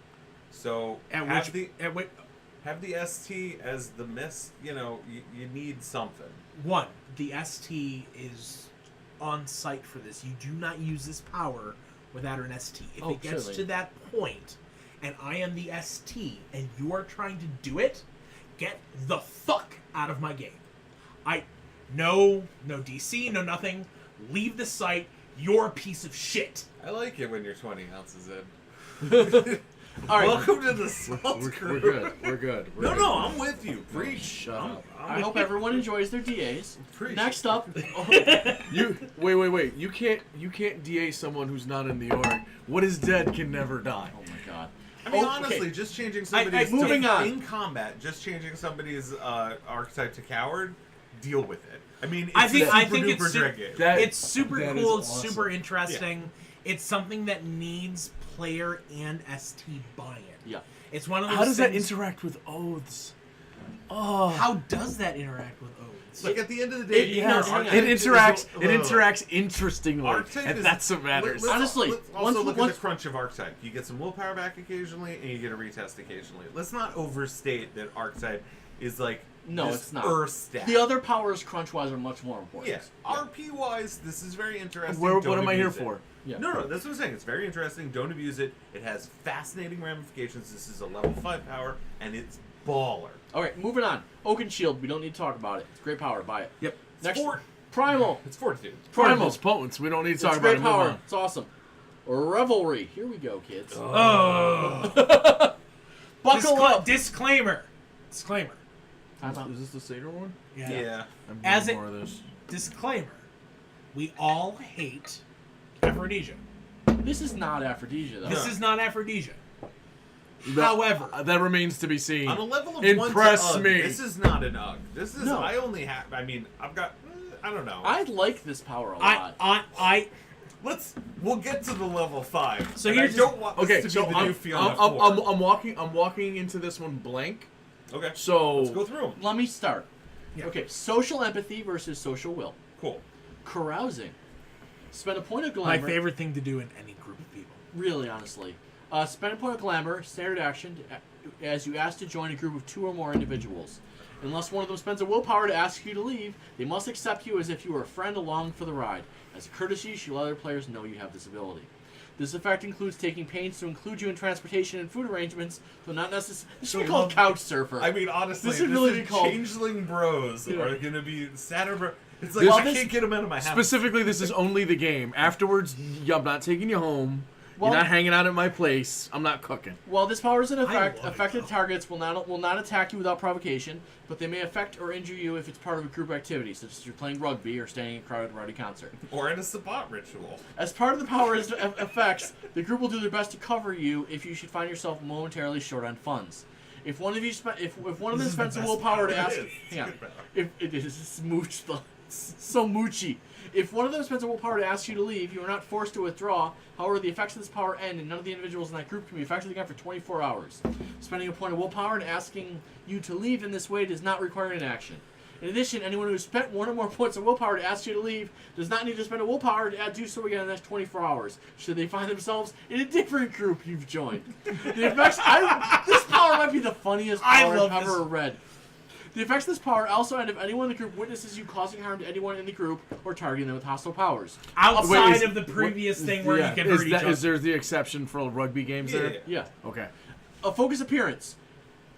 So have the ST as the miss. You know, you need something.
One, the ST is on site for this. You do not use this power without an ST. If it gets
certainly.
to that point, and I am the ST, and you are trying to do it, get the fuck out of my game. No DC, no nothing. Leave the site. You're a piece of shit.
I like it when you're 20 ounces in.
All right.
Welcome to the Salt
We're
Crew.
good. We're good. We're
No, I'm with you. Preach.
Shut up.
I hope everyone enjoys their DAs.
Preach.
Next up,
You wait. You can't DA someone who's not in the org. What is dead can never die.
oh my god.
I mean,
Oh,
honestly,
okay.
just changing somebody's
moving on.
in combat, just changing somebody's archetype to coward, deal with it. I mean, it's
I think
super
it's
duper
su-
dread game.
That-
It's super
that
cool.
is
It's
awesome.
super interesting. It's something that needs player and ST buy-in.
Yeah.
It's one of those
How does that
things-
interact with oaths? Oh,
How does that interact with oaths?
Like at the end of the day,
It-
you
yes,
know,
it
archetype
it
is
interacts.
a-
It interacts interestingly,
Archetype
and
is-
that's what matters.
Honestly,
let's also
once-
look
once-
at the crunch of archetype. You get some willpower back occasionally, and you get a retest occasionally. Let's not overstate that archetype is like
No,
this
it's not.
Earth stat.
The other powers, crunch-wise, are much more important.
Yes, RP wise, this is very interesting.
What
Don't
am I here
abuse it.
for?
Yeah.
No, that's what I'm saying. It's very interesting. Don't abuse it. It has fascinating ramifications. This is a level 5 power, and it's baller.
All right, moving on. Oaken Shield. We don't need to talk about it. It's great power. Buy it.
Yep.
Next,
Fort.
Primal.
It's fortitude.
Primal.
It's potence. We don't need to
It's
talk about
great
it. Move
power.
on.
It's awesome. Revelry. Here we go, kids.
Oh.
Buckle up.
Disclaimer.
Time out.
Is this the Seder one?
Yeah.
I'm
As
doing
it-
more of this.
Disclaimer. We all hate Aphrodisia.
This is not Aphrodisia, though.
This is not Aphrodisia.
That-
However,
that remains to be seen.
On a level of
Impress
1 to UG,
me.
this is not an UG. This is.
No.
I only have. I mean, I've got. I don't know.
I like this power a lot.
We'll get to the level 5.
So
and I
here's-
don't want this
Okay,
to
so
be the new
I'm,
Fiona
I'm,
4.
I'm walking into this one blank.
Okay.
So
Let's go through them.
Let me start.
Yeah.
Okay, social empathy versus social will.
Cool.
Carousing. Spend a point of
My
glamour.
favorite thing to do in any group of people.
Really, honestly. Spend a point of glamour, standard action, as you ask to join a group of 2 or more individuals. Unless one of them spends a willpower to ask you to leave, they must accept you as if you were a friend along for the ride. As a courtesy, you should let other players know you have this ability. This effect includes taking pains to include you in transportation and food arrangements, though not necessarily. This should be called couch surfer.
I mean, honestly,
This should really
is
be called-
Changeling Bros
Yeah.
are going to be sadder bro. It's like,
Well,
I
this-
can't get them out of my house.
specifically, this is only the game. Afterwards, I'm not taking you home.
Well-
You're not hanging out at my place. I'm not cooking.
While this power is in effect,
love it,
affected
though.
targets will not attack you without provocation, but they may affect or injure you if it's part of a group activity, such as you're playing rugby or standing in a crowded rowdy concert.
Or in a Sabbat ritual.
As part of the power's effects, the group will do their best to cover you if you should find yourself momentarily short on funds. If one of you if one of them
This is the
spends a
best
willpower to
power.
ask,
It is. It's a
yeah,
good power.
if it is smooch the so moochy. If one of them spends a willpower to ask you to leave, you are not forced to withdraw. However, the effects of this power end, and none of the individuals in that group can be affected again for 24 hours. Spending a point of willpower and asking you to leave in this way does not require an action. In addition, anyone who has spent 1 or more points of willpower to ask you to leave does not need to spend a willpower to do so again in the next 24 hours, should they find themselves in a different group you've joined. The effects. This power might be the funniest
I
power
love
I've ever
this.
read. The effects of this power also end if anyone in the group witnesses you causing harm to anyone in the group or targeting them with hostile powers.
Outside
Wait, is-
of the previous thing where
Yeah,
you can
is
hurt each
that-
other.
Is there the exception for rugby games there?
Yeah.
Yeah.
Okay.
A focus appearance.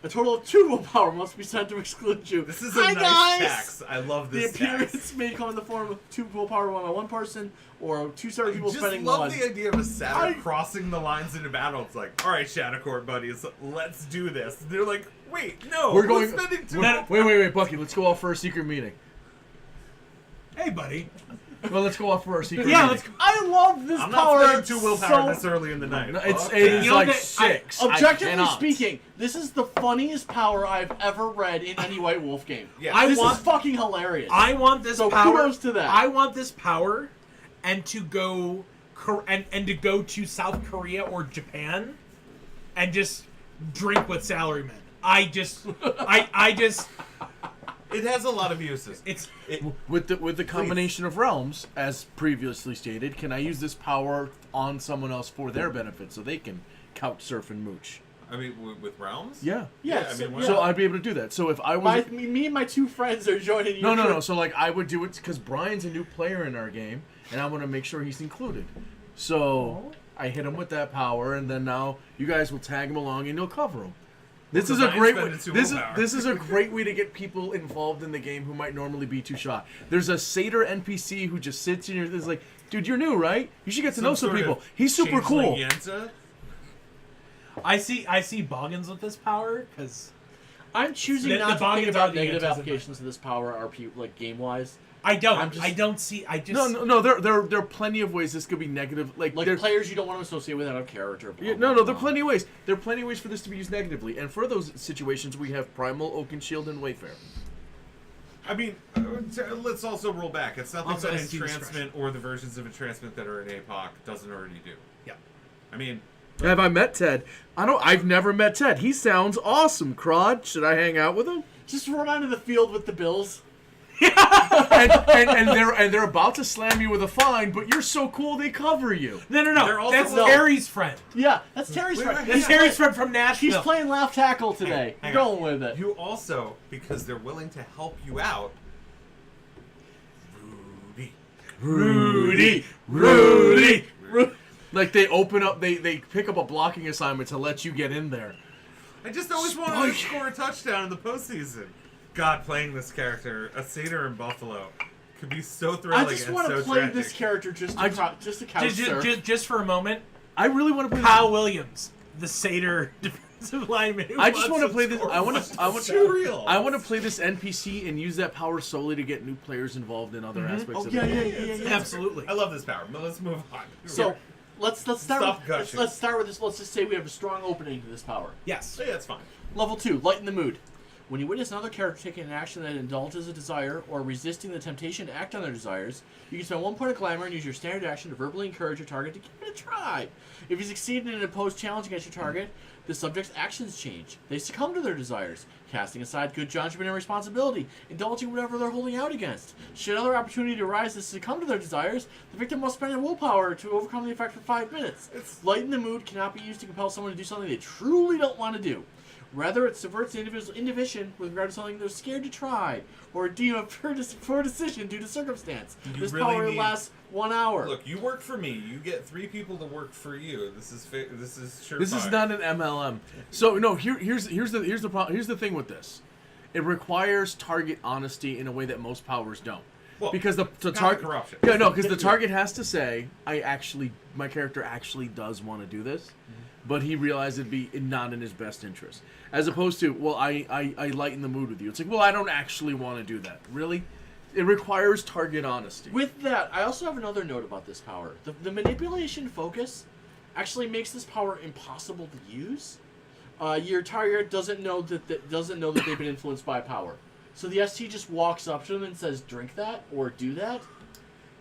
A total of 2 willpower must be sent to exclude you.
This is a
Hi,
nice
guys!
tax. I love
The
this
appearance
tax.
may come in the form of 2 willpower on one person, or 2 separate people
Just
spending
love
1.
the idea of a satyr
I-
crossing the lines into battle. It's like, all right, Shadowcourt buddies, let's do this. They're like, wait, no,
We're going.
spending 2
Wait, Bucky. Let's go off for a secret meeting.
Hey, buddy.
Well, let's go off for our secret
Yeah,
meeting.
let's.
I love this
I'm
power.
not spending 2 willpower
so
this early in the night.
No, it's
Fuck
it is
that.
You know
like
that-
6. I
Objectively
cannot.
speaking, this is the funniest power I've ever read in any White Wolf game.
Yeah.
I
This
want-
is fucking hilarious.
I want this
So
power.
kudos to that.
I want this power, and to go and to go to South Korea or Japan, and just drink with salarymen. I just.
It has a lot of uses.
It's.
With the combination of realms, as previously stated, can I use this power on someone else for their benefit so they can couch surf and mooch?
I mean, with realms?
Yeah.
yeah,
I mean,
so,
why-
So I'd be able to do that. So if I was
me and my 2 friends are joining you.
no. So like I would do it because Brian's a new player in our game, and I want to make sure he's included. So I hit him with that power, and then now you guys will tag him along and you'll cover him. This is a
Brian's
great way.
spending 2
This is
willpower.
this is a great way to get people involved in the game who might normally be too shy. There's a satyr NPC who just sits in your. Is like, dude, you're new, right? You should get to know some
sort
people.
of
He's super
changeling
cool.
Yenta?
I see Boggins with this power because
I'm choosing
The
not to
Boggins
think
are
about
the
negative
antithesis.
applications of this power, like game wise.
I don't.
I'm just-
I don't see. I just.
No. There are plenty of ways this could be negative. Like
Like
there-
players you don't want to associate with out of character. Blah,
Yeah,
blah,
no, there are
blah.
plenty of ways. There are plenty of ways for this to be used negatively, and for those situations, we have Primal, Oakenshield, and Wayfarer.
I mean, let's also roll back. It's something
Also
that
SC
entrancement or the versions of entrancement that are in APOC doesn't already do.
Yeah.
I mean,
Have I met Ted? I've never met Ted. He sounds awesome. Crod, should I hang out with him?
Just run onto the field with the Bills.
and they're about to slam you with a fine, but you're so cool they cover you.
No.
They're also-
That's
No.
Terry's friend.
Yeah, that's Terry's
Wait,
friend.
wait,
That's
He's
Terry's
play-
friend from Nashville.
He's playing left tackle today.
hang
Going
on.
with it.
you also, because they're willing to help you out,
Rudy. Like they open up, they pick up a blocking assignment to let you get in there.
I just always wanted to score a touchdown in the postseason. God, playing this character, a satyr in Buffalo, could be so thrilling
I just
and
want
so
to play
tragic.
this character just
I-
to couch surf.
Just for a moment,
I really want to play.
Kyle Williams, the satyr defensive lineman. Who
I just want to
wants
play this.
score
I want
touchdowns.
to play this NPC and use that power solely to get new players involved in other aspects
Oh
of
yeah,
the
yeah,
game.
yeah, yeah.
Absolutely.
I love this power, but let's move on.
So let's start.
Stop
With,
gushing.
let's start with this. Let's just say we have a strong opening to this power.
Yes.
yeah, it's fine.
Level 2, lighten the mood. When you witness another character taking an action that indulges a desire or resisting the temptation to act on their desires, you can spend 1 point of glamour and use your standard action to verbally encourage your target to give it a try. If you succeed in an opposed challenge against your target, the subject's actions change. They succumb to their desires, casting aside good judgment and responsibility, indulging whatever they're holding out against. Should another opportunity arise to succumb to their desires, the victim must spend a willpower to overcome the effect for 5 minutes. Lighten the mood cannot be used to compel someone to do something they truly don't want to do. Rather, it subverts the individual's inhibition with regard to something they're scared to try, or deem a poor decision due to circumstance. This power lasts 1 hour.
Look, you work for me. You get 3 people to work for you. This is sure.
This is not an MLM. So no, here's the thing with this. It requires target honesty in a way that most powers don't.
Well,
because the
target corruption.
Yeah, no, because the target has to say, my character actually does want to do this, but he realized it'd be not in his best interest. As opposed to, well, I lighten the mood with you. It's like, well, I don't actually want to do that. Really? It requires target honesty.
With that, I also have another note about this power. The manipulation focus actually makes this power impossible to use. Your target doesn't know that they've been influenced by power. So the ST just walks up to them and says, "Drink that" or "Do that."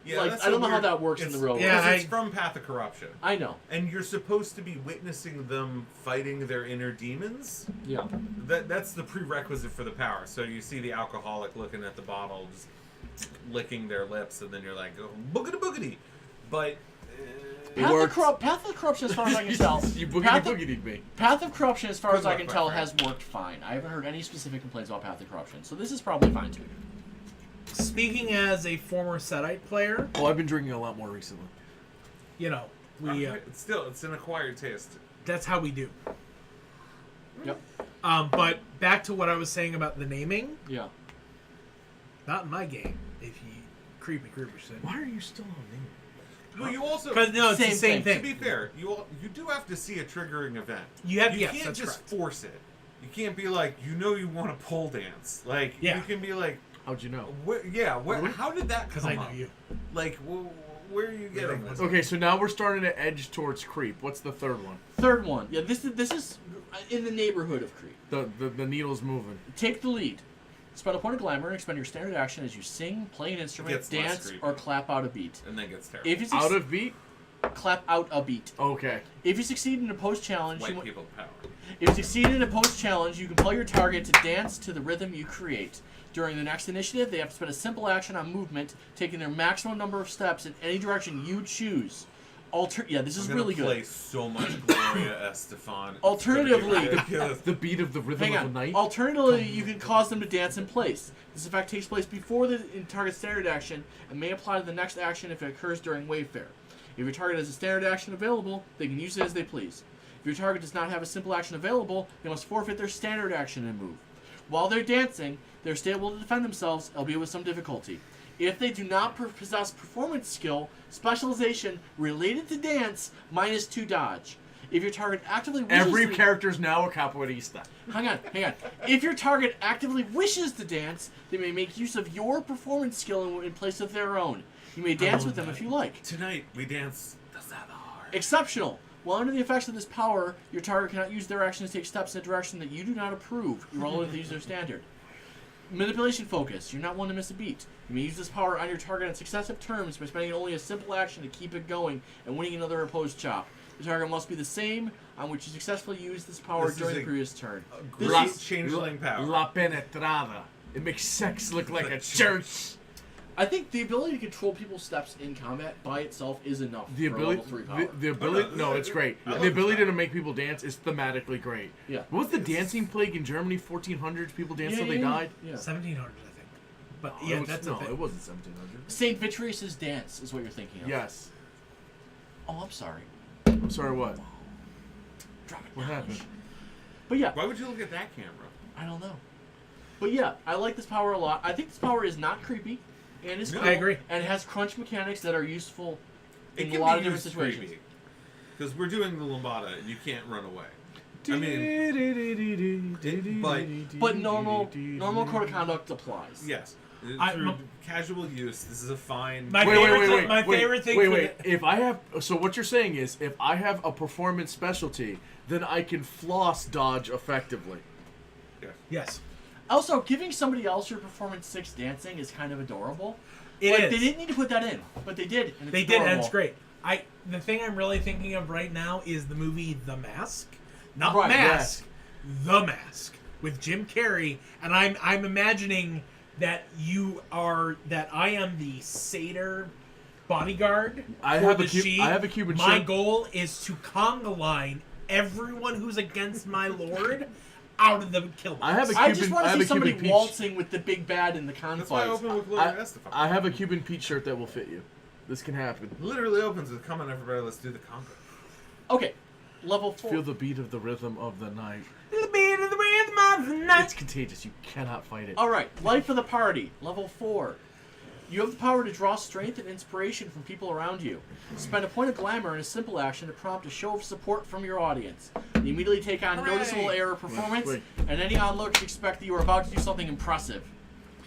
Yeah,
I don't know how that works in the real world.
Yeah, it's from Path of Corruption.
I know.
And you're supposed to be witnessing them fighting their inner demons.
Yeah.
That's the prerequisite for the power. So you see the alcoholic looking at the bottle, just licking their lips, and then you're like, oh, boogity boogity. But
Path of Corruption, as far as I can tell,
You boogity me.
Path of Corruption, as far
Good
as I
luck,
can
my
tell,
friend.
has worked fine. I haven't heard any specific complaints about Path of Corruption, so this is probably fine too.
Speaking as a former Setite player,
Oh, I've been drinking a lot more recently.
you know, we
it's an acquired taste.
that's how we do.
Yep.
But back to what I was saying about the naming.
Yeah.
Not in my game. If you creepy shit.
Why are you still on me?
Well, you also,
Because no, it's the
Same
same
thing.
to
thing.
be fair, you do have to see a triggering event.
You have
You
yes,
can't
that's
just
correct.
force it. You can't be like, you want to pole dance. Like,
Yeah.
you can be like,
How'd you know?
how did that come
Because I know
up?
you.
Like, where are you getting this?
Okay, so now we're starting to edge towards creep. What's the third one?
Third one. Yeah, this is in the neighborhood of creep.
The needle's moving.
Take the lead. Spend a point of glamour and expend your standard action as you sing, play an instrument,
Gets less
dance,
creepy.
or clap out a beat.
And then gets terrible.
If you
Out of beat?
clap out a beat.
Okay.
If you succeed in a post challenge,
White people power.
if you succeed in a post challenge, you compel your target to dance to the rhythm you create. During the next initiative, they have to spend a simple action on movement, taking their maximum number of steps in any direction you choose. This is
I'm gonna
really
play
good.
so much Gloria Estefan. It's
Alternatively-
gonna be ridiculous.
The beat of the rhythm
Hang
of
on.
the night?
Alternatively, you can cause them to dance in place. This effect takes place before the target's standard action and may apply to the next action if it occurs during Wayfare. If your target has a standard action available, they can use it as they please. If your target does not have a simple action available, they must forfeit their standard action and move. While they're dancing, they're still able to defend themselves, albeit with some difficulty. If they do not possess performance skill, specialization related to dance, -2 dodge. If your target actively wishes
Every
to...
character's now a capoeirista.
Hang on. If your target actively wishes to dance, they may make use of your performance skill in place of their own. You may dance with them if you like.
Tonight we dance the Zavahar.
Exceptional. While under the effects of this power, your target cannot use their action to take steps in a direction that you do not approve. You're only to use their standard. Manipulation focus. You're not one to miss a beat. You may use this power on your target on successive terms by spending only a simple action to keep it going and winning another opposed chop. The target must be the same on which you successfully used this power
This is
during the
a
previous turn.
Great changeling power.
La penetrada. It makes sex look like a church.
I think the ability to control people's steps in combat by itself is enough
The
for
ability,
level 3 power.
the ability.
no,
No, it's great.
I love
The ability
that.
to make people dance is thematically great.
Yeah.
What was the dancing plague in Germany? 1400s people danced till they
yeah.
died.
Yeah.
1700s, I think. But
Oh,
yeah,
it was,
that's
no,
the thing.
it wasn't 1700s.
St. Vitreous' dance is what you're thinking of.
Yes.
Oh, I'm sorry.
I'm sorry. What?
Drop it
What
down.
happened?
But yeah,
Why would you look at that camera?
I don't know. But yeah, I like this power a lot. I think this power is not creepy, and is
No.
cool.
I agree.
And it has crunch mechanics that are useful
It
in
can
a lot
be
of different
used
situations.
creepy. Because we're doing the Lambada and you can't run away. I mean,
But normal code of conduct applies.
yes.
I-
Through
my-
casual use, this is a fine.
My
Wait,
favorite
wait,
thing,
wait,
my
wait,
favorite thing
wait,
for
wait.
the-
If I have, so what you're saying is, if I have a performance specialty, then I can floss dodge effectively.
Yes.
Also, giving somebody else your performance 6 dancing is kind of adorable.
It
Like,
is.
They didn't need to put that in, but they did. And it's
They did, and it's
adorable.
great. The thing I'm really thinking of right now is the movie The Mask, not
Right,
Mask, The Mask with Jim Carrey, and I'm imagining that I am the satyr bodyguard
I
for
have
the
a
sheep.
I have a Cuban
My
shirt.
goal is to conga line everyone who's against my lord out of the kill.
I have a
I just
Cuban-
want
I
to
have
see
a
somebody
Cuban peach.
waltzing with the big bad in the
That's why I
conflict.
open with Gloria Estefan.
I have a Cuban Pete shirt that will fit you. This can happen.
Literally opens with, "Come on, everybody, let's do the conga."
Okay, level 4.
Feel the beat of the rhythm of the night.
The beat of the rhythm of the night.
It's contagious. You cannot fight it.
All right, life of the party, level 4. You have the power to draw strength and inspiration from people around you. Spend a point of glamour in a simple action to prompt a show of support from your audience. You immediately take on
Hooray!
noticeable error performance,
Wait.
and any onlookers expect that you are about to do something impressive.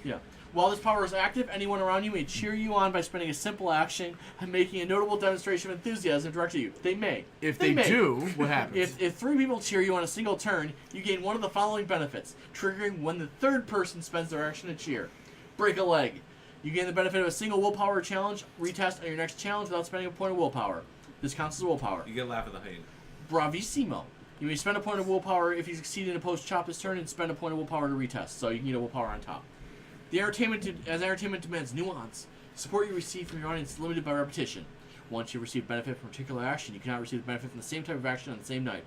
Yeah. While this power is active, anyone around you may cheer you on by spending a simple action and making a notable demonstration of enthusiasm directed at you. They may.
If they
may.
do, what happens?
If 3 people cheer you on a single turn, you gain one of the following benefits, triggering when the 3rd person spends their action to cheer. Break a leg. You gain the benefit of a single willpower challenge, retest on your next challenge without spending a point of willpower. This counts as willpower.
You get laugh of the hyena.
Bravissimo. You may spend a point of willpower if you succeed in a post-chop his turn and spend a point of willpower to retest, so you can get a willpower on top. As entertainment demands nuance, support you receive from your audience is limited by repetition. Once you receive benefit from a particular action, you cannot receive the benefit from the same type of action on the same night.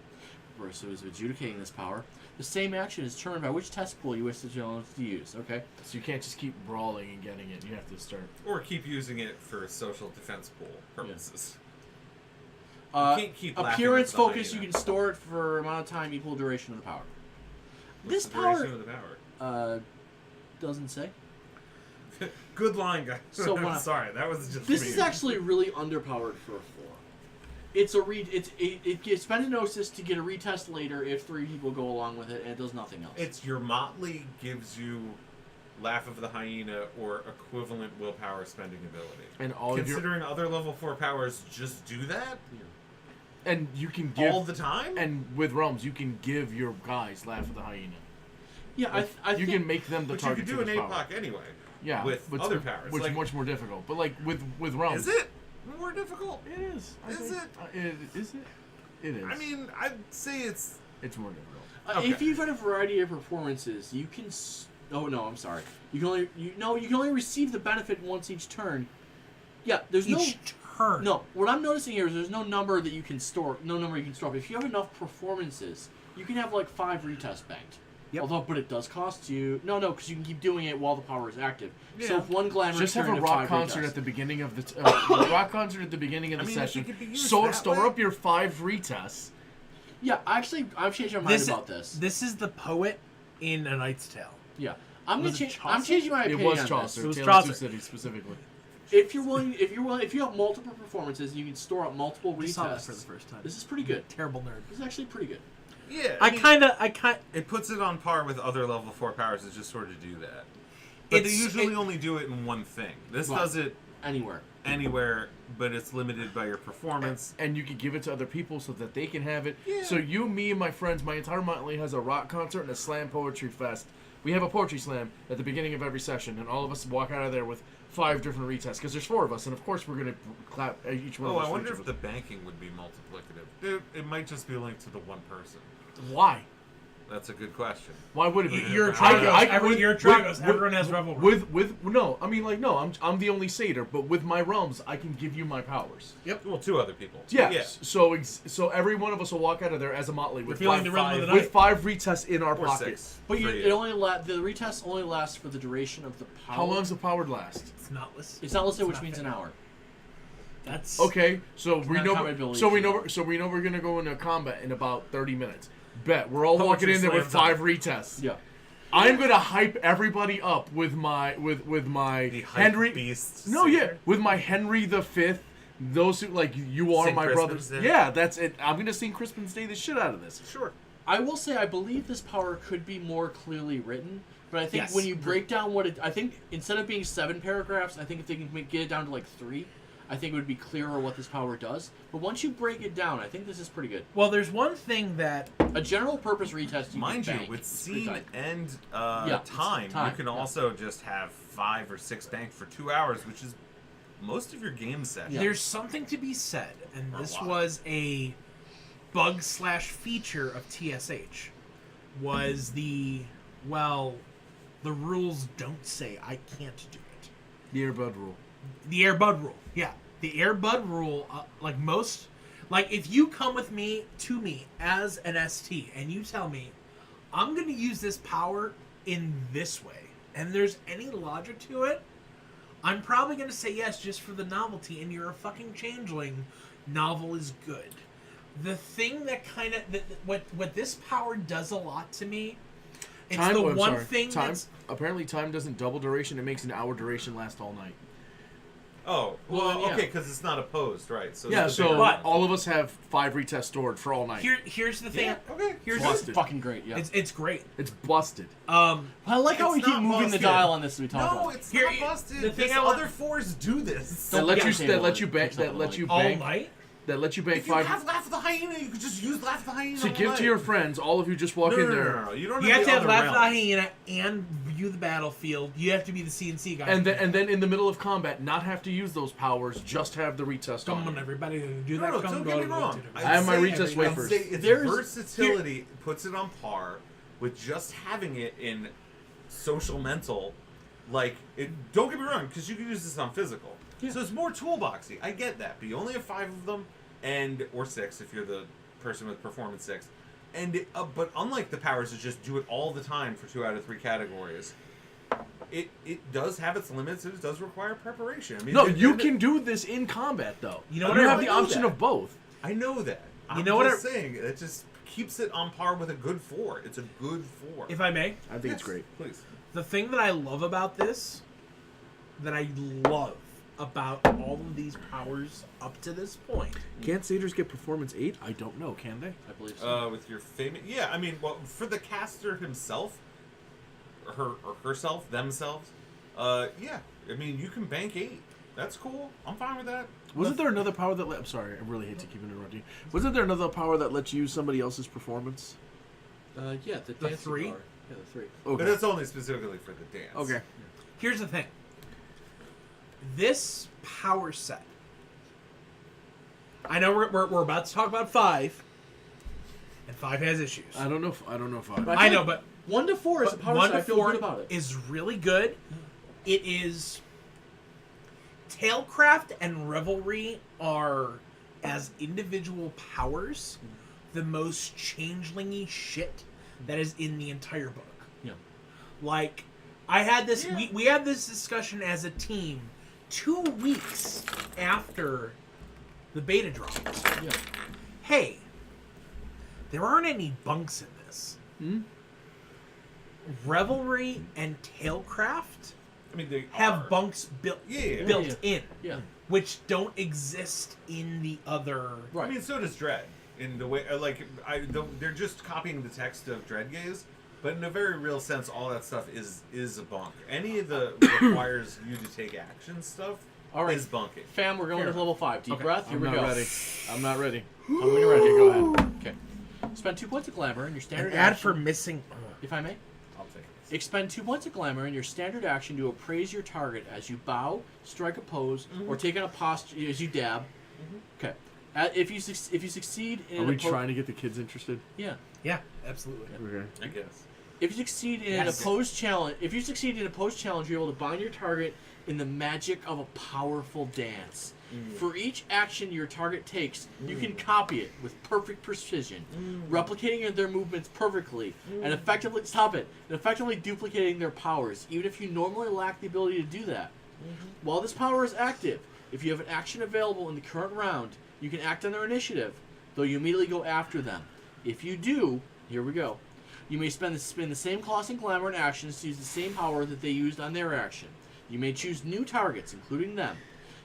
Versus adjudicating this power, the same action is determined by which test pool you wish the challenge to use. Okay.
So you can't just keep brawling and getting it. You have to start.
Or keep using it for social defense pool purposes.
Uh,
can't keep laughing
appearance
at the
focus. You
hyena.
can store it for amount of time equal duration of the power.
What's
This
the duration
power
of the power?
doesn't say.
Good line, guys.
So
I'm
when I-
sorry, that was just
This
me.
is actually really underpowered for a 4. It's a it gives spend a gnosis to get a retest later if 3 people go along with it, and it does nothing else.
It's your motley gives you laugh of the hyena or equivalent willpower spending ability.
And all of your
Considering other level 4 powers just do that
and you can give
all the time.
and with realms you can give your guys laugh of the hyena.
yeah,
Like,
I
you
think
can make them the
but you
target
could do
to
an
this power.
APOC anyway.
Yeah,
with
but
other powers.
which
Like,
is much more difficult. But like with realms,
is it more difficult?
It is. I
Is
think. Is it? It is.
I mean, I'd say it's
it's more difficult.
Okay.
if you've had a variety of performances, you can. Oh no, I'm sorry. You can only receive the benefit once each turn. Yeah, there's
Each turn.
no. What I'm noticing here is there's no number that you can store. No number you can store. But if you have enough performances, you can have like 5 retests banked.
Yep.
But it does cost you. No, because you can keep doing it while the power is active. So
Yeah.
if one glamour
Just have
turn
a
of
rock
5
concert
retests.
at the beginning of the rock concert at the beginning of the
I mean,
session.
it could be used
So
that
store
way.
up your 5 retests.
Yeah, actually, I've changed my mind about this.
This is the poet in A Knight's Tale.
Yeah, I'm
Was it
I'm
Chaucer?
changing my
It
opinion
was
on
Chaucer.
It was
Tale
Chaucer.
of Two Cities specifically.
this. If you have multiple performances, you can store up multiple
I saw that for the
retests.
first time.
This is pretty good.
Terrible nerd.
This is actually pretty good.
yeah.
I
mean,
kind of.
it puts it on par with other level 4 powers that just sort of do that. But they
It's-
usually
it-
only do it in one thing. This
Right.
does it
Anywhere.
anywhere, but it's limited by your performance.
And you can give it to other people so that they can have it.
Yeah.
So you, me, and my friends, my entire motley has a rock concert and a slam poetry fest. We have a poetry slam at the beginning of every session, and all of us walk out of there with 5 different retests because there's 4 of us, and of course we're gonna clap each one.
Oh,
of us
I
for
wonder
each
if
of
the
us.
banking would be multiplicative. It might just be linked to the one person.
Why?
That's a good question.
Why would it be?
You're a
I-
Tragos. You're a Tragos. Everyone has Revelry.
No, I mean like no, I'm the only satyr, but with my realms I can give you my powers.
Yep. Well, 2 other people.
Yes. So every one of us will walk out of there as a motley with
feeling
5,
the rhythm of the night.
with 5 retests in our
Or
pockets.
6.
But
For you.
the retest only lasts for the duration of the power.
How long's the power last?
It's not listed.
It's not listed,
It's
which
not
means
fair.
an hour.
That's
Okay, so we
not
know.
combat ability,
So we
so-
know. So we know we're gonna go into combat in about 30 minutes. Bet we're all
Poetry
walking in there with
slam
5
time.
retests.
Yeah.
I'm gonna hype everybody up with my
The hype
Henry.
beast.
No,
satyr.
yeah, with my Henry V. Those who like you are
Sing
my
Crispin's
brothers.
Day.
Yeah, that's it. I'm gonna sing Crispin's Day the shit out of this.
Sure.
I will say I believe this power could be more clearly written, but I think
Yes.
when you break down what it, I think instead of being 7 paragraphs, I think if they can get it down to like 3, I think it would be clearer what this power does. But once you break it down, I think this is pretty good.
Well, there's one thing that
A general purpose retest,
Mind
can
you,
bank.
with
It's pretty
scene
tight.
and
time,
you can also just have 5 or 6 banked for 2 hours, which is most of your game session.
there's something to be said, and
Or a
this
lot.
was a bug/feature of TSH, was the rules don't say I can't do it.
The Airbud rule.
The Airbud rule, yeah. The Airbud rule, if you come to me as an ST and you tell me, I'm going to use this power in this way, and there's any logic to it, I'm probably going to say yes just for the novelty, and you're a fucking changeling. Novel is good. The thing that kind of, what this power does a lot to me, it's
Time. Apparently, time doesn't double duration. It makes an hour duration last all night.
Oh,
Well,
well,
yeah.
okay, because it's not opposed, right? So
Yeah,
it's the
so
bigger
But-
one.
all of us have 5 retests stored for all night.
here's the thing.
Yeah, okay.
Here's
Busted.
It's fucking great, yeah.
it's great.
It's busted.
Well, I like how
It's
we keep
not
moving the
busted.
dial on this as we talk
No,
about it.
it's
Here,
not busted.
the thing
This
I want-
other 4s do this.
That
Don't
let
get
you
a table
that let you
that
bank
takes
that
up
let
the
you
All
bank
night?
that let you bank
If you
5
have Laugh of the Hyena, you could just use Laugh of the Hyena.
to
all
give
night.
to your friends. All of you just walk in there.
No. You don't
You have to have
the
Laugh
other
the
realms.
Hyena and view the battlefield. You have to be the CNC guy.
And then in the middle of combat, not have to use those powers, just have the retest
Come on,
on.
everybody, to do
No,
that.
no,
come
don't
go
get me
to
wrong.
the-
I have my
I'd say-
retest
I'd
wafers.
say its
There's-
versatility puts it on par with just having it in social mental. Like, don't get me wrong, because you can use this on physical.
Yeah.
So it's more toolboxy. I get that, but you only have 5 of them, or 6 if you're the person with performance 6. But unlike the powers that just do it all the time for 2 out of 3 categories, it does have its limits and it does require preparation. I mean,
No, you can do this in combat though.
You know
You
what I
have the
know
option
that.
of both.
I know that. I'm
know what
just saying, it just keeps it on par with a good 4. It's a good 4.
If I may,
I think it's great.
Please.
the thing that I love about this, that I love about all of these powers up to this point,
Can't satyrs get performance 8? I don't know. Can they?
I believe so.
With your famous, yeah. I mean, well, for the caster himself, or herself, themselves, yeah. I mean, you can bank 8. That's cool. I'm fine with that.
Wasn't there another power that I'm sorry, I really hate to keep interrupting. Wasn't there another power that lets you use somebody else's performance?
Yeah, the dancing
3?
power. Yeah, the 3.
But
Okay.
that's only specifically for the dance.
Okay.
here's the thing. This power set. I know we're about to talk about 5, and 5 has issues.
I don't know if
But
I
feel
know,
like
but
1 to 4 is a
But
power
1
set.
to
I feel
4
good about it.
is really good. It is. Tailcraft and Revelry are, as individual powers, the most changelingy shit that is in the entire book.
Yeah.
Like, I had this.
Yeah.
We had this discussion as a team 2 weeks after the beta dropped.
Yeah.
Hey, there aren't any bunks in this. Revelry and Tailcraft
I mean, they
have
are.
bunks built
Yeah.
built in,
Yeah.
which don't exist in the other.
Right.
I mean, so does Dread. In the way, they're just copying the text of Dreadgaze, but in a very real sense, all that stuff is a bunk. Any of the requires you to take action stuff
All right.
is bunking.
Fam, we're going
Fair
to level 5. Deep
Okay.
breath. Here
I'm
we
not
go.
ready. I'm not ready.
Tell me when you're ready. Go ahead. Okay. Spend 2 points of glamour in your
An
standard
ad
action.
for missing.
If I may.
I'll take it.
Expend 2 points of glamour in your standard action to appraise your target as you bow, strike a pose, or take on a posture as you dab. Okay. If you succeed in
Are we
an
trying to get the kids interested?
Yeah.
Yeah, absolutely.
Okay.
I guess.
If you succeed in
Yes.
an opposed challenge, you're able to bind your target in the magic of a powerful dance. For each action your target takes, you can copy it with perfect precision, replicating their movements perfectly, and effectively duplicating their powers, even if you normally lack the ability to do that. While this power is active, if you have an action available in the current round, you can act on their initiative, though you immediately go after them. If you do, here we go. You may spend the same cost and glamour and actions to use the same power that they used on their action. You may choose new targets, including them.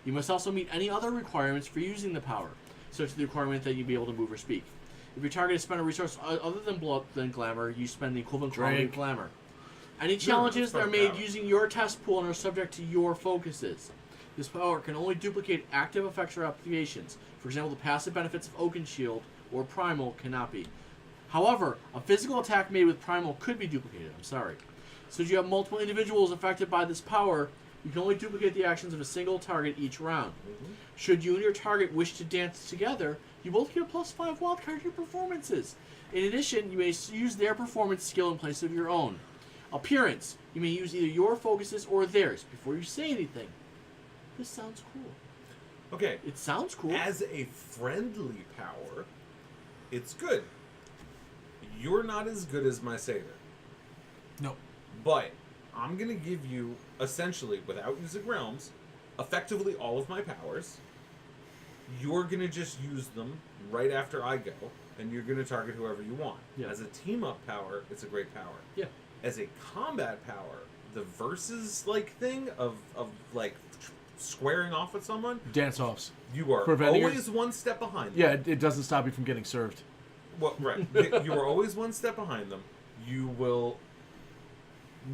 You must also meet any other requirements for using the power, such as the requirement that you be able to move or speak. If your target has spent a resource other than glamour, you spend the equivalent quantity of glamour. Any challenges that are made using your test pool and are subject to your focuses. This power can only duplicate active effects or applications. For example, the passive benefits of Oaken Shield or Primal cannot be. However, a physical attack made with Primal could be duplicated. I'm sorry. So if you have multiple individuals affected by this power, you can only duplicate the actions of a single target each round. Should you and your target wish to dance together, you both get a +5 wildcard to your performances. In addition, you may use their performance skill in place of your own. Appearance. You may use either your focuses or theirs. Before you say anything, this sounds cool.
Okay.
It sounds cool.
As a friendly power, it's good. You're not as good as my satyr.
No.
But I'm going to give you, essentially, without using realms, effectively all of my powers. You're going to just use them right after I go, and you're going to target whoever you want.
Yeah.
As a team-up power, it's a great power.
Yeah.
As a combat power, the versus-like thing of like, squaring off with someone,
Dance-offs.
you are
Preventing
always one step behind them.
Yeah, it doesn't stop you from getting served.
Well, right. You are always one step behind them. You will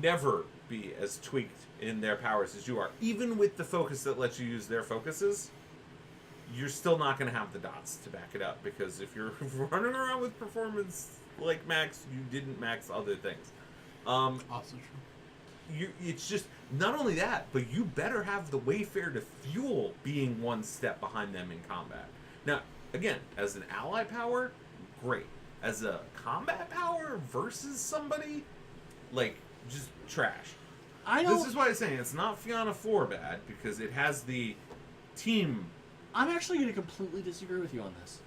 never be as tweaked in their powers as you are. Even with the focus that lets you use their focuses, you're still not going to have the dots to back it up, because if you're running around with performance like max, you didn't max other things.
Also true.
It's just, not only that, but you better have the Wayfarer to fuel being one step behind them in combat. Now, again, as an ally power, great. As a combat power versus somebody, like, just trash. This is why I'm saying it's not Fianna 4 bad, because it has the team.
I'm actually going to completely disagree with you on this.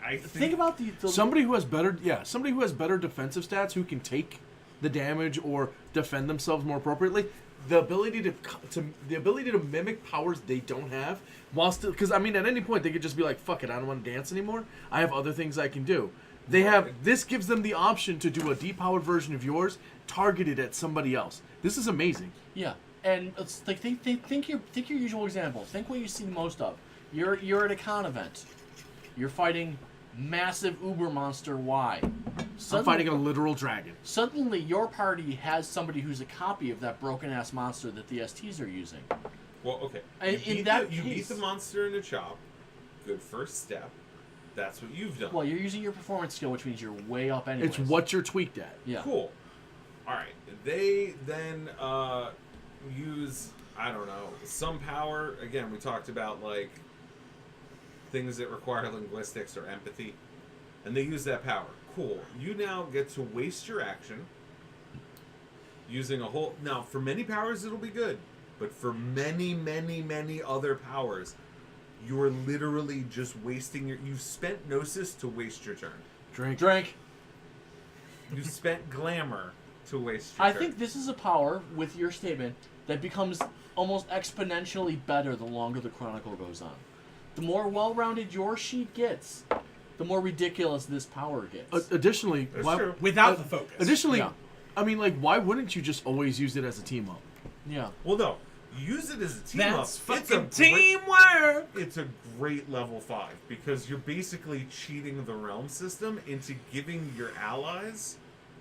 I
Think about the
Somebody who has better defensive stats, who can take the damage or defend themselves more appropriately. The ability to mimic powers they don't have, while still, because I mean, at any point they could just be like, "Fuck it, I don't want to dance anymore. I have other things I can do." This gives them the option to do a depowered version of yours, targeted at somebody else. This is amazing.
Yeah, and it's like think your usual example. Think what you see the most of. You're at a con event. You're fighting massive uber monster Y.
I'm fighting a literal dragon.
Suddenly, your party has somebody who's a copy of that broken-ass monster that the STs are using.
Well, okay.
You
beat the monster in a chop. Good first step. That's what you've done.
Well, you're using your performance skill, which means you're way up anyway.
It's what you're tweaked at.
Yeah.
Cool. All right. They then use, I don't know, some power. Again, we talked about, like, things that require linguistics or empathy. And they use that power. Cool. You now get to waste your action using a whole... Now, for many powers, it'll be good. But for many, many, many other powers, you're literally just wasting your... You've spent Gnosis to waste your turn.
Drink.
You spent Glamour to waste your
I
turn.
think this is a power, with your statement, that becomes almost exponentially better the longer the Chronicle goes on. The more well-rounded your sheet gets, the more ridiculous this power gets.
Additionally,
That's true.
Without the focus.
Additionally,
Yeah.
I mean, like, why wouldn't you just always use it as a team up?
Yeah.
Well, no. Use it as a team up.
That's
It's
fucking
a
teamwork!
It's a great level 5, because you're basically cheating the realm system into giving your allies,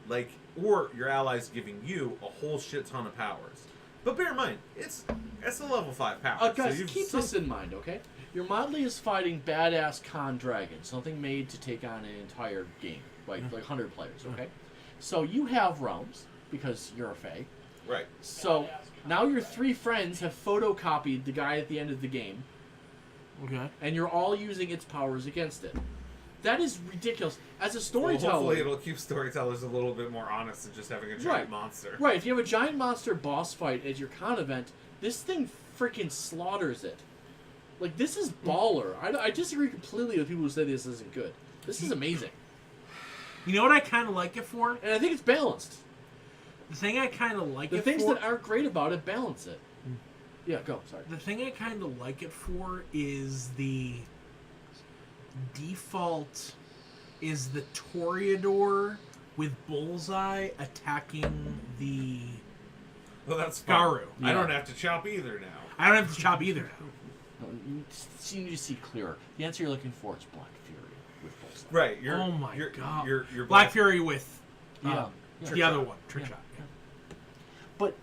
like, or your allies giving you a whole shit ton of powers. But bear in mind, it's a level 5 power.
Guys,
so
keep this in mind, okay? Your Modley is fighting badass con dragons, something made to take on an entire game, like 100 players, okay? So you have realms, because you're a Fae.
Right.
So now your 3 friends have photocopied the guy at the end of the game,
Okay.
and you're all using its powers against it. That is ridiculous. As a
Well,
storyteller...
hopefully it'll keep storytellers a little bit more honest than just having a giant monster.
Right, if you have a giant monster boss fight at your con event, this thing freaking slaughters it. Like, this is baller. I disagree completely with people who say this isn't good. This is amazing.
You know what I kind of like it for?
And I think it's balanced.
The thing I kind of like
The
it
things
for...
that aren't great about it balance it. Yeah, go. Sorry.
The thing I kind of like it for is the default is the Toreador with Bullseye attacking the
Well, that's
Garu.
fun. I don't have to chop either now.
I don't have to chop either now.
No, you need to see clearer. The answer you're looking for is Black Fury with Bullseye.
Right.
Oh my god.
You're
Black Fury with
Yeah.
the other one, Trick Shot. Yeah.
But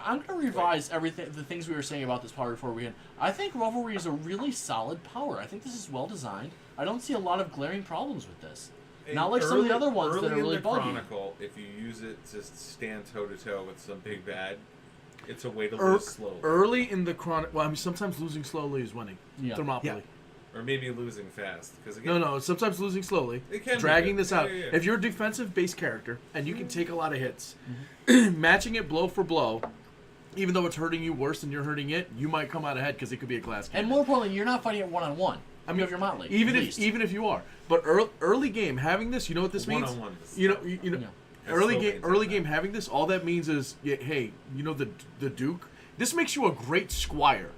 I'm going to revise everything, the things we were saying about this power before we end. I think Revelry is a really solid power. I think this is well designed. I don't see a lot of glaring problems with this. Not like some of the other ones that are really buggy.
Early in the Chronicle, if you use it to stand toe-to-toe with some big bad, it's a way to lose slowly.
Early in the Chronicle... Well, I mean, sometimes losing slowly is winning.
Yeah.
Thermopylae.
Yeah. Or maybe losing fast. Again,
No, sometimes losing slowly.
It can
dragging
be
this out.
Yeah.
If you're a defensive-based character, and you can take a lot of hits, matching it blow for blow, even though it's hurting you worse than you're hurting it, you might come out ahead because it could be a glass cannon.
And more importantly, you're not fighting it one-on-one. I mean, you have your Motley.
Even if you are, but early game having this, you know what this means?
One-on-one.
You know, early game having this, all that means is, hey, you know the Duke. This makes you a great squire,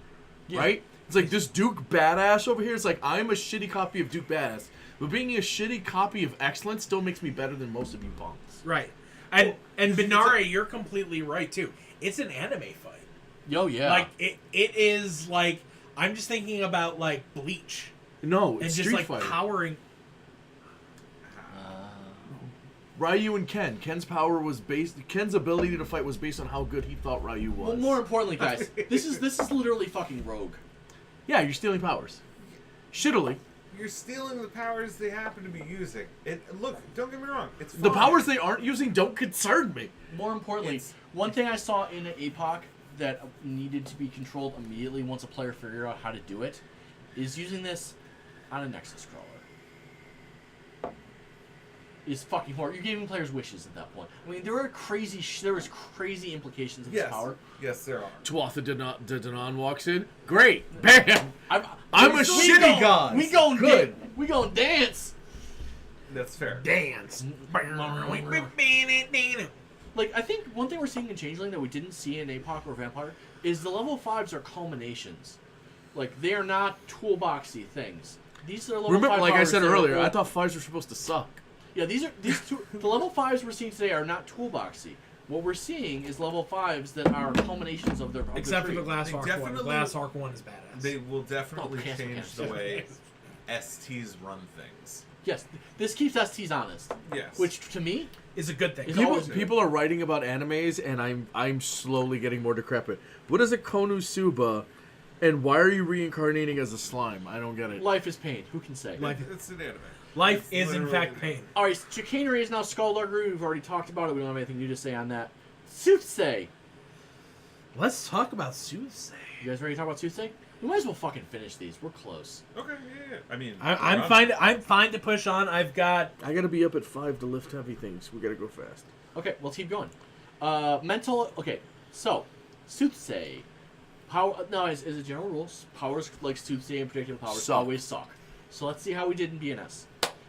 right? It's like this Duke badass over here. It's like I'm a shitty copy of Duke badass, but being a shitty copy of excellence still makes me better than most of you punks.
Right. And Binari, you're completely right too. It's an anime fight.
Yo, yeah.
Like it is like I'm just thinking about like Bleach.
No,
And
it's
just
Street
like
Fighter.
powering.
Ryu and Ken. Ken's ability to fight was based on how good he thought Ryu was.
Well, more importantly, guys, this is literally fucking Rogue.
Yeah, you're stealing powers. Shittily.
You're stealing the powers they happen to be using. Look, don't get me wrong. It's fine.
The powers they aren't using don't concern me.
More importantly, one thing I saw in APOC that needed to be controlled immediately once a player figured out how to do it is using this on a Nexus crawler. Is fucking horrible. You're giving players wishes at that point. I mean, there was crazy implications of this power.
Yes, there are.
Tuatha De Danann walks in. Great. Bam. I'm a
We
shitty god.
We gon'
Good.
We gon' dance.
That's fair.
Dance.
Like, I think one thing we're seeing in Changeling that we didn't see in APOC or Vampire is the level 5s are culminations. Like, they are not toolboxy things. These are level 5
Remember, like I
powers
said
that are
earlier,
all-
I thought fives were supposed to suck.
Yeah, these two. The level 5s we're seeing today are not toolboxy. What we're seeing is level 5s that are culminations of their.
Except for
tree.
the Glass
They
Arc one.
definitely-
Glass Arc one is badass.
They will definitely
Oh, cancel,
change
cancel.
the way STs run things.
Yes, this keeps STs honest.
Yes.
Which to me
is a good thing.
Is
People,
always
good.
people are writing about animes, and I'm slowly getting more decrepit. What is a Konosuba, and why are you reincarnating as a slime? I don't get it.
life is pain. Who can say?
It's an anime.
Life
It's
is in
literally-
fact pain.
All right, chicanery is now Skullduggery. We've already talked about it. We don't have anything new to say on that. Soothsay.
Let's talk about Soothsay.
You guys ready to talk about Soothsay? We might as well fucking finish these. We're close.
Okay, yeah. I mean,
I'm fine. I'm fine to push on. I've got.
I gotta be up at 5 to lift heavy things. We gotta go fast.
Okay, let's keep going. Mental. Okay, so Soothsay. Power. No, as a general rule, powers like Soothsay and predictive powers
Suck.
always suck. So let's see how we did in BNS.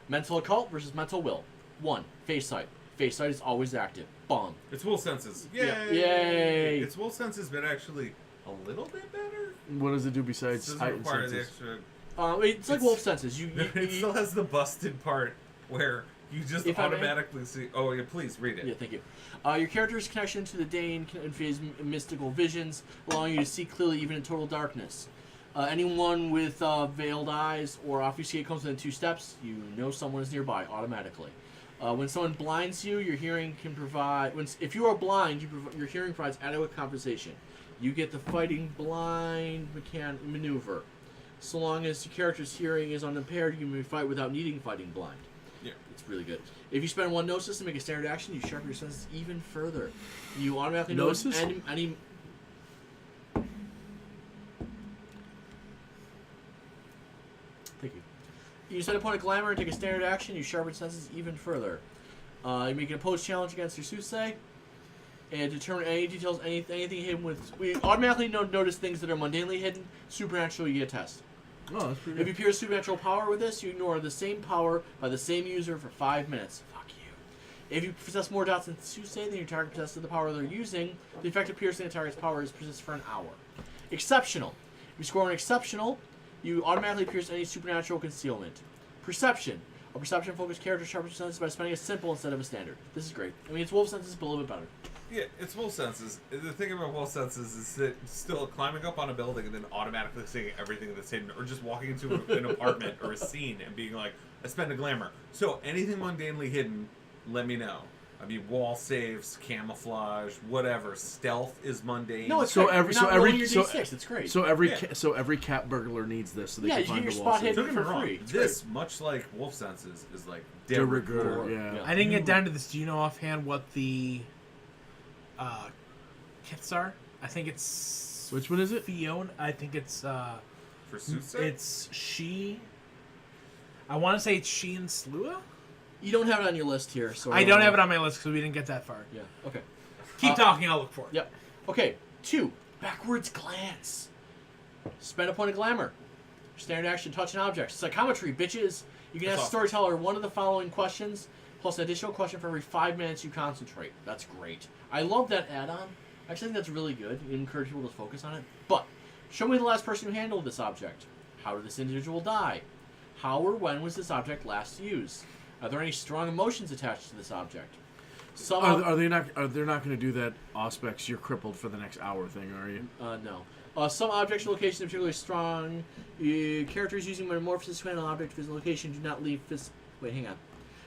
Mental occult versus mental will. 1. Face sight. Face sight is always active. Bomb.
It's Will Senses. Yay!
Yeah. Yay!
It's Will Senses, but actually a little bit better.
What does it do
It
besides
doesn't
heightened
require the
senses?
extra.
It's like wolf senses.
It still has the busted part where you just
If I may?
automatically see. Oh, yeah, please read it.
Yeah, thank you. Your character's connection to the Dane conveys mystical visions, allowing you to see clearly even in total darkness. Anyone with veiled eyes or obfuscate comes within 2 steps, you know someone is nearby automatically. When someone blinds you, your hearing can provide. If you are blind, your hearing provides adequate compensation. You get the fighting blind maneuver. So long as the character's hearing is unimpaired, you may fight without needing fighting blind.
Yeah.
It's really good. If you spend 1 gnosis to make a standard action, you sharpen your senses even further. You automatically notice
Gnosis?
any. Thank you. You set a point of glamour and take a standard action, you sharpen senses even further. You make an opposed challenge against your Soothsay, and determine any details, anything hidden with. We automatically notice things that are mundanely hidden. Supernatural, you get a test.
Oh, that's pretty
If
good.
you pierce supernatural power with this, you ignore the same power by the same user for 5 minutes. Fuck you. If you possess more dots than Soothsay than your target possesses the power they're using, the effect of piercing the target's power is persists for an hour. Exceptional. If you score an exceptional, you automatically pierce any supernatural concealment. Perception. A perception-focused character sharpens senses by spending a simple instead of a standard. This is great. I mean, it's wolf senses, but a little bit better.
Yeah, it's Will Senses. The thing about Will Senses is that still climbing up on a building and then automatically seeing everything that's hidden, or just walking into an apartment or a scene and being like, I spend a glamour. So anything mundanely hidden, let me know. I mean, wall saves, camouflage, whatever. Stealth is mundane.
No, it's
So
great.
every-
You're
so
not
every-
rolling your
so-
D6. It's great.
So every cat burglar needs this, so they
Yeah,
can
you
find
get
the
your
wall
spot
safe.
hidden.
Don't get me
for
wrong.
free. It's
This, much like Wolf Senses, is like de
De
rigueur.
rigueur, yeah.
I didn't get down to this. Do you know offhand what the kits are? I think it's
Which one is it?
Fiona. I think it's
For Susa?
it's she. I want to say it's she and Slua.
You don't have it on your list here, so
I don't have it on my list because we didn't get that far.
Yeah. Okay.
Keep talking. I'll look for it.
Yep. Okay. 2. Backwards glance. Spend a point of glamour. Standard action, touch an object. Psychometry, bitches. You can
That's
ask the storyteller one of the following questions, plus an additional question for every 5 minutes you concentrate. That's great. I love that add-on. I actually think that's really good. You encourage people to focus on it. But, show me the last person who handled this object. How did this individual die? How or when was this object last used? Are there any strong emotions attached to this object? Some
Are they not? They're not going to do that? Auspex, you're crippled for the next hour thing, are you?
No. Some objects or locations are particularly strong. Characters using metamorphosis to handle an object physical location do not leave Wait, hang on.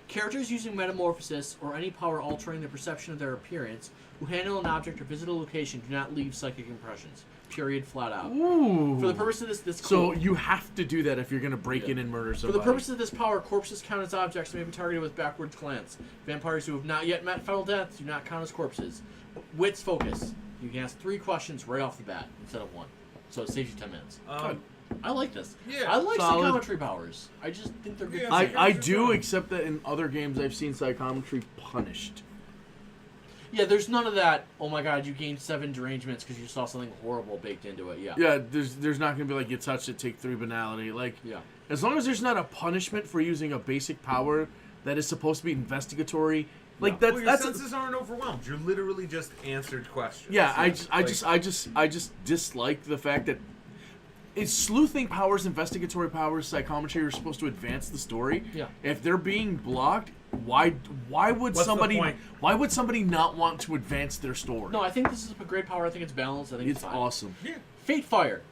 Characters using metamorphosis or any power altering the perception of their appearance who handle an object or physical location do not leave psychic impressions. Period. Flat out.
Ooh.
For the purpose of this
So
cool.
you have to do that if you're going to break
Yeah.
in and murder
For
somebody.
the purpose of this power, corpses count as objects and may be targeted with backwards glance. Vampires who have not yet met fatal death do not count as corpses. Wits focus. You can ask 3 questions right off the bat instead of 1. So it saves you 10 minutes. I like this.
Yeah,
I like
solid.
psychometry powers. I just think they're good.
Yeah,
for
I
psychometry.
do, except that in other games I've seen psychometry punished.
Yeah, there's none of that. Oh my god, you gained 7 derangements because you saw something horrible baked into it. Yeah.
Yeah, there's not going to be like you touched it, take 3 banality. Like,
Yeah.
as long as there's not a punishment for using a basic power that is supposed to be investigatory, like
Well, your
that's
senses aren't overwhelmed. You literally just answered questions.
yeah. I
Like,
just dislike the fact that it's sleuthing powers, investigatory powers, psychometry are supposed to advance the story.
Yeah.
If they're being blocked, why would
What's the
somebody
point?
why would somebody not want to advance their story?
No, I think this is a great power. I think it's balanced. I think it's
it's
fine.
awesome.
Yeah.
Fate Fire.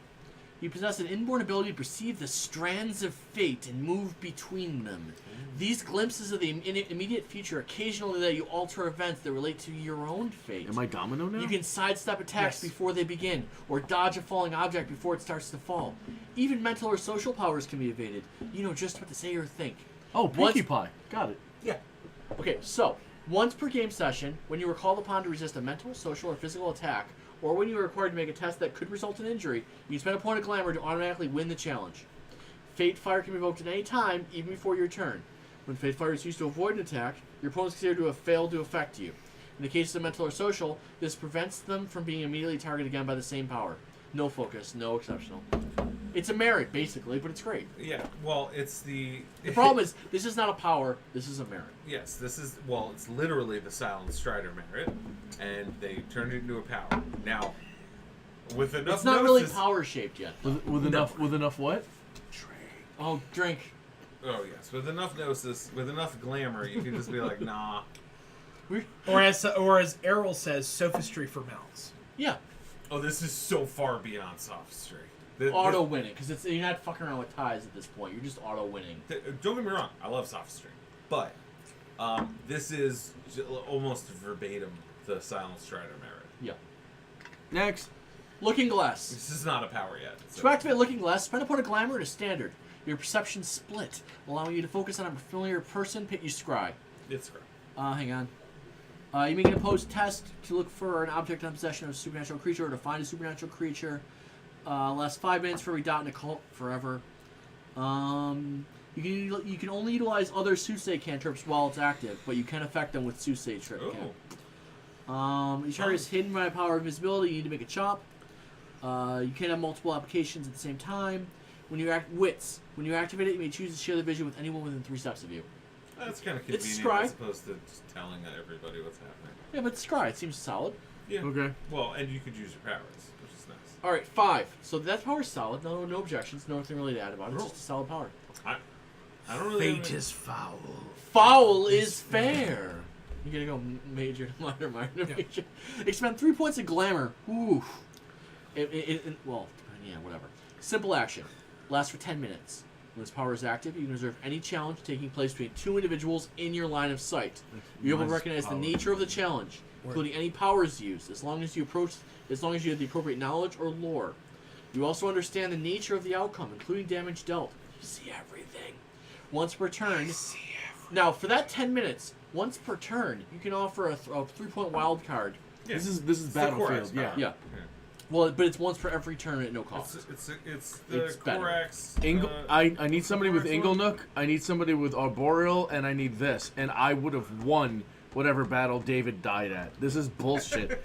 You possess an inborn ability to perceive the strands of fate and move between them. These glimpses of the immediate future occasionally let you alter events that relate to your own fate.
Am I Domino now?
You can sidestep attacks
Yes.
before they begin, or dodge a falling object before it starts to fall. Even mental or social powers can be evaded. You know just what to say or think.
Oh,
Once-
Pinkie Pie. Got it.
Yeah.
Okay, so, once per game session, when you are called upon to resist a mental, social, or physical attack, or when you are required to make a test that could result in injury, you can spend a point of glamour to automatically win the challenge. Fate Fire can be invoked at any time, even before your turn. When Fate Fire is used to avoid an attack, your opponent is considered to have failed to affect you. In the case of mental or social, this prevents them from being immediately targeted again by the same power. No focus, no exceptional. It's a merit, basically, but it's great.
Yeah. Well, it's the.
The problem is, this is not a power, this is a merit.
Yes, this is. Well, it's literally the Silent Strider merit, and they turned it into a power. Now, with enough.
It's not really
gnosis-
power-shaped yet.
With enough what?
Oh, drink.
Oh yes, with enough gnosis, with enough glamour, you can just be like, nah.
Or as Errol says, sophistry for mouths.
Yeah,
Oh, this is so far beyond sophistry.
auto winning, because you're not fucking around with ties at this point. You're just auto winning.
Don't get me wrong, I love sophistry, but this is almost verbatim the Silent Strider merit.
Yeah.
Next.
Looking Glass.
This is not a power yet.
To activate Looking Glass, spend a point of glamour to standard. Your perception split, allowing you to focus on a familiar person you scry.
It's great.
Hang on. You make an opposed test to look for an object in possession of a supernatural creature or to find a supernatural creature. Lasts 5 minutes for every dot in a cult forever. You can only utilize other Susei cantrips while it's active, but you can affect them with Susei trip.
Oh.
Each target is hidden by power of invisibility. You need to make a chop. You can't have multiple applications at the same time. When you when you activate it, you may choose to share the vision with anyone within 3 steps of you.
That's kind of
It's
convenient
scry.
as opposed to just telling everybody what's happening.
Yeah, but Scry, it seems solid.
Yeah.
Okay.
Well, and you could use your powers, which is nice.
All right, 5. So that power's solid. No objections. Nothing really to add about it. It's
Cool.
just a solid power.
I don't really.
Fate is foul.
Foul is fair. You gotta go major to minor, minor to major. Expend 3 points of glamour. Ooh. Well, yeah, whatever. Simple action. Lasts for 10 minutes. When this power is active, you can observe any challenge taking place between two individuals in your line of sight. You're able to recognize the nature of the challenge, including any powers used, as long as you have the appropriate knowledge or lore. You also understand the nature of the outcome, including damage dealt. You see everything. Once per turn. Now, for that 10 minutes, once per turn, you can offer a 3-point wild card.
Yeah.
This is Battlefield. Yeah.
Yeah. Well, but it's once for every turn at no cost.
It's the
It's better.
Corax.
I need somebody with
Corax one?
Inglenook, I need somebody with Arboreal, and I need this. And I would have won whatever battle David died at. This is bullshit.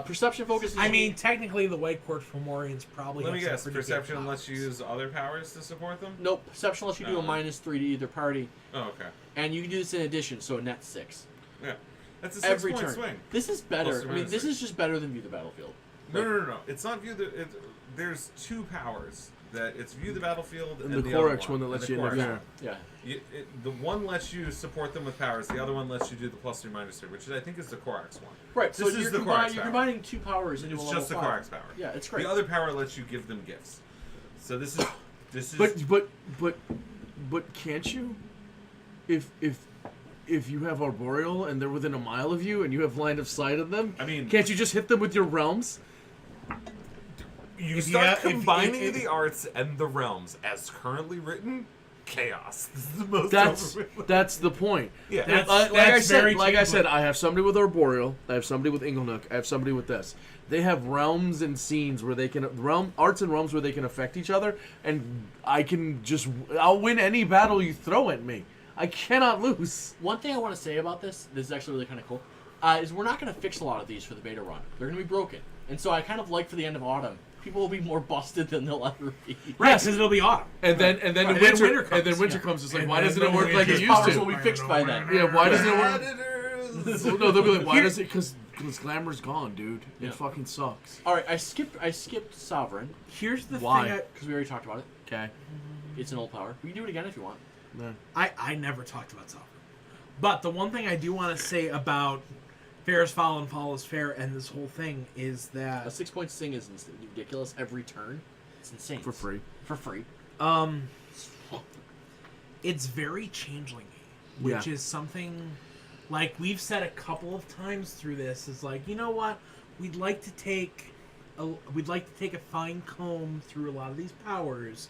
Perception focus is...
I mean, technically, the White Court Fomorians probably
Let me
have
guess.
some pretty good
Perception lets you
powers.
use other powers to support them.
Nope. Perception lets you do a
Uh-huh.
-3 to either party.
Oh, okay.
And you can do this in addition, so a net 6.
Yeah. That's a
Every
6-point
turn.
swing.
This is better.
Plus or
I mean,
minus
this
6.
is just better than View the Battlefield.
No. It's not view the. There's two powers. That it's view the battlefield
And
and
the
the other
Corax one that lets
and
you
the Corax
interfere.
one.
Yeah.
The one lets you support them with powers. The other one lets you do the +3 -3, which I think is the Corax one.
Right, so
This is
you're,
the Corax
you're
power.
combining two powers into a
It's
level
just the
5.
Corax power.
Yeah, it's great.
The other power lets you give them gifts. So this is.
But can't you? If you have Arboreal and they're within a mile of you and you have line of sight of them,
I mean,
can't you just hit them with your realms?
you
If you
start
have- if-
combining
if-
the arts and the realms as currently written. Chaos. This is the most.
That's the point.
Yeah.
That's-
Like I
cheap.
said, I have somebody with Arboreal, I have somebody with Inglenook, I have somebody with this. They have realms and scenes where they can arts and realms where they can affect each other, and I'll win any battle you throw at me. I cannot lose.
One thing I want to say about this is actually really kind of cool, is we're not going to fix a lot of these for the beta run. They're going to be broken. And so I kind of like for the end of autumn, people will be more busted than they'll ever be.
Right, because it'll be autumn.
And then
Right, and then
winter
winter comes,
and then winter
yeah.
comes. It's like,
And
why
then
doesn't it work
winter
like it
comes.
used
Powers
to?
will be fixed by then.
Yeah, why doesn't it work?
Editors.
No, they'll be like, why does it? Because Glamour's gone, dude. It
Yeah.
fucking sucks.
All right, I skipped Sovereign
Here's the
Why?
thing.
because we already talked about it.
Okay.
It's an old power. We can do it again if you want.
No.
I never talked about Sovereign. But the one thing I do want to say about Fair is Foul and Foul is Fair and this whole thing is
A
that
6-point sing is ridiculous every turn. It's insane.
For free.
For free.
it's very changeling, which is something like we've said a couple of times through this. Is like, you know what, we'd like to take a fine comb through a lot of these powers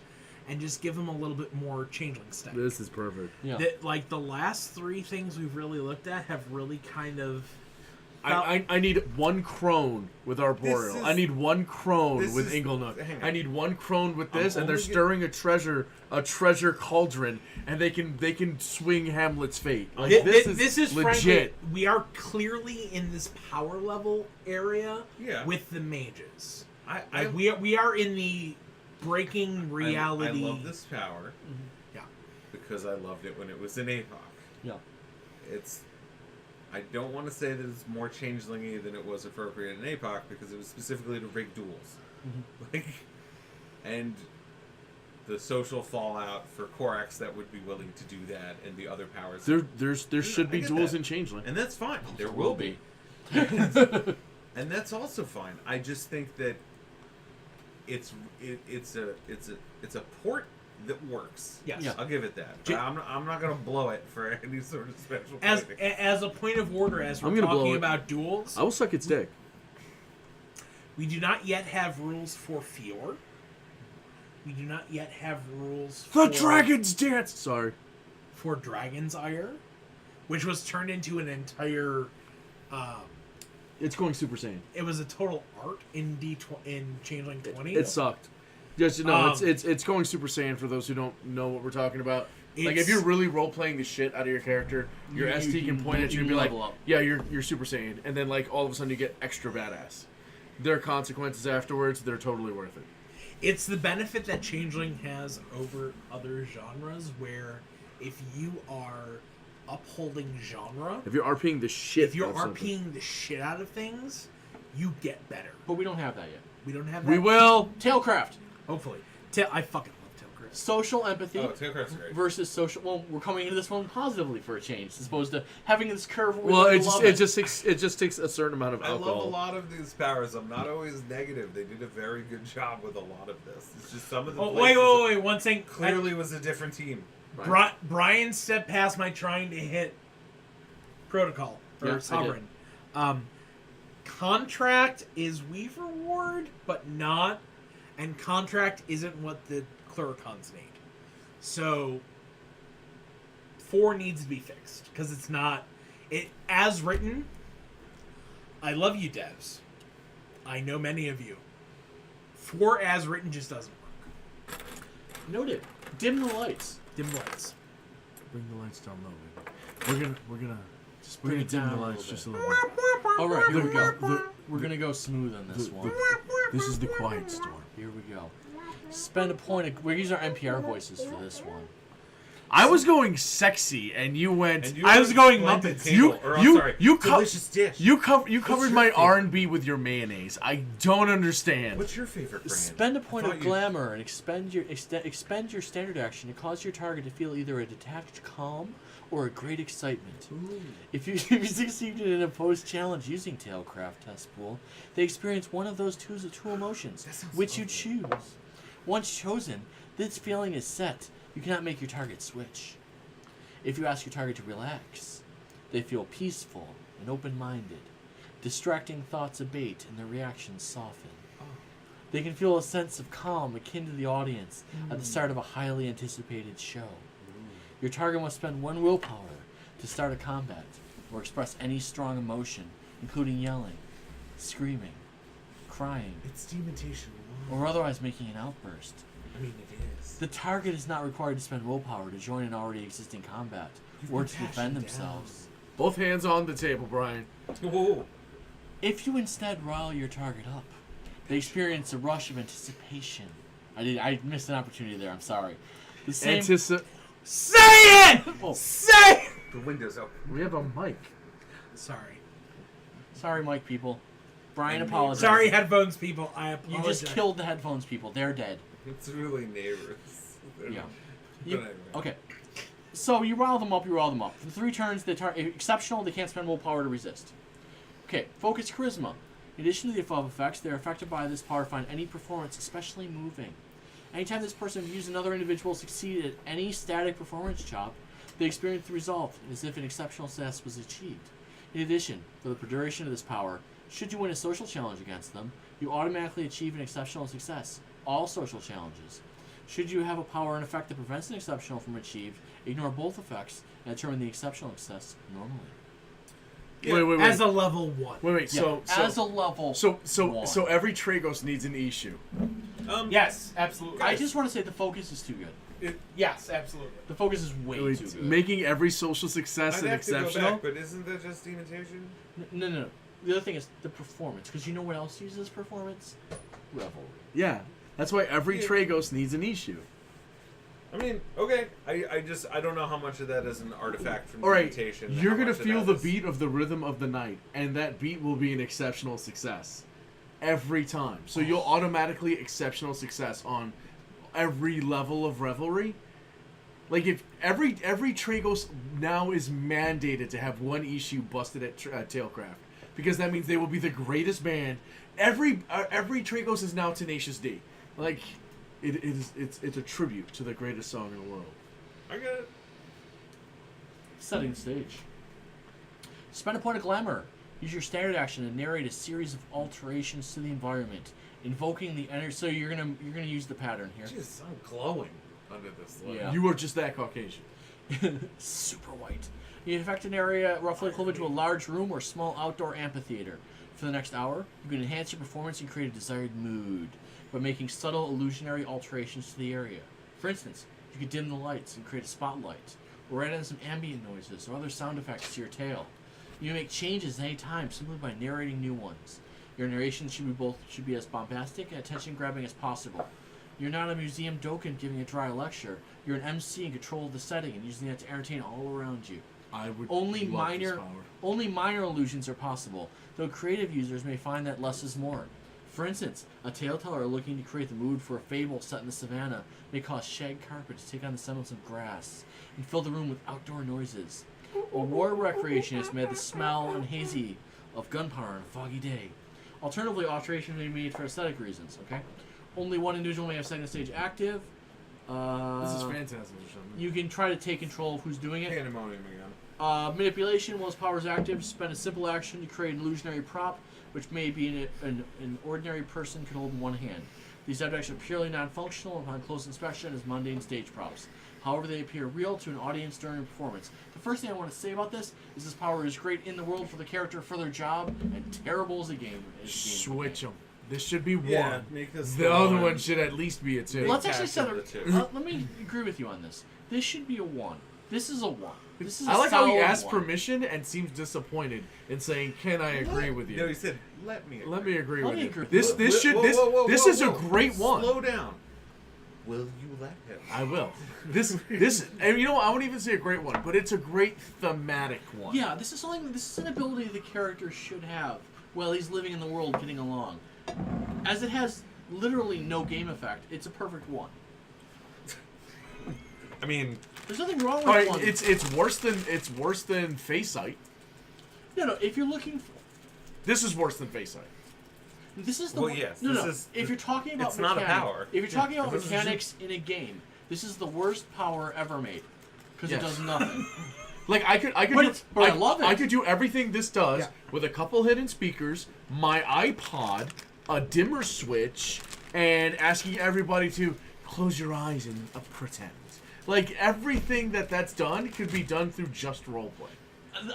and just give them a little bit more changeling stack.
This is perfect.
Yeah.
Like the last three things we've really looked at have really kind of
I need one crone with Arboreal.
This is-
I need one crone
this
with
is-
Inglenook.
hang on.
I need one crone with this,
I'm
and they're
only
stirring a treasure cauldron, and they can swing Hamlet's fate. Like,
this is
legit.
frankly, we are clearly in this power level area
Yeah.
with the mages.
I
We are in the breaking reality.
I love this power.
Yeah.
Because I loved it when it was in APOC.
Yeah.
I don't want to say that it's more changelingy than it was appropriate in APOC because it was specifically to rig duels. Like, and the social fallout for Corax that would be willing to do that, and the other powers.
There should
I
be
get
duels
that. in
Changeling.
And that's fine. There will be. And that's also fine. I just think that it's a port that works.
Yes.
Yeah.
I'll give it that.
J-
I'm not gonna blow it for any sort of special.
As
thing.
as a point of order, as
I'm
we're
gonna blow
talking
it.
about duels,
I will suck its dick.
we do not yet have rules for Fior. We do not yet have rules
The
for
Dragon's Dance. Sorry.
for Dragon's Ire, which was turned into an entire.
It's going Super Saiyan.
It was a total art in in Changeling 20.
It sucked. Just no,
Um,
it's going Super Saiyan for those who don't know what we're talking about. Like
It's-
if you're really role playing the shit out of your character, your
You-
ST can point at you and be like,
level up.
"Yeah, you're Super Saiyan," and then like all of a sudden you get extra badass. There are consequences afterwards. They're totally worth it.
It's the benefit that Changeling has over other genres, where if you are upholding genre,
If you're RPing the shit,
if you're
out of something.
RPing the shit out of things, you get better.
But we don't have that yet.
We don't have that.
we will.
Tailcraft.
Hopefully. I fucking love
social empathy
Oh, Tailcraft's great.
versus social. Well, we're coming into this one positively for a change, as opposed to having this curve. Where
Well,
we
it
love
just takes a certain amount of
I
alcohol.
love a lot of these powers. I'm not always negative. They did a very good job with a lot of this. It's just some of the
Oh,
places
wait. One thing.
clearly was a different team.
Brian stepped past my trying to hit protocol or
Yes, I did.
sovereign. Contract is Weaver Ward, but not, and contract isn't what the Clericons need. So 4 needs to be fixed because it's not it as written. I love you, devs. I know many of you. 4 as written just doesn't work.
Noted. Dim the lights.
Dim lights.
Bring the lights down low, baby. We're gonna
bring it
dim
down
the
a
lights
little
just a
bit.
little bit.
All right, here we go.
The-
We're gonna go smooth on this one.
This is the quiet storm.
Here we go. Spend a point. We're using our NPR voices for this one.
I was going sexy, and you went.
And you
I was going
splendid
Muppets.
table, or, I'm sorry, delicious dish.
You covered
your
my
favorite?
R&B with your mayonnaise. I don't understand.
What's your favorite brand?
Spend a point
I
of
thought you-
glamour and expend your standard action to cause your target to feel either a detached calm or a great excitement. If you succeed in an opposed challenge using Tailcraft Test Pool, they experience one of those two emotions,
sounds
which you
lovely.
choose. Once chosen, this feeling is set. You cannot make your target switch. If you ask your target to relax, they feel peaceful and open-minded. Distracting thoughts abate and their reactions soften. They can feel a sense of calm akin to the audience at the start of a highly anticipated show. Your target must spend 1 willpower to start a combat or express any strong emotion, including yelling, screaming, crying,
It's dementation.
or otherwise making an outburst.
I mean, it is.
The target is not required to spend willpower to join an already existing combat
You've
or
been
to defend
passioned
themselves.
Both hands on the table, Brian.
Whoa.
If you instead rile your target up, they experience a rush of anticipation. I missed an opportunity there. I'm sorry. The same.
Say it!
Oh.
Say it!
The window's open.
We have a mic.
Sorry.
Sorry, Mike people. Brian
And
apologizes.
Sorry, headphones people. I
You
apologize.
just killed the headphones people. They're dead.
It's really neighbors. They're
Yeah.
not-
You-
but anyway.
okay. So you rile them up. For 3 turns, they exceptional. They can't spend willpower to resist. Okay. Focus charisma. In addition to the above effects, they are affected by this power. Find any performance, especially moving. Anytime this person views another individual succeed at any static performance chop, they experience the result as if an exceptional success was achieved. In addition, for the duration of this power, should you win a social challenge against them, you automatically achieve an exceptional success. All social challenges. Should you have a power and effect that prevents an exceptional from achieved, ignore both effects and determine the exceptional success normally.
Yeah,
Wait.
As a level 1.
Wait.
Yeah,
So
as a level. one.
so every Tragos needs an issue.
Yes, absolutely.
I just want to say the focus is too good.
Yes, absolutely.
The focus is way
Wait,
too good.
making every social success
I'd
an
have to go
exceptional.
back, but isn't that just dementation?
No. The other thing is the performance, because you know what else uses performance? Revelry.
Yeah, that's why every
Yeah.
Tragos needs an issue.
I mean, okay. I don't know how much of that is an artifact from
All right,
dementation. and
you're
how
gonna
much of
feel
that
the
is-
beat of the rhythm of the night, and that beat will be an exceptional success every time. So you'll automatically exceptional success on every level of revelry. Like if every Tragos now is mandated to have 1 issue busted at Tailcraft, because that means they will be the greatest band. Every Tragos is now Tenacious D. Like it's a tribute to the greatest song in the world.
I get it.
Setting the stage. Spend a point of glamour. Use your standard action to narrate a series of alterations to the environment, invoking the energy. So you're gonna use the pattern here.
Jeez, I'm glowing under this light.
Yeah.
You are just that Caucasian.
Super white. You affect an area roughly equivalent to a large room or small outdoor amphitheater. For the next hour, you can enhance your performance and create a desired mood by making subtle illusionary alterations to the area. For instance, you could dim the lights and create a spotlight, or add in some ambient noises or other sound effects to your tale. You can make changes at any time simply by narrating new ones. Your narration should be as bombastic and attention-grabbing as possible. You're not a museum doken giving a dry lecture. You're an MC in control of the setting and using that to entertain all around you.
I would
Only
love this
minor
power.
only minor illusions are possible, though creative users may find that less is more. For instance, a tale-teller looking to create the mood for a fable set in the savannah may cause shag carpet to take on the semblance of grass and fill the room with outdoor noises. A war recreationist may have the smell and hazy of gunpowder on a foggy day. Alternatively, alterations may be made for aesthetic reasons, okay? Only one individual may have second stage active.
This is Phantasm or something.
You can try to take control of who's doing it.
Pandemonium again.
Manipulation, while his power is active, spend a simple action to create an illusionary prop, which may be an ordinary person can hold in one hand. These objects are purely non-functional upon close inspection as mundane stage props. However, they appear real to an audience during a performance. The first thing I want to say about this is this power is great in the world for the character for their job, and terrible as a game.
Switch them. This should be one.
Yeah, make this
The other one should at least be a 2.
Let's actually set
the
a.
two.
Let me agree with you on this. This should be a 1. This is a 1. This is a
I like how he
solid
asked
1.
permission and seems disappointed in saying, "Can I agree with you?"
No, he said, "Let me."
Let me agree
Let
with
me
you.
agree.
This is a great one.
Slow down. Will you let him?
I will. This and you know what, I won't even say a great one, but it's a great thematic one.
Yeah, this is an ability the character should have while he's living in the world, getting along. As it has literally no game effect, it's a perfect 1.
I mean,
There's nothing wrong with
All right,
1.
it's worse than Face Sight.
No. If you're looking for,
This is worse than Face Sight.
this is the
Well,
one-
yes,
No,
this
no.
is-
If you're talking about
it's not a
mechanic-
power.
If you're talking about
This is
mechanics in a game, this is the worst power ever made because
Yes.
it does nothing.
Like I could
But I love it.
I could do everything this does
Yeah.
with a couple hidden speakers, my iPod, a dimmer switch, and asking everybody to close your eyes and pretend. Like everything that's done could be done through just roleplay.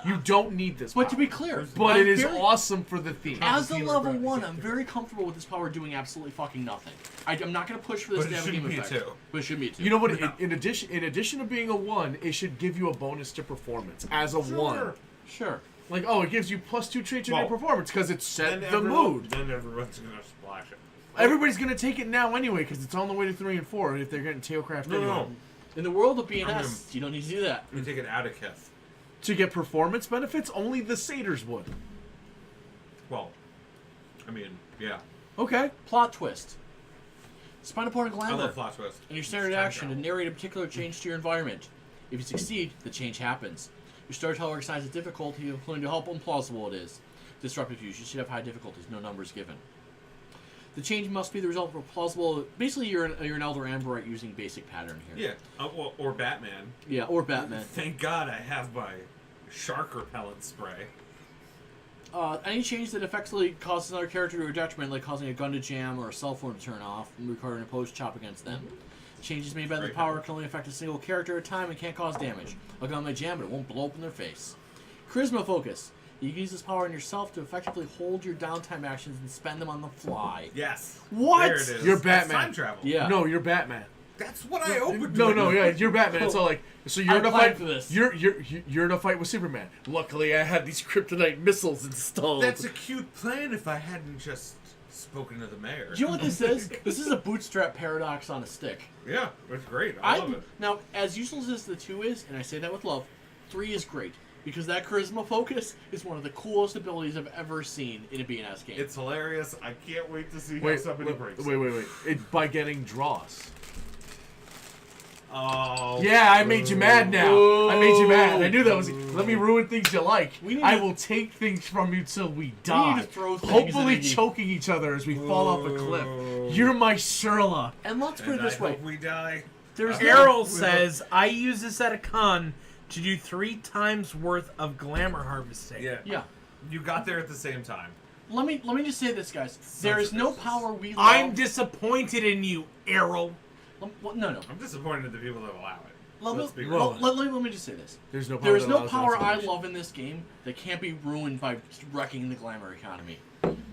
You don't need this.
But
power.
to be clear,
but
I'm
it is
very-
awesome for the theme.
As a level 1, I'm very comfortable with this power doing absolutely fucking nothing. I'm not going to push for this
But
to
it
have a game
shouldn't be a
effect.
2.
But it should be a 2.
You know what? In addition to being a 1, it should give you a bonus to performance as a 1.
Sure.
Like, oh, it gives you +2 traits in your
Well,
performance because it set
then
the mood.
Then everyone's gonna splash it.
Everybody's gonna take it now anyway because it's on the way to 3 and 4 if they're getting tailcraft anyway.
No.
In the world of BNS,
gonna-
you don't need to do that.
You take it out of Keth.
To get performance benefits, only the satyrs would.
Well, I mean, yeah.
Okay.
Plot twist. Spine upon a
I
glamour.
love plot twist.
And your standard
It's time
action to
travel.
narrate a particular change to your environment. If you succeed, the change happens. Your storyteller assigns a difficulty according to how implausible it is. Disruptive use. You should have high difficulties, no numbers given. The change must be the result of a plausible... Basically, you're an Elder Amberite using basic pattern here.
Yeah, or Batman.
Yeah, or Batman.
Thank God I have my shark repellent spray.
Any change that effectively causes another character to a detriment, like causing a gun to jam or a cell phone to turn off, and require an opposed chop against them. Changes made by the
Great
power
habit.
can only affect a single character at a time and can't cause damage. A gun may jam, but it won't blow up in their face. Charisma focus. You can use this power on yourself to effectively hold your downtime actions and spend them on the fly.
Yes.
What?
There it is.
You're
That's
Batman.
time travel.
Yeah.
No, you're Batman.
That's what I opened
No,
with.
no, yeah, you're Batman. It's all like, so you're
I
in a
applied
fight
for this.
You're in a fight with Superman. Luckily, I had these kryptonite missiles installed.
That's a cute plan if I hadn't just spoken to the mayor.
Do you know what this is? This is a bootstrap paradox on a stick.
Yeah, it's great. I love it.
Now, as useless as the 2 is, and I say that with love, 3 is great. Because that charisma focus is one of the coolest abilities I've ever seen in a BNS game.
It's hilarious. I can't wait to see how
wait,
somebody breaks.
wait. It by getting draws.
Oh.
Yeah, I made you mad now. I made you mad. I knew that was. Let me ruin things you like.
We need
I
to-
will take things from you till we
We need
die.
to throw things
Hopefully,
at you.
choking each other as we fall off a cliff.
Ooh.
You're my Sherla.
And let's put
And
it this
I
way.
hope we die.
There's
Errol says, I use this at a con to do 3 times worth of glamour harvesting.
Yeah.
Yeah.
You got there at the same time.
Let me just say this, guys. There is no power we love.
I'm disappointed in you, Errol.
No.
I'm disappointed in the people that allow it.
Let
Let's be
me,
real.
let me just say this.
There's no power.
There is
that
no
allows
power I
transformation.
love in this game that can't be ruined by wrecking the glamour economy.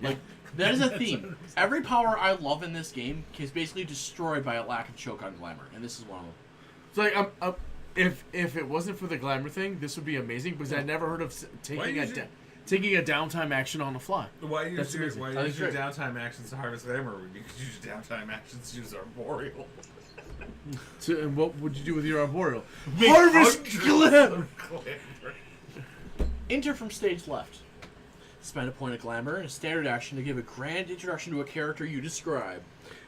Like, that is a theme. Every power I love in this game is basically destroyed by a lack of choke on glamour, and this is one of them.
It's like if it wasn't for the glamour thing, this would be amazing because I never heard of taking taking a downtime action on the fly.
Why use
That's
your,
amazing.
why
That
use
is
your
great.
downtime actions to harvest glamour when you could use your downtime actions to use arboreal?
So, and what would you do with your arboreal?
Make
Harvest
hundreds
glamour.
of glamour.
Enter from stage left. Spend a point of glamour and a standard action to give a grand introduction to a character you describe.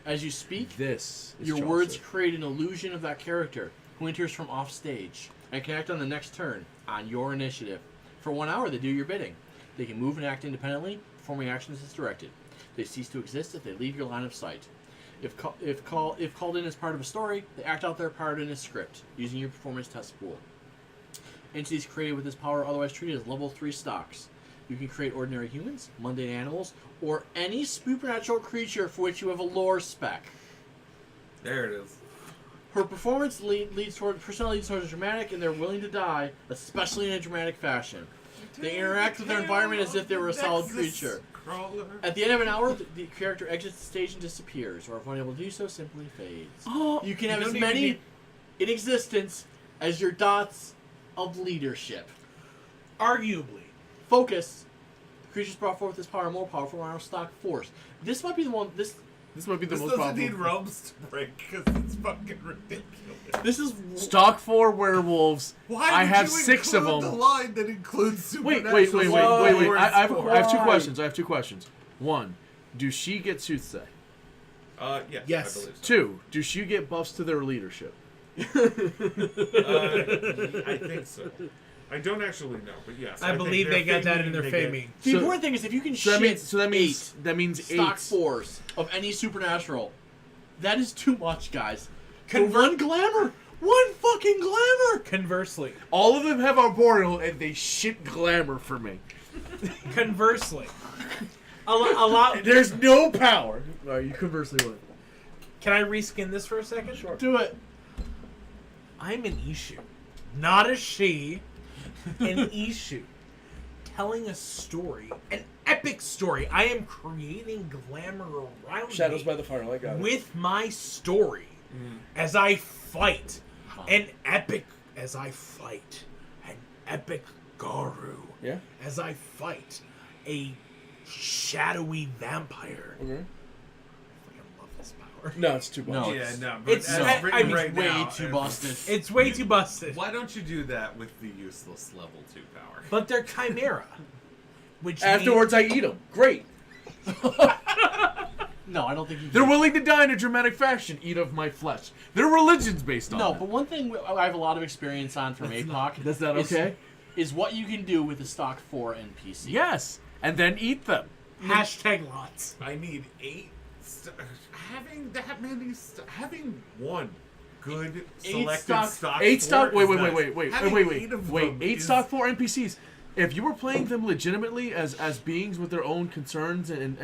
As you speak,
This is
your
Chaucer.
words create an illusion of that character who enters from off stage and can act on the next turn on your initiative. For 1 hour, they do your bidding. They can move and act independently, performing actions as directed. They cease to exist if they leave your line of sight. If called in as part of a story, they act out their part in a script, using your performance test pool. Entities created with this power are otherwise treated as level 3 stocks. You can create ordinary humans, mundane animals, or any supernatural creature for which you have a lore spec.
There it is.
Her performance leads towards dramatic, and they're willing to die, especially in a dramatic fashion. They interact with their environment as if they were a solid creature. At the end of an hour, the character exits the stage and disappears, or if unable to do so, simply fades.
Oh,
You can have
you
as
don't
many
even
in existence as your dots of leadership.
Arguably.
Focus. Creatures brought forth this power are more powerful than our stock force. This might be the one. This
might be the
This
most
doesn't
powerful.
need realms to break because it's fucking ridiculous.
This is
Stock 4 werewolves.
Why
I
did
have
you
6 of
include
them.
the line that includes
Wait.
supernatural
I have two
Why?
questions. I have 2 questions. 1, do she get soothsay?
Yes.
Yes.
I believe so.
2, do she get buffs to their leadership?
I think so. I don't actually know, but yes.
I believe
think
they got that in
they're
their
fame
faming.
the
So-
important thing is if you can
So that
shit
means that means
stock
8.
fours of any supernatural, that is too much, guys. For
Convert-
one glamour, one fucking glamour.
Conversely.
All of them have arboreal, and they shit glamour for me.
Conversely. Allow.
There's no power. All right, you conversely what?
Can I reskin this for a second?
Sure.
Do it.
I'm an Ishu, not a she. An Ishu, telling a story, an epic story. I am creating glamour around
Shadows
me
by the Firelight. Got it.
with my story as I fight, an epic as I fight, an epic Garu
Yeah.
as I fight a shadowy vampire.
Okay.
I fucking love this power.
No, it's too much.
No.
Yeah, no, but
It's-
as
I
written
mean,
right
way
now,
too busted.
It's way too busted.
Why don't you do that with the useless level 2 power?
But they're chimera, which
Afterwards, I eat them. Great.
No, I don't think you.
They're willing to die in a dramatic fashion. Eat of my flesh. Their religion's based on
No,
that.
but one thing I have a lot of experience on from APOC.
That's not
is-
okay?
Is what you can do with the stock 4 NPC.
Yes, and then eat them.
hashtag lots.
I need 8. Having that many. Having one good selected
stock-
stock.
8 stock.
four
Wait.
is nice. Having eight of them
8
is-
stock 4 NPCs. If you were playing them legitimately as beings with their own concerns and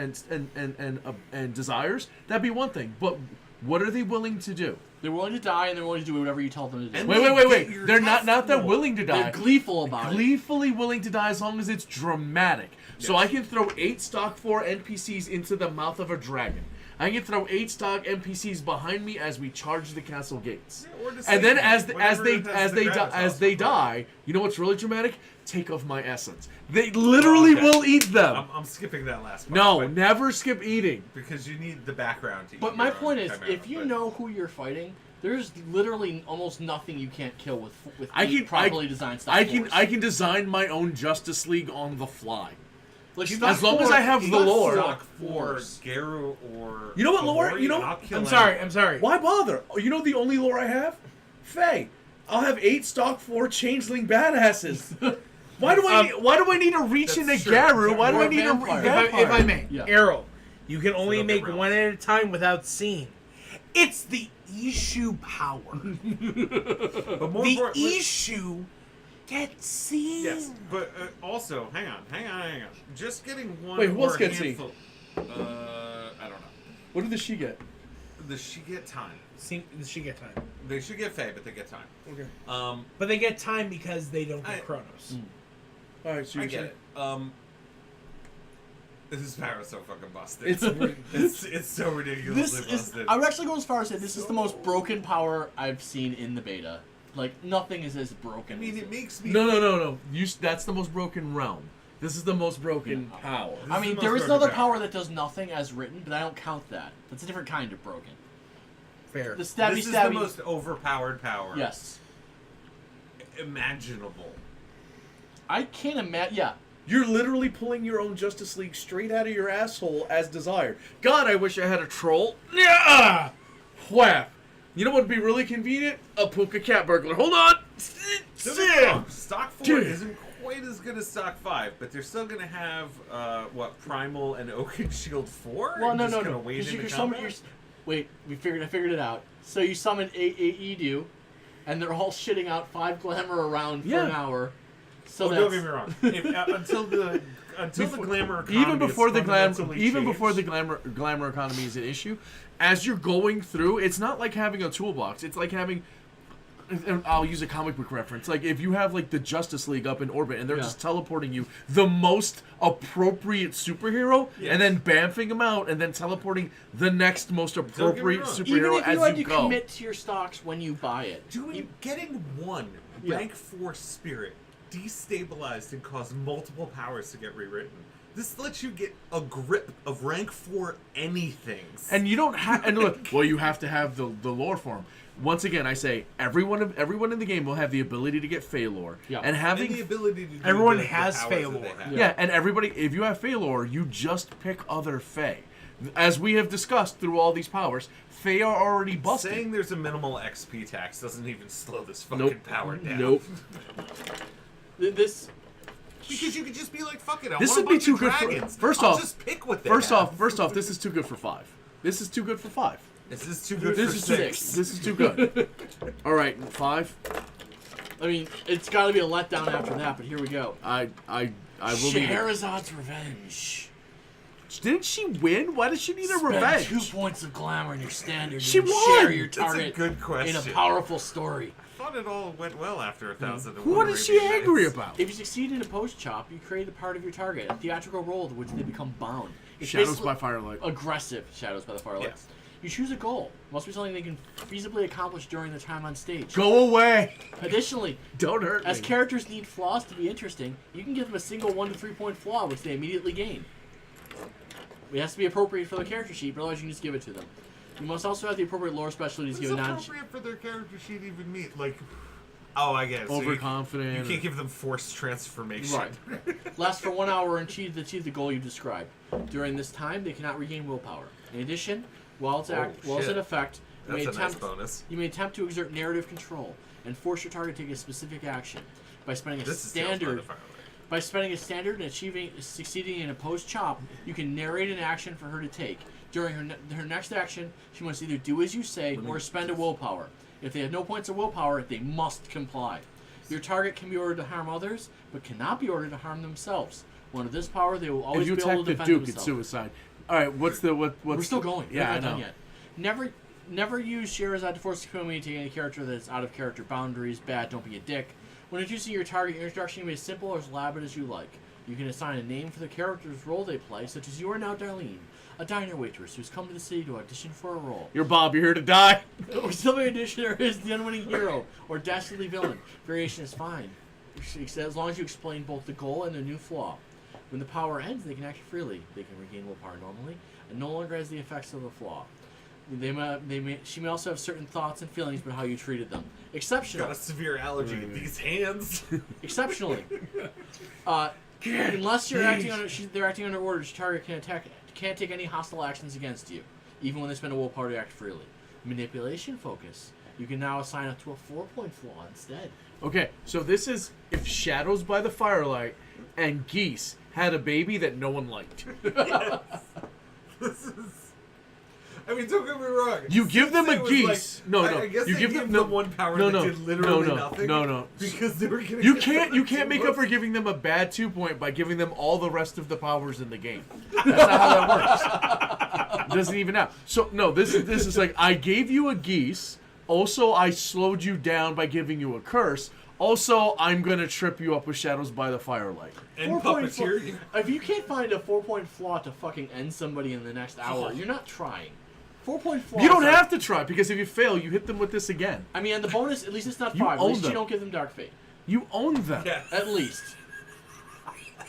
desires, that'd be one thing. But what are they willing to do?
They're willing to die and they're willing to do whatever you tell them to do.
And
Wait.
Get your
They're not
test
that
roll.
willing to die.
They're gleeful about it.
Gleefully willing to die as long as it's dramatic. So
Yes.
I can throw 8 stock 4 NPCs into the mouth of a dragon. I can throw 8 stock NPCs behind me as we charge the castle gates.
Or to
And then
save
as
them,
as they
whatever has the gravitas
as they
for it.
die, you know what's really dramatic? Take off my essence. They literally
Okay.
will eat them.
I'm skipping that last part.
No,
but-
never skip eating.
because you need the background to eat
But my
your own
point is,
chimera,
if you
but-
know who you're fighting, there's literally almost nothing you can't kill with
I can
properly designed stock
I can
fours.
I can design my own Justice League on the fly.
Like,
You
stock
as long as
four-
I have the
stock
lore.
Stock for
fours.
Garu or
You know what lore?
Gamori,
You know-
I'll kill
I'm
anyone.
sorry.
Why bother? Oh, you know the only lore I have? Faye. I'll have 8 stock 4 changeling badasses. Why do I need to reach into
That's true.
Garu? Why do
Or
I need to
vampire.
If I may,
Yeah.
Errol, you can only
Little bit
make
realm.
one at a time without seeing. It's the Ishu power.
But more
The
importantly,
Ishu get seen.
yes. But also, hang on. Just getting one.
Wait, who else
or a
gets seen?
handful- I don't know.
What did she get?
Does she get time?
See, she get time,
They should get Faye, but they get time.
Okay.
but they get time because they don't get
I-
Chronos.
All right, so
I
you're
get
saying-
it. This power is so fucking busted.
It's
it's so ridiculously
This is.
busted.
I would actually go as far as to say this is the most broken power I've seen in the beta. Like nothing is as broken.
I mean,
as
it makes me.
No. That's the most broken realm. This is the most broken power.
I
This
mean,
is the
there
most
is another
broken
power
power.
that does nothing as written, but I don't count that. That's a different kind of broken.
Fair.
The stabby
This is
stabby.
the most overpowered power.
Yes.
Imaginable.
I can't imagine. Yeah.
You're literally pulling your own Justice League straight out of your asshole as desired. God, I wish I had a troll. Yeah! Whap! You know what would be really convenient? A Puka Cat Burglar. Hold on!
Stock 4
Dude.
isn't quite as good as Stock 5, but they're still going to have, Primal and Oaken Shield 4?
Well, no.
Wait,
Because you can summon Wait, I figured it out. So you summon eight Edu, and they're all shitting out 5 glamour around for an hour. So
don't get me wrong. Until the glamour economy
even before the
fundamentally
glamour economy is an issue, as you're going through, it's not like having a toolbox. It's like having, and I'll use a comic book reference. Like if you have like the Justice League up in orbit and they're just teleporting you the most appropriate superhero, and then bamfing them out, and then teleporting the next most appropriate
even
superhero
if
as
you had to
you go.
commit to your stocks when you buy it,
getting one rank 4 spirit destabilized and caused multiple powers to get rewritten. This lets you get a grip of rank 4 anythings.
And you don't have, and look, well, you have to have the lore form. Once again, I say everyone in the game will have the ability to get Fey lore, and having
the ability to do
everyone
the
has
powers
Fey
that
lore.
they have.
yeah, and everybody, if you have Fey lore, you just pick other Fey. As we have discussed through all these powers, Fey are already busted.
Saying there's a minimal XP tax doesn't even slow this fucking power down.
Nope.
this
Because you could just be like, fuck it, I
This
want a
would be
bunch
too
of
good for.
dragons.
First
I'll
off,
just pick what they
first
have.
off, this is too good for 5. This is too good for 5.
This is too good
This
for
is
6.
This is too good. All right, 5.
I mean, it's got to be a letdown after that. But here we go.
I will need it.
Scheherazad's Revenge.
Didn't she win? Why does she need a
Spend
revenge?
2 points of glamour in your standard.
She
and
won!
Share your
That's a
target
good question.
in a powerful story.
I thought it all went well after 1,000.
What is she angry about?
If you succeed in a post chop, you create a part of your target, a theatrical role to which they become bound. It's
Shadows
basically
by Firelight.
Aggressive Shadows by the Firelight.
Yes.
You choose a goal. Must be something they can feasibly accomplish during their time on stage.
Go away!
Additionally,
Don't hurt
as
me.
characters need flaws to be interesting, you can give them a single 1 to 3 point flaw, which they immediately gain. It has to be appropriate for the character sheet, but otherwise you can just give it to them. You must also have the appropriate lore specialties
What's
given non.
appropriate for their character sheet even mean? Like, oh, I guess.
Overconfident.
You can't give them forced transformation.
Right. Lasts for 1 hour and achieve the goal you described. During this time, they cannot regain willpower. In addition, while it's in effect, you
That's a nice bonus.
You may attempt to exert narrative control and force your target to take a specific action by spending a standard. By spending a standard and succeeding in a post chop, you can narrate an action for her to take. During her next action, she must either do as you say or spend a willpower. If they have no points of willpower, they must comply. Your target can be ordered to harm others, but cannot be ordered to harm themselves. One of this power, they will always
If you
be able
attack
to
the
defend
Duke,
themselves.
it's suicide. All right, what's
We're still going.
Yeah,
We're
I
not done
know.
yet. Never use Scheherazade to force the community to take any character that is out of character boundaries. Bad, don't be a dick. When introducing your target, your introduction can be as simple or as elaborate as you like. You can assign a name for the character's role they play, such as you are now Darlene, a diner waitress who's come to the city to audition for a role.
You're Bob, you're here to die.
Or Sylvia Auditioner is the unwitting hero, or dastardly villain. Variation is fine, as long as you explain both the goal and the new flaw. When the power ends, they can act freely. They can regain willpower normally, and no longer has the effects of the flaw. She may also have certain thoughts and feelings about how you treated them. Exceptional.
Got a severe allergy in these hands.
Exceptionally. Unless they're acting under orders, your target can't take any hostile actions against you, even when they spend a willpower to act freely. Manipulation focus. You can now assign up to a 4-point flaw instead.
Okay, so this is if Shadows by the Firelight and Geese had a baby that no one liked.
This is. I mean, don't get me wrong.
You give them a
It was
geese.
like,
No.
I guess
You
they
give
gave
them
one power
no,
that
no,
did literally
no,
nothing.
no.
Because they were gonna.
You can't make up for giving them a bad 2-point by giving them all the rest of the powers in the game. That's not how that works. It doesn't even out. So no, this is like I gave you a geese. Also, I slowed you down by giving you a curse. Also, I'm gonna trip you up with Shadows by the Firelight.
And
4-point
puppeteer.
flaw. If you can't find a 4-point flaw to fucking end somebody in the next hour, you're not trying. 4-point flaw.
You don't have to try because if you fail, you hit them with this again.
I mean, and the bonus, at least it's not
You
5. At
own
least
them.
you don't give them Dark Fate.
You own them.
Yeah.
At least.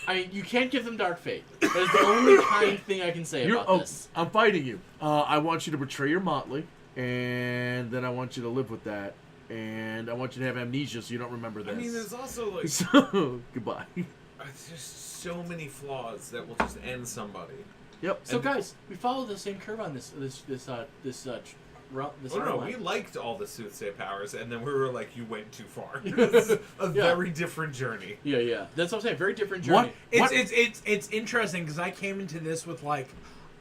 I mean, you can't give them Dark Fate. That is the only kind thing I can say about this.
I'm fighting you. I want you to betray your motley, and then I want you to live with that, and I want you to have amnesia so you don't remember this.
I mean, there's also like.
So, goodbye.
It's just so many flaws that will just end somebody.
Yep.
So
And-
guys, we followed the same curve on this
Oh no,
line.
we liked all the soothsay powers, and then we were like, you went too far. It's a
Yeah.
very different journey.
Yeah. That's what I'm saying. Very different journey.
What?
It's interesting because I came into this with like,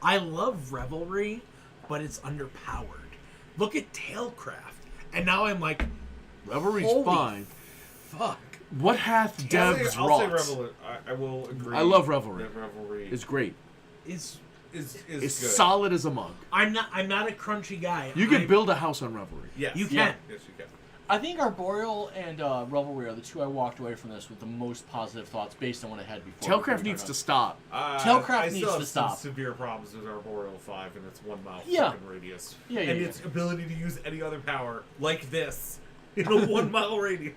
I love Revelry, but it's underpowered. Look at Tailcraft, and now I'm like,
Revelry's
holy
fine.
fuck.
What hath devs
I'll
wrought?
say I will agree.
I love Revelry.
That Revelry
It's great.
Is
is
It's
good.
solid as a mug.
I'm not a crunchy guy.
You can build a house on Revelry.
Yes.
You
Yeah.
can.
Yes, you can.
I think Arboreal and Revelry are the two I walked away from this with the most positive thoughts based on what I had before.
Tailcraft needs to stop.
Tailcraft
I
needs
still
to
have
stop.
some severe problems with Arboreal 5 and its 1 mile
Yeah.
fucking radius.
Yeah,
and
yeah.
its ability to use any other power like this in a 1 mile radius.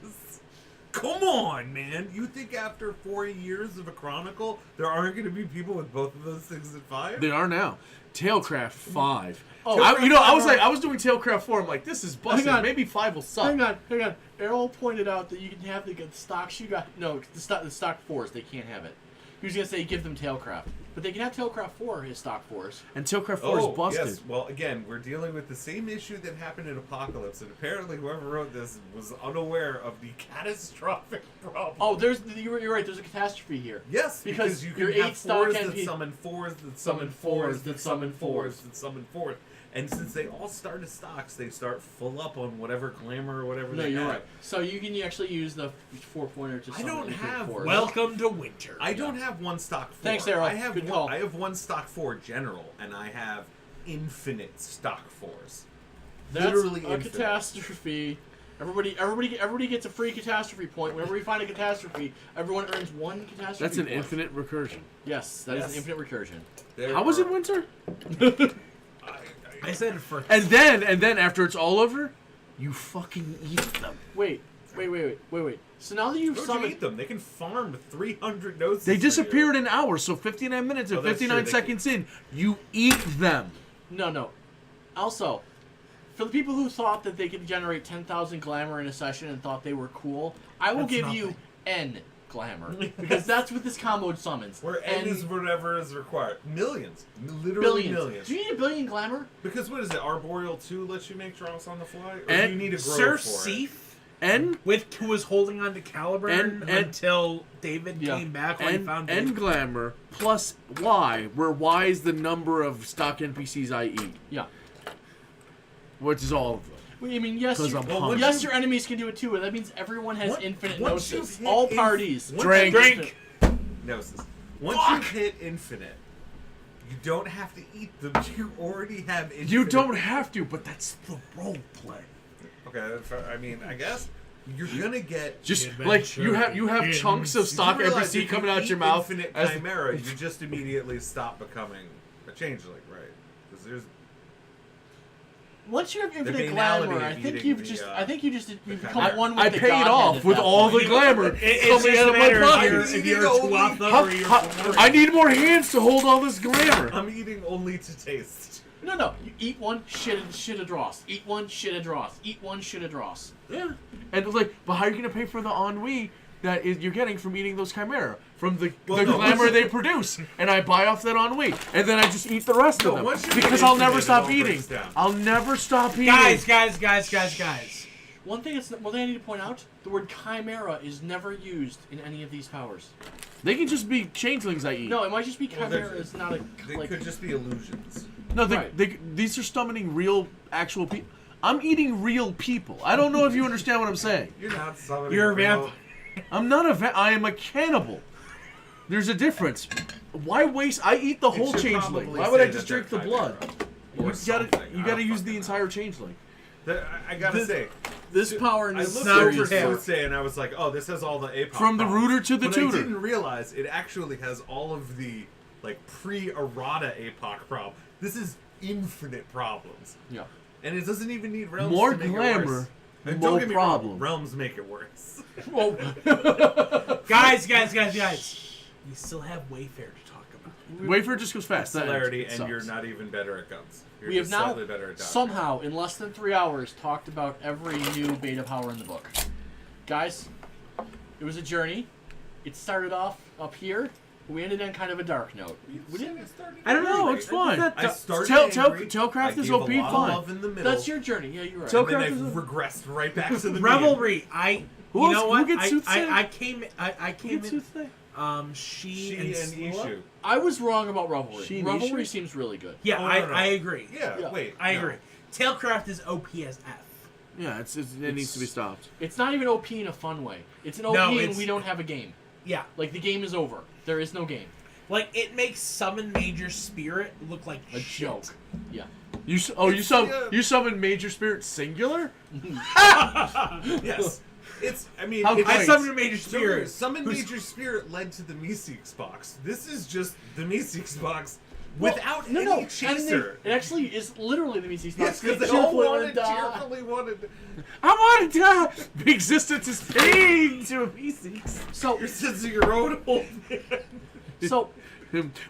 Come on, man! You think after 4 years of a Chronicle, there aren't going to be people with both of those things at 5?
They are now. Tailcraft 5.
Oh,
I was doing Tailcraft 4. I'm like, this is busted.
Hang on.
Maybe 5 will suck.
Hang on. Errol pointed out that you can have the stocks you got. No, the stock 4s, they can't have it. He was going to say give them Tailcraft. But they can have Tailcraft 4, his stock 4s.
And Tailcraft 4 is busted.
Yes. Well, again, we're dealing with the same issue that happened in Apocalypse, and apparently whoever wrote this was unaware of the catastrophic problem.
Oh, you're right, there's a catastrophe here.
Yes,
Because
you
your
can have
8 stock
4s that
NP
summon 4s that
summon
summon 4s
4s
that summon 4s that summon 4s. And since they all start as stocks, they start full up on whatever glamour or whatever
No,
they
you're
have.
right. So you can actually use the 4-pointer to
I
summon
don't
infinite
have
4s.
Welcome to winter.
I don't have 1 stock 4.
Thanks, Errol.
I have
Good
one,
call.
I have 1 stock 4 general, and I have infinite stock 4s.
That's
Literally
a
infinite.
catastrophe. Everybody gets a free catastrophe point. Whenever we find a catastrophe, everyone earns 1 catastrophe
That's an
point.
infinite recursion.
Yes, that is
Yes.
an infinite recursion.
There
How was
are-
it winter?
I said it first.
And then after it's all over, you fucking eat them.
Wait. So now that you've
Don't you
summoned...
eat them? They can farm 300 nodes.
They disappeared in hours, so 59 minutes and
Oh, that's
59
true.
seconds in, you eat them.
No. Also, for the people who thought that they could generate 10,000 glamour in a session and thought they were cool, I will
That's
give you
nothing.
N glamour. Because that's what this combo summons.
Where N is whatever is required. Millions. Literally
billions.
millions.
Do you need a billion glamour?
Because what is it? Arboreal 2 lets you make drops on the fly? Or
And
do you need a
Sir
grove for it?
Seif,
N
who was holding on to Caliburn
And-
until David
Yeah.
came back when he found
N
David.
glamour plus Y, where Y is the number of stock NPCs I eat,
Yeah.
which is all of them.
Well, I mean, yes,
'Cause
you-
I'm
Well,
hungry.
yes, your enemies can do it too. That means everyone has
What-
infinite
once you've
gnosis.
hit
All parties.
once
Drink.
you've
Drink.
Gnosis. Once
Fuck!
you hit infinite, you don't have to eat them. You already have infinite.
You don't have to, but that's the role play.
Okay, I mean, I guess you're gonna get.
Just
Adventure
like you have chunks of
You
stock
do realize
NPC
if you
coming out
eat
your mouth.
Infinite
As,
Chimera, you just immediately stop becoming a changeling, right? Because there's
Once you have infinite
banality
glamour,
of
I think
eating
you've
the,
just you've
the
become one with
I
the
pay it
Godhead
off
at
with
that
all the
point.
glamour
It's
coming
just
out
a
of my
matter
pocket.
if you're a
Only-
Tuatha or you're
I need more hands to hold all this glamour.
I'm eating only to taste.
No. You eat one, shit a dross. Eat one, shit a dross. Eat one, shit a dross.
Yeah, and like, but how are you gonna pay for the ennui that you're getting from eating those chimera? From the
Well, no,
glamour
once-
they produce, and I buy off that ennui, and then I just eat the rest
No,
of them
once you
because
get
I'll never
infinite, it
stop
all
eating.
breaks down.
I'll never stop eating.
Guys.
One thing I need to point out: the word chimera is never used in any of these powers.
They can just be changelings I eat.
No, it might just be
Well,
chimera.
they're-
It's not a
They
like.
could just be illusions.
No,
Right.
these are summoning real, actual people. I'm eating real people. I don't know if you understand what I'm saying.
You're not summoning.
You're a
real-
vampire.
I'm not a I am a cannibal. There's a difference. Why waste? I eat the
It
whole
should
changeling.
probably
Why would I
say
just
that
drink the
they're
blood?
chimera.
You
Or
gotta
something. I
use
don't
the
fucking
entire
know.
changeling.
I gotta say,
This power
I
needs
looked
not
over
your tail.
Soothsay and I was like, oh, this has all the APOC
From the
problems.
rooter to the
but
tutor.
I didn't realize it actually has all of the like pre-errata APOC problem. This is infinite problems,
Yeah.
and it doesn't even need realms
More
to make it
glamour,
worse. And
more
don't get me
problem.
wrong, realms make it worse.
Well,
Guys. You still have Wayfair to talk about.
Wafer just goes fast. That
Celerity,
sucks.
and you're not even better at guns. You're
we have
just
now
slightly better at dodging.
somehow in less than 3 hours talked about every new beta power in the book. Guys, it was a journey. it started off up here. We ended on kind of a dark note. We didn't.
I don't know.
It's fine.
I started angry.
Tailcraft is
I gave
OP,
a lot
fine.
of love in the middle.
That's your journey. Yeah, you're right.
Tail-
and then
Tailcraft
I've regressed right back to the
Revelry.
Who
You
else-
know
who
what?
gets Soothsayer?
I came in.
Soothsayer?
She
and
Slua?
Ishu.
I was wrong about Revelry.
She and
Revelry
Ishu?
seems really good.
Yeah,
Oh, no.
I agree.
Yeah, wait.
I
no.
agree. Tailcraft is OP as F.
Yeah, it needs to be stopped.
It's not even OP in a fun way. It's an OP
No,
and
it's-
we don't have a game.
Yeah,
Like, the game is over. There is no game.
like it makes Summon Major Spirit look like
A
shit.
joke. Yeah.
You summon Major Spirit singular?
Yes. I mean,
How
it's,
I
Right.
summoned a Major Spirit.
Summon
who's-
Major Spirit led to the Meeseeks box. This is just the Meeseeks box
Well,
without
no,
any
no.
chaser.
It actually is literally the Meeseeks box.
Yes, because they
cheerfully
all
wanna
cheerfully wanted.
I want to die! The existence is pain to a Meeseeks.
So,
Your sense of your own old man.
so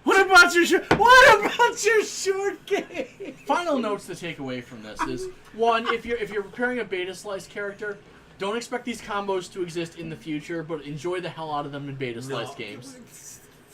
What about your shortcake?
final notes to take away from this is one: if you're preparing a beta slice character, don't expect these combos to exist in the future, but enjoy the hell out of them in beta slice games.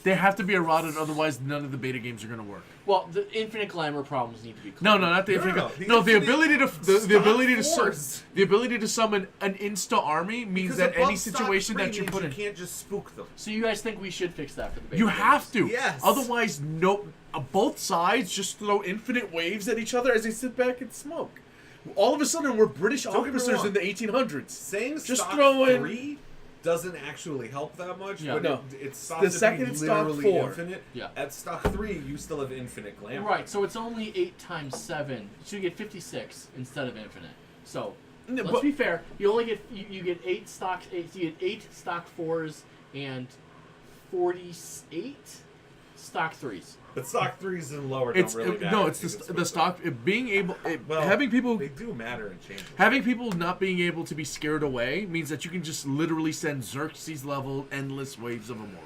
They have to be eroded, otherwise none of the beta games are going to work.
Well, the infinite glamour problems need to be
No,
cleared.
not the
No,
infinite.
no, the
No, the
infinite
ability to the
stock
ability to
force.
the ability to summon an insta army means
Because
that
above
any
stock
situation
three
that you
means
put
you
in,
can't just spook them.
So you guys think we should fix that for the beta?
you
games?
have to.
Yes.
Otherwise, no. Both sides just throw infinite waves at each other as they sit back and smoke. All of a sudden, we're British
Don't get me
officers
wrong.
in the 1800s.
Saying
Just
stock
throw in-
3 doesn't actually help that much,
Yeah.
but
No.
it stops
The
at
second
being
it's stock
literally
4.
infinite.
Yeah.
At stock 3, you still have infinite glamour.
Right, so it's only 8 times 7. So you get 56 instead of infinite. So
No,
let's
but-
be fair. You only get you get 8 stock 8. You get 8 stock 4s and 48 stock 3s.
But stock 3s and lower
It's
don't really matter.
no, it's
because
the stock being able
Well,
having people
They do matter in changes.
having people not being able to be scared away means that you can just literally send Xerxes level endless waves of immortals.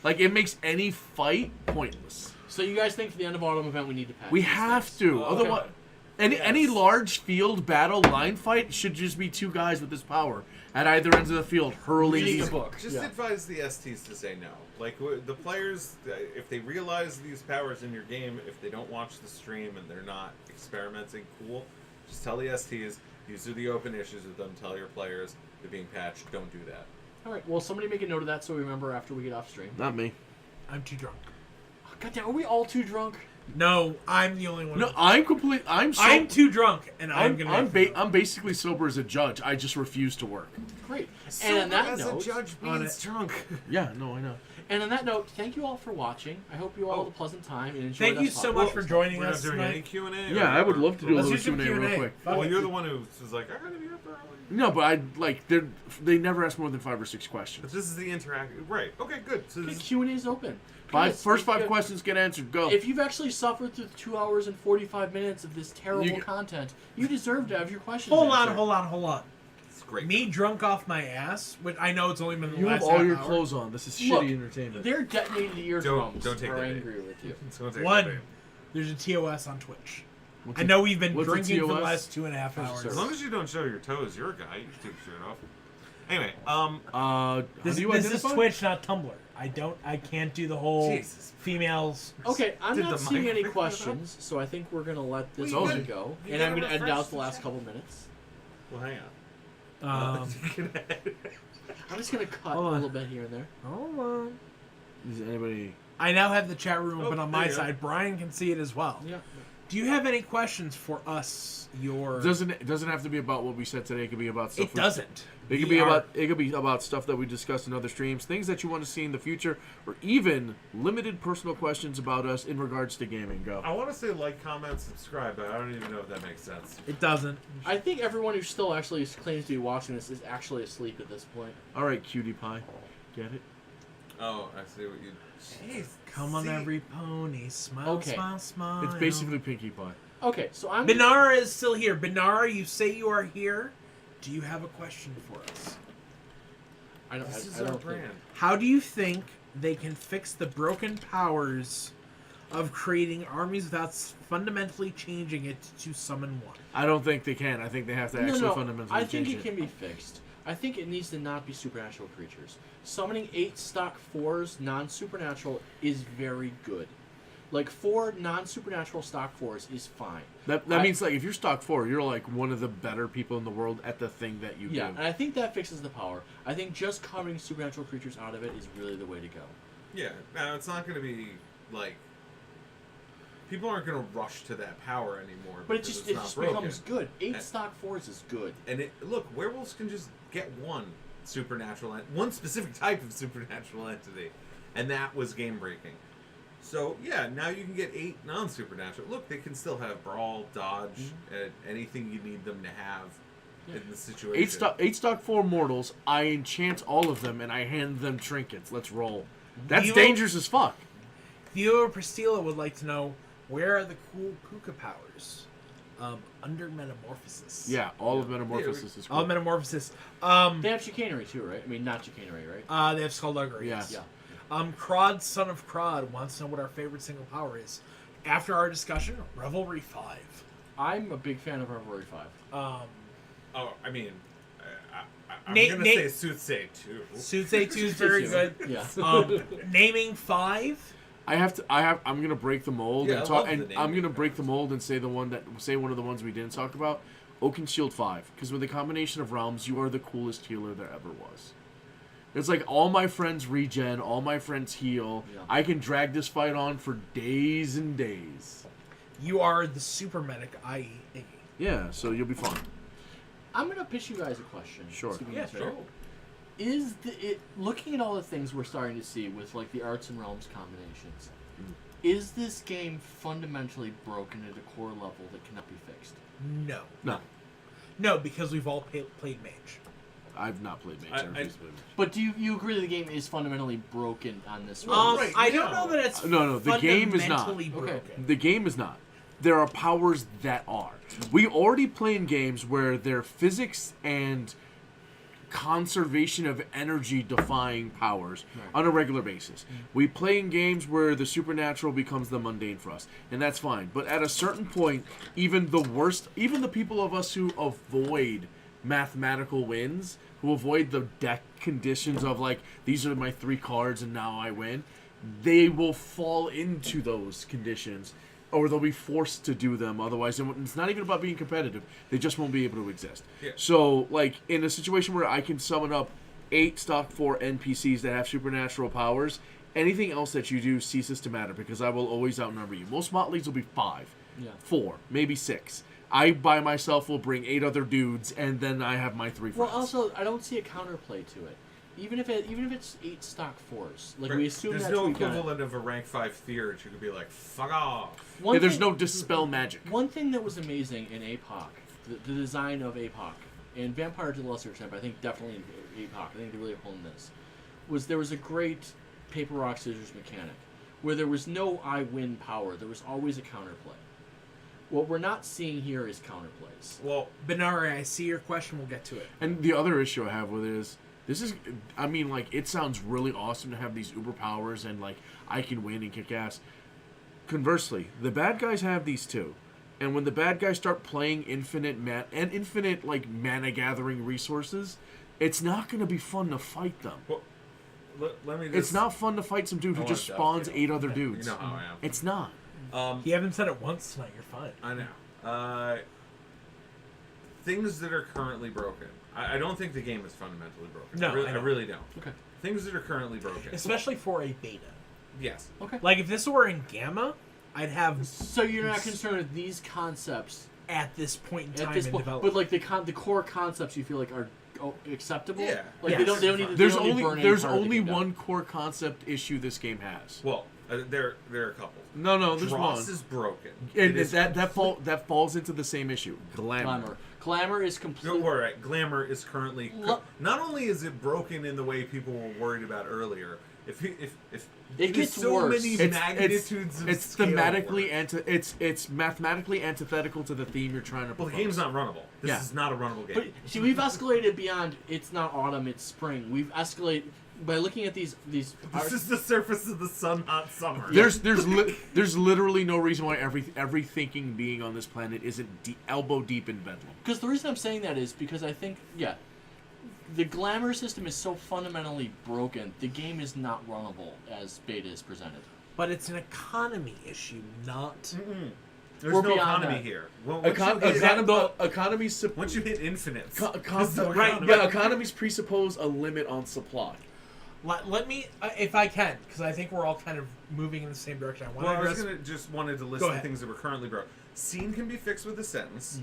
Like it makes any fight pointless.
So you guys think for the end of autumn event we need to patch
We
these
have
things?
to.
Oh,
Otherwise, any
Yes.
large field battle line fight should just be two guys with this power at either ends of the field hurling
Reading
these.
a book.
Just
Yeah.
advise the STs to say no. Like the players, if they realize these powers in your game, if they don't watch the stream and they're not experimenting, cool. Just tell the STs. These are the open issues with them. Tell your players they're being patched. Don't do that.
All right. Well, somebody make a note of that so we remember after we get off stream.
Not me.
I'm too drunk.
God damn, are we all too drunk?
No, I'm the only one.
No, I'm
I'm too drunk, and I'm gonna.
I'm basically sober as a judge. I just refuse to work.
Great. And on that
as
note,
a judge
on
means drunk.
Yeah, no, I know.
and on that note, thank you all for watching. I hope you all had a pleasant time and enjoyed.
Thank you
us
so
talking
much
about
for
stuff.
joining
We're not
us
doing any
tonight.
Q&A?
Yeah, I would love to do a
Let's
little
do some
Q&A real
Q&A.
quick.
Fuck
Well,
it.
you're the one who was like, I gotta be up early.
No, but I like they never ask more than 5 or 6
But
questions.
this is the interactive. Right. Okay, good. So
Okay,
this is
Q&A is open. Guys,
First
if
5
you-
questions get answered. Go.
If you've actually suffered through 2 hours and 45 minutes of this terrible
You-
content, you deserve to have your questions
Hold
answered.
on.
it's great.
Me drunk off my ass, which I know it's only been the
You have
last
all
half
your
hour.
clothes on. This is
Look,
shitty entertainment.
They're detonated eardrums.
Don't take
are
the bait.
angry with you.
It's gonna take
One.
a bit.
There's a TOS on Twitch.
What's
I
a-
know we've been
what's a
drinking for the
TOS?
last 2.5
What's a
hours.
service?
As long as you don't show your toes, you're a guy. You can take your shirt off. Anyway,
How
This,
do you
this is
identify?
Twitch, not Tumblr. I can't do the whole
Jesus.
females.
Okay, I'm
Did
not
the
seeing any
mic-
questions, so I think we're going to let this
Well, you
one
gotta-
go.
you
And I'm
gotta
going to edit
refresh
out the
the
last
chat.
couple minutes.
well, hang on.
Um,
I'm just going to cut a
Hold on.
little bit here and there.
hold on.
Is anybody?
I now have the chat room
Oh,
open on
there
my
you go.
side. Brian can see it as well.
Yeah.
Do you have any questions for us? Your
It doesn't have to be about what we said today. It could be about stuff.
it doesn't.
It could
We
be
are-
about stuff that we discussed in other streams, things that you want to see in the future, or even limited personal questions about us in regards to gaming. Go.
I want to say like, comment, subscribe, but I don't even know if that makes sense.
It doesn't.
I think everyone who still actually claims to be watching this is actually asleep at this point.
All right, cutie pie, get it?
Oh, I see what you. Jeez.
Come on,
see?
every pony, smile,
Okay.
smile, smile.
It's basically Pinkie Pie.
Okay, so I'm...
Binara is still here. Binara, you say you are here. Do you have a question for us?
I don't,
This is
I
our
don't think...
brand.
How do you think they can fix the broken powers of creating armies without fundamentally changing it to summon one?
I don't think they can. I think they have to actually fundamentally
I think
change
it can be fixed. I think it needs to not be supernatural creatures. Summoning 8 stock 4s non-supernatural is very good. Like 4 non-supernatural stock 4s is fine.
That means like if you're stock 4, you're like one of the better people in the world at the thing that you do.
Yeah, and I think that fixes the power. I think just carving supernatural creatures out of it is really the way to go.
Yeah, now it's not going to be like people aren't going to rush to that power anymore.
But it
because
just
it's not broken.
becomes good. 8 stock 4s is good.
And look, werewolves can just get one one specific type of supernatural entity, and that was game breaking. So yeah, now you can get 8 non-supernatural. Look, they can still have brawl, dodge, anything you need them to have in the situation.
8 stock 4 mortals. I enchant all of them and I hand them trinkets. Let's roll. That's
Theo-
dangerous as fuck.
Theo Prestila would like to know, where are the cool puka powers? Under Metamorphosis.
Yeah, all of Metamorphosis is cool.
All Metamorphosis.
They have chicanery too, right? I mean, not chicanery, right?
They have Skullduggery.
Yeah.
Yeah.
Crod, son of Crod, wants to know what our favorite single power is. After our discussion, Revelry 5.
I'm a big fan of Revelry 5.
Oh, I mean, I'm
Na-
gonna
na-
say Soothsay too.
Soothsay 2 is very good.
Yeah.
Naming 5.
I'm gonna break the mold
Yeah,
and
I
talk,
love
and
the naming
I'm gonna
of
break the
powers.
mold and say one of the ones we didn't talk about. Oaken Shield 5, because with the combination of realms, you are the coolest healer there ever was. It's like all my friends regen, all my friends heal.
Yeah.
I can drag this fight on for days and days.
You are the super medic, i.e. Iggy.
Yeah, so you'll be fine.
I'm gonna pitch you guys a question.
Sure.
See if we
Yeah,
can answer
sure.
it. Is looking at all the things we're starting to see with like the arts and realms combinations? Is this game fundamentally broken at a core level that cannot be fixed?
No.
No,
No, because we've all played Mage.
I've not played Mage. I refuse to play Mage.
But do you agree the game is fundamentally broken on this?
Right,
I don't
no.
know that it's
No, the game is not.
fundamentally broken.
Okay.
The game is not. There are powers that are. We already play in games where their physics and conservation of energy defying powers on a regular basis. We play in games where the supernatural becomes the mundane for us, and that's fine. But at a certain point, even the people of us who avoid mathematical wins, who avoid the deck conditions of like, these are my 3 cards and now I win, they will fall into those conditions, or they'll be forced to do them. Otherwise, it's not even about being competitive. They just won't be able to exist.
Yeah.
So, like, in a situation where I can summon up 8 stock 4 NPCs that have supernatural powers, anything else that you do ceases to matter because I will always outnumber you. Most motleys will be 5, 4, maybe 6. I, by myself, will bring 8 other dudes, and then I have my 3 friends.
Well, also, I don't see a counterplay to it. Even if it's 8 stock 4s, like we assume
there's
that's
no
we got it.
equivalent of a rank 5 theurge. You could be like, fuck off.
One
there's
thing-
no dispel magic.
One thing that was amazing in APOC, the design of APOC, and Vampire to the Lesser Extent, but I think definitely in APOC, I think they really honed this, was there was a great paper, rock, scissors mechanic, where there was no I win power, there was always a counterplay. What we're not seeing here is counterplays.
Well,
Benari, I see your question. We'll get to it.
And the other issue I have with it is, it sounds really awesome to have these uber powers and, like, I can win and kick ass. Conversely, the bad guys have these too. And when the bad guys start playing infinite mana gathering resources, it's not going to be fun to fight them.
well let me just...
It's not fun to fight some dude who
I
just
want
spawns
dovetail.
8 other dudes.
You know how I am.
It's not.
You haven't said it once tonight. You're fine.
I know. Things that are currently broken. I don't think the game is fundamentally broken.
No,
I
I don't.
really don't.
Okay.
Things that are currently broken.
Especially for a beta.
Yes.
Okay.
Like, if this were in Gamma, I'd have
So you're not concerned with these concepts
at this point in
at
time
this
in
point,
development.
but like the core concepts you feel like are acceptable.
Yeah.
Like
Yes.
they don't need.
There's
they don't need burn any
there's
part of the
only
game down.
one core concept issue this game has.
Well, there are a couple.
No, there's
Dross
one.
is broken.
And
It is
that falls into the same issue.
Glamour is completely.
Don't worry. Glamour is currently.
Lo-
Not only is it broken in the way people were worried about earlier. If
It
is
gets
so
worse.
many
It's
magnitudes of
it's
scale
thematically
work.
it's mathematically antithetical to the theme you're trying to
Well,
propose.
the game's not runnable. This
Yeah.
is not a runnable game.
But see, we've escalated beyond. It's not autumn. It's spring. We've escalated by looking at these.
This is the surface of the sun, not summer.
There's literally no reason why every thinking being on this planet isn't elbow deep in bedlam.
Because the reason I'm saying that is because I think The glamour system is so fundamentally broken, the game is not runnable as beta is presented.
But it's an economy issue, not...
There's
We're
no
beyond
economy
that.
here. Well,
Economies
once you hit infinite,
Right,
yeah, economies presuppose a limit on supply.
Let me, if I can, because I think we're all kind of moving in the same direction.
I was just wanted to list
Go
the
ahead.
things that were currently broke. Scene can be fixed with a sentence.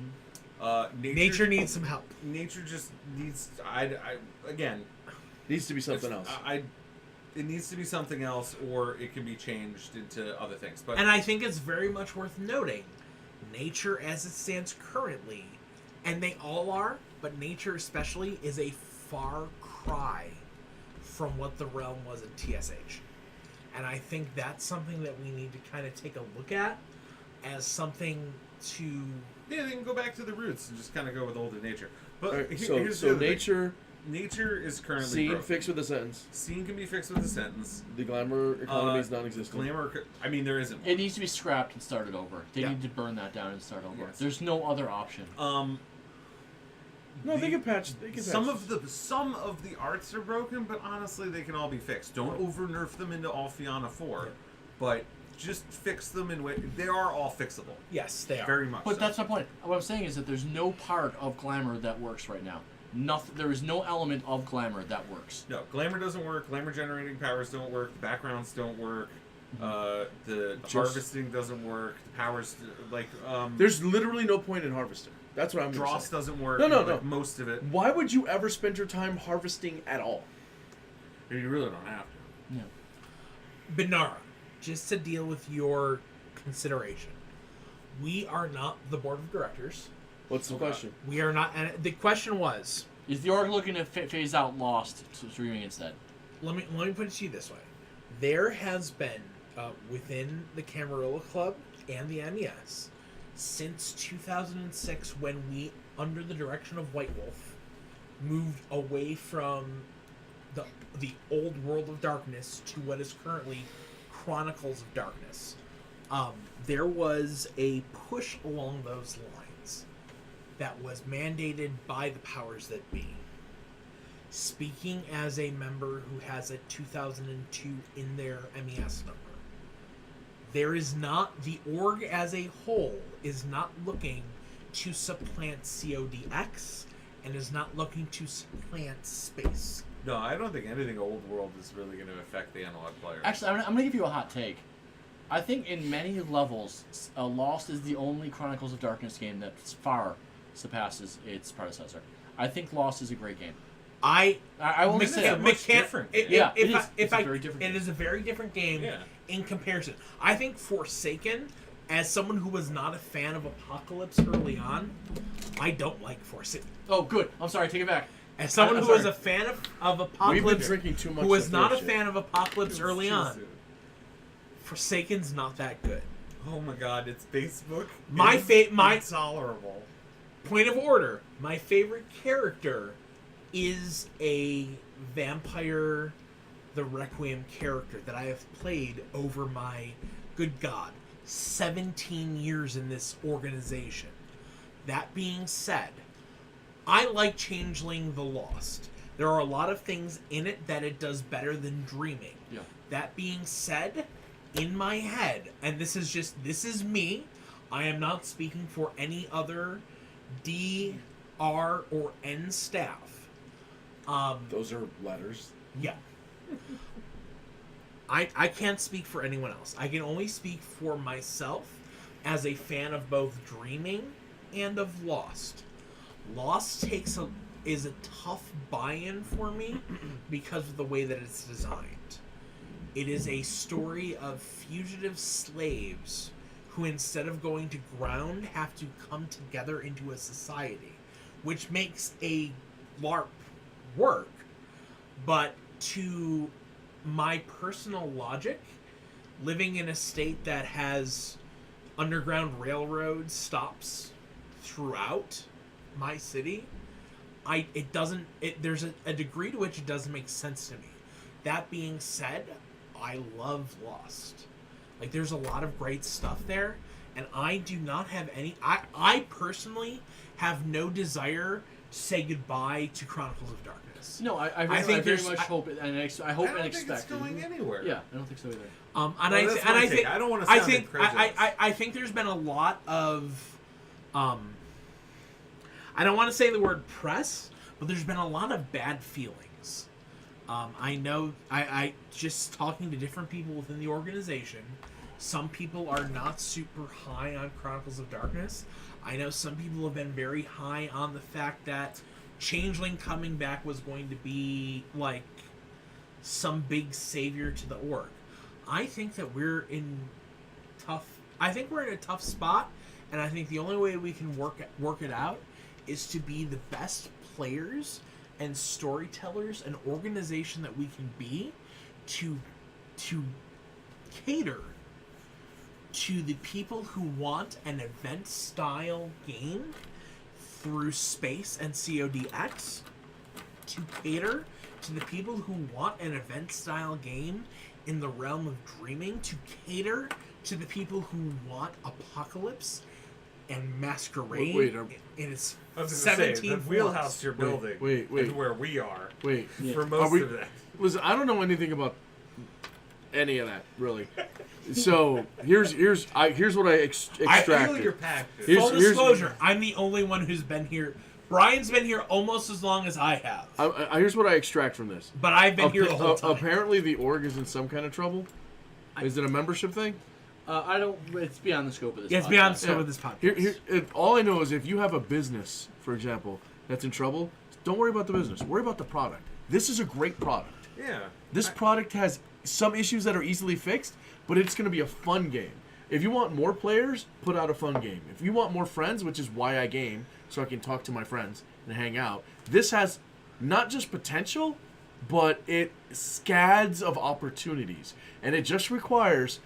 Nature needs some help.
Nature just needs. Again,
Needs to be something else.
It needs to be something else, or it can be changed into other things. But
And I think it's very much worth noting, nature as it stands currently, and they all are, but nature especially, is a far cry from what the realm was in TSH. And I think that's something that we need to kind of take a look at as something to...
yeah, they can go back to the roots and just kind of go with older nature. But
Alright,
here's the
so
other thing.
nature
is currently
scene
broken.
fixed with a sentence.
Scene can be fixed with a sentence.
The glamour economy is non-existent.
Glamour. I mean, there isn't.
It needs to be scrapped and started over. They
Yeah.
need to burn that down and start over.
Yes.
There's no other option.
No, they can patch.
Some of the arts are broken, but honestly, they can all be fixed. Don't over nerf them into all Fianna 4, but just fix them in way. They are all fixable.
Yes, they are.
Very much.
But
so.
that's my point. What I'm saying is that there's no part of glamour that works right now. Nothing. There is no element of glamour that works.
No, glamour doesn't work. Glamour generating powers don't work. The backgrounds don't work. The harvesting doesn't work. The powers
There's literally no point in harvesting. That's what I'm gonna
Dross
say.
doesn't work.
No.
Most of it.
Why would you ever spend your time harvesting at all?
You really don't have to.
Yeah.
Benara, just to deal with your consideration, we are not the board of directors.
What's the question?
We are not, and the question was,
Is the org looking to phase out Lost streaming instead?
let me put it to you this way: there has been within the Camarilla Club and the MES since 2006, when we, under the direction of White Wolf, moved away from the old World of Darkness to what is currently Chronicles of Darkness. There was a push along those lines that was mandated by the powers that be. Speaking as a member who has a 2002 in their MES number, there is not, the org as a whole is not looking to supplant CODX and is not looking to supplant space.
No, I don't think anything old world is really going to affect the analog player.
Actually, I'm going to give you a hot take. I think in many levels, Lost is the only Chronicles of Darkness game that far surpasses its predecessor. I think Lost is a great game. I will say that.
different.
It is a very different game
Yeah.
in comparison. I think Forsaken, as someone who was not a fan of Apocalypse early on, I don't like Forsaken.
Oh, good. I'm sorry. Take it back.
As someone
I'm
who was
sorry.
a fan of
We've
Apocalypse,
been drinking too much.
who was
to
not a
throw shit.
fan of Apocalypse early on, Forsaken's not that good.
Oh my god, it's Facebook.
My
intolerable.
point of order, my favorite character is a Vampire the Requiem character that I have played over my, good God, 17 years in this organization. That being said, I like Changeling the Lost. There are a lot of things in it that it does better than Dreaming.
Yeah.
That being said, in my head, and this is me, I am not speaking for any other D, R, or N staff.
Those are letters.
Yeah. I can't speak for anyone else. I can only speak for myself as a fan of both Dreaming and of Lost. Lost is a tough buy-in for me because of the way that it's designed. It is a story of fugitive slaves who, instead of going to ground, have to come together into a society, which makes a LARP work. But to my personal logic, living in a state that has underground railroad stops throughout my city, there's a degree to which it doesn't make sense to me. That being said, I love Lost. Like, there's a lot of great stuff there, and I do not have any... I personally have no desire to say goodbye to Chronicles of Darkness. this.
No, I
think
very
there's-
much hope it, and I hope
I don't
and
think
expect
it's going anywhere.
Yeah, I don't think so either.
And
Well,
I
that's
and
my
I
take.
think
I don't want to
I
sound
think
incredulous.
I think there's been a lot of I don't want to say the word press, but there's been a lot of bad feelings. I know I just talking to different people within the organization. Some people are not super high on Chronicles of Darkness. I know some people have been very high on the fact that Changeling coming back was going to be like some big savior to the org. I think that we're in a tough spot, and I think the only way we can work it out is to be the best players and storytellers and organization that we can be to cater to the people who want an event style game through Space and CODX, to cater to the people who want an event style game in the realm of dreaming, to cater to the people who want Apocalypse and Masquerade
Wait,
in its
I was going to say,
17
the wheelhouse
forms.
you're building
wait.
is where we are
Wait.
for most
we-
of that.
Listen, I don't know anything about any of that, really. So here's what I extracted.
I feel your passion.
Here's-
Full disclosure, I'm the only one who's been here. Brian's been here almost as long as I have.
Here's what I extract from this.
But I've been here the whole time.
Apparently, the org is in some kind of trouble. Is it a membership thing?
I don't. It's beyond the scope of this.
Yeah, it's
podcast.
beyond the scope of this podcast.
All I know is if you have a business, for example, that's in trouble, don't worry about the business. Worry about the product. This is a great product.
Yeah.
This product has some issues that are easily fixed, but it's going to be a fun game. If you want more players, put out a fun game. If you want more friends, which is why I game, so I can talk to my friends and hang out, this has not just potential, but it scads of opportunities. And it just requires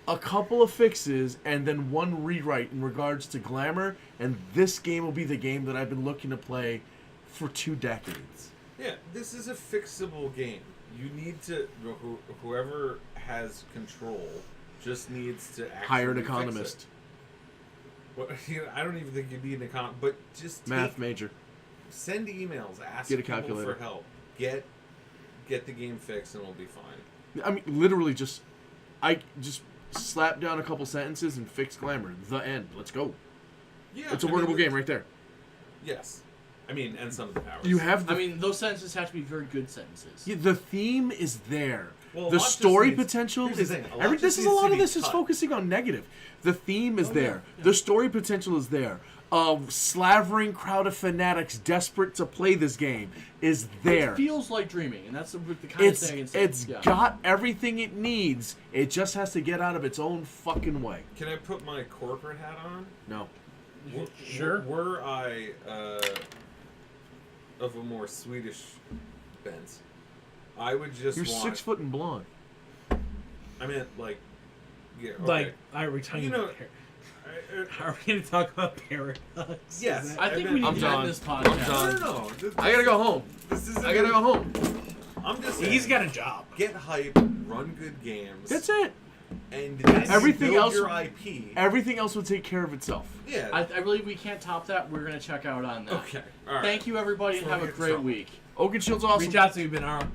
a couple of fixes and then one rewrite in regards to glamour, and this game will be the game that I've been looking to play for 2 decades.
Yeah, this is a fixable game. You need to, whoever has control just needs to actually
Hire an
fix
economist.
it. Well, I don't even think you need an economist, but just
Math major.
send emails, ask
Get a
people
calculator.
for help. Get the game fixed, and it'll be fine.
I mean, literally I just slap down a couple sentences and fix glamour. The end. Let's go.
Yeah,
It's a workable game right there.
Yes, I mean, and some of the powers.
You have the
I mean, those sentences have to be very good sentences.
Yeah, the theme is there.
Well, a
the
lot just
story
needs-
potential
here's the
is
thing, a lot
every.
just
This is a
needs
lot
to
of
be
this is
cut.
focusing on negative. The theme is there. The story potential is there. A slavering crowd of fanatics desperate to play this game is there.
It feels like dreaming, and that's the kind of thing I can say.
It's
Yeah.
got everything it needs. It just has to get out of its own fucking way.
Can I put my corporate hat on?
No.
Sure.
Were I of a more Swedish bent, I would just
You're
want.
6 foot and blonde.
I meant like, yeah, okay.
Like, are we talking
You know,
about are we going to talk about Paradox?
Yes.
Is that-
I think we need
I'm
to
done.
end this podcast.
I'm done.
no.
I gotta go home.
This is.
I gotta go home.
I'm just saying.
He's got a job.
Get hype, run good games.
That's it.
And then
Everything
build
else-
your IP.
Everything else will take care of itself.
Yeah.
I believe we can't top that. We're going to check out on that.
okay. All right.
Thank you, everybody, and
So
have a
here's
great
something.
week.
Oaken Shield's awesome.
Reach out to me, Benaro.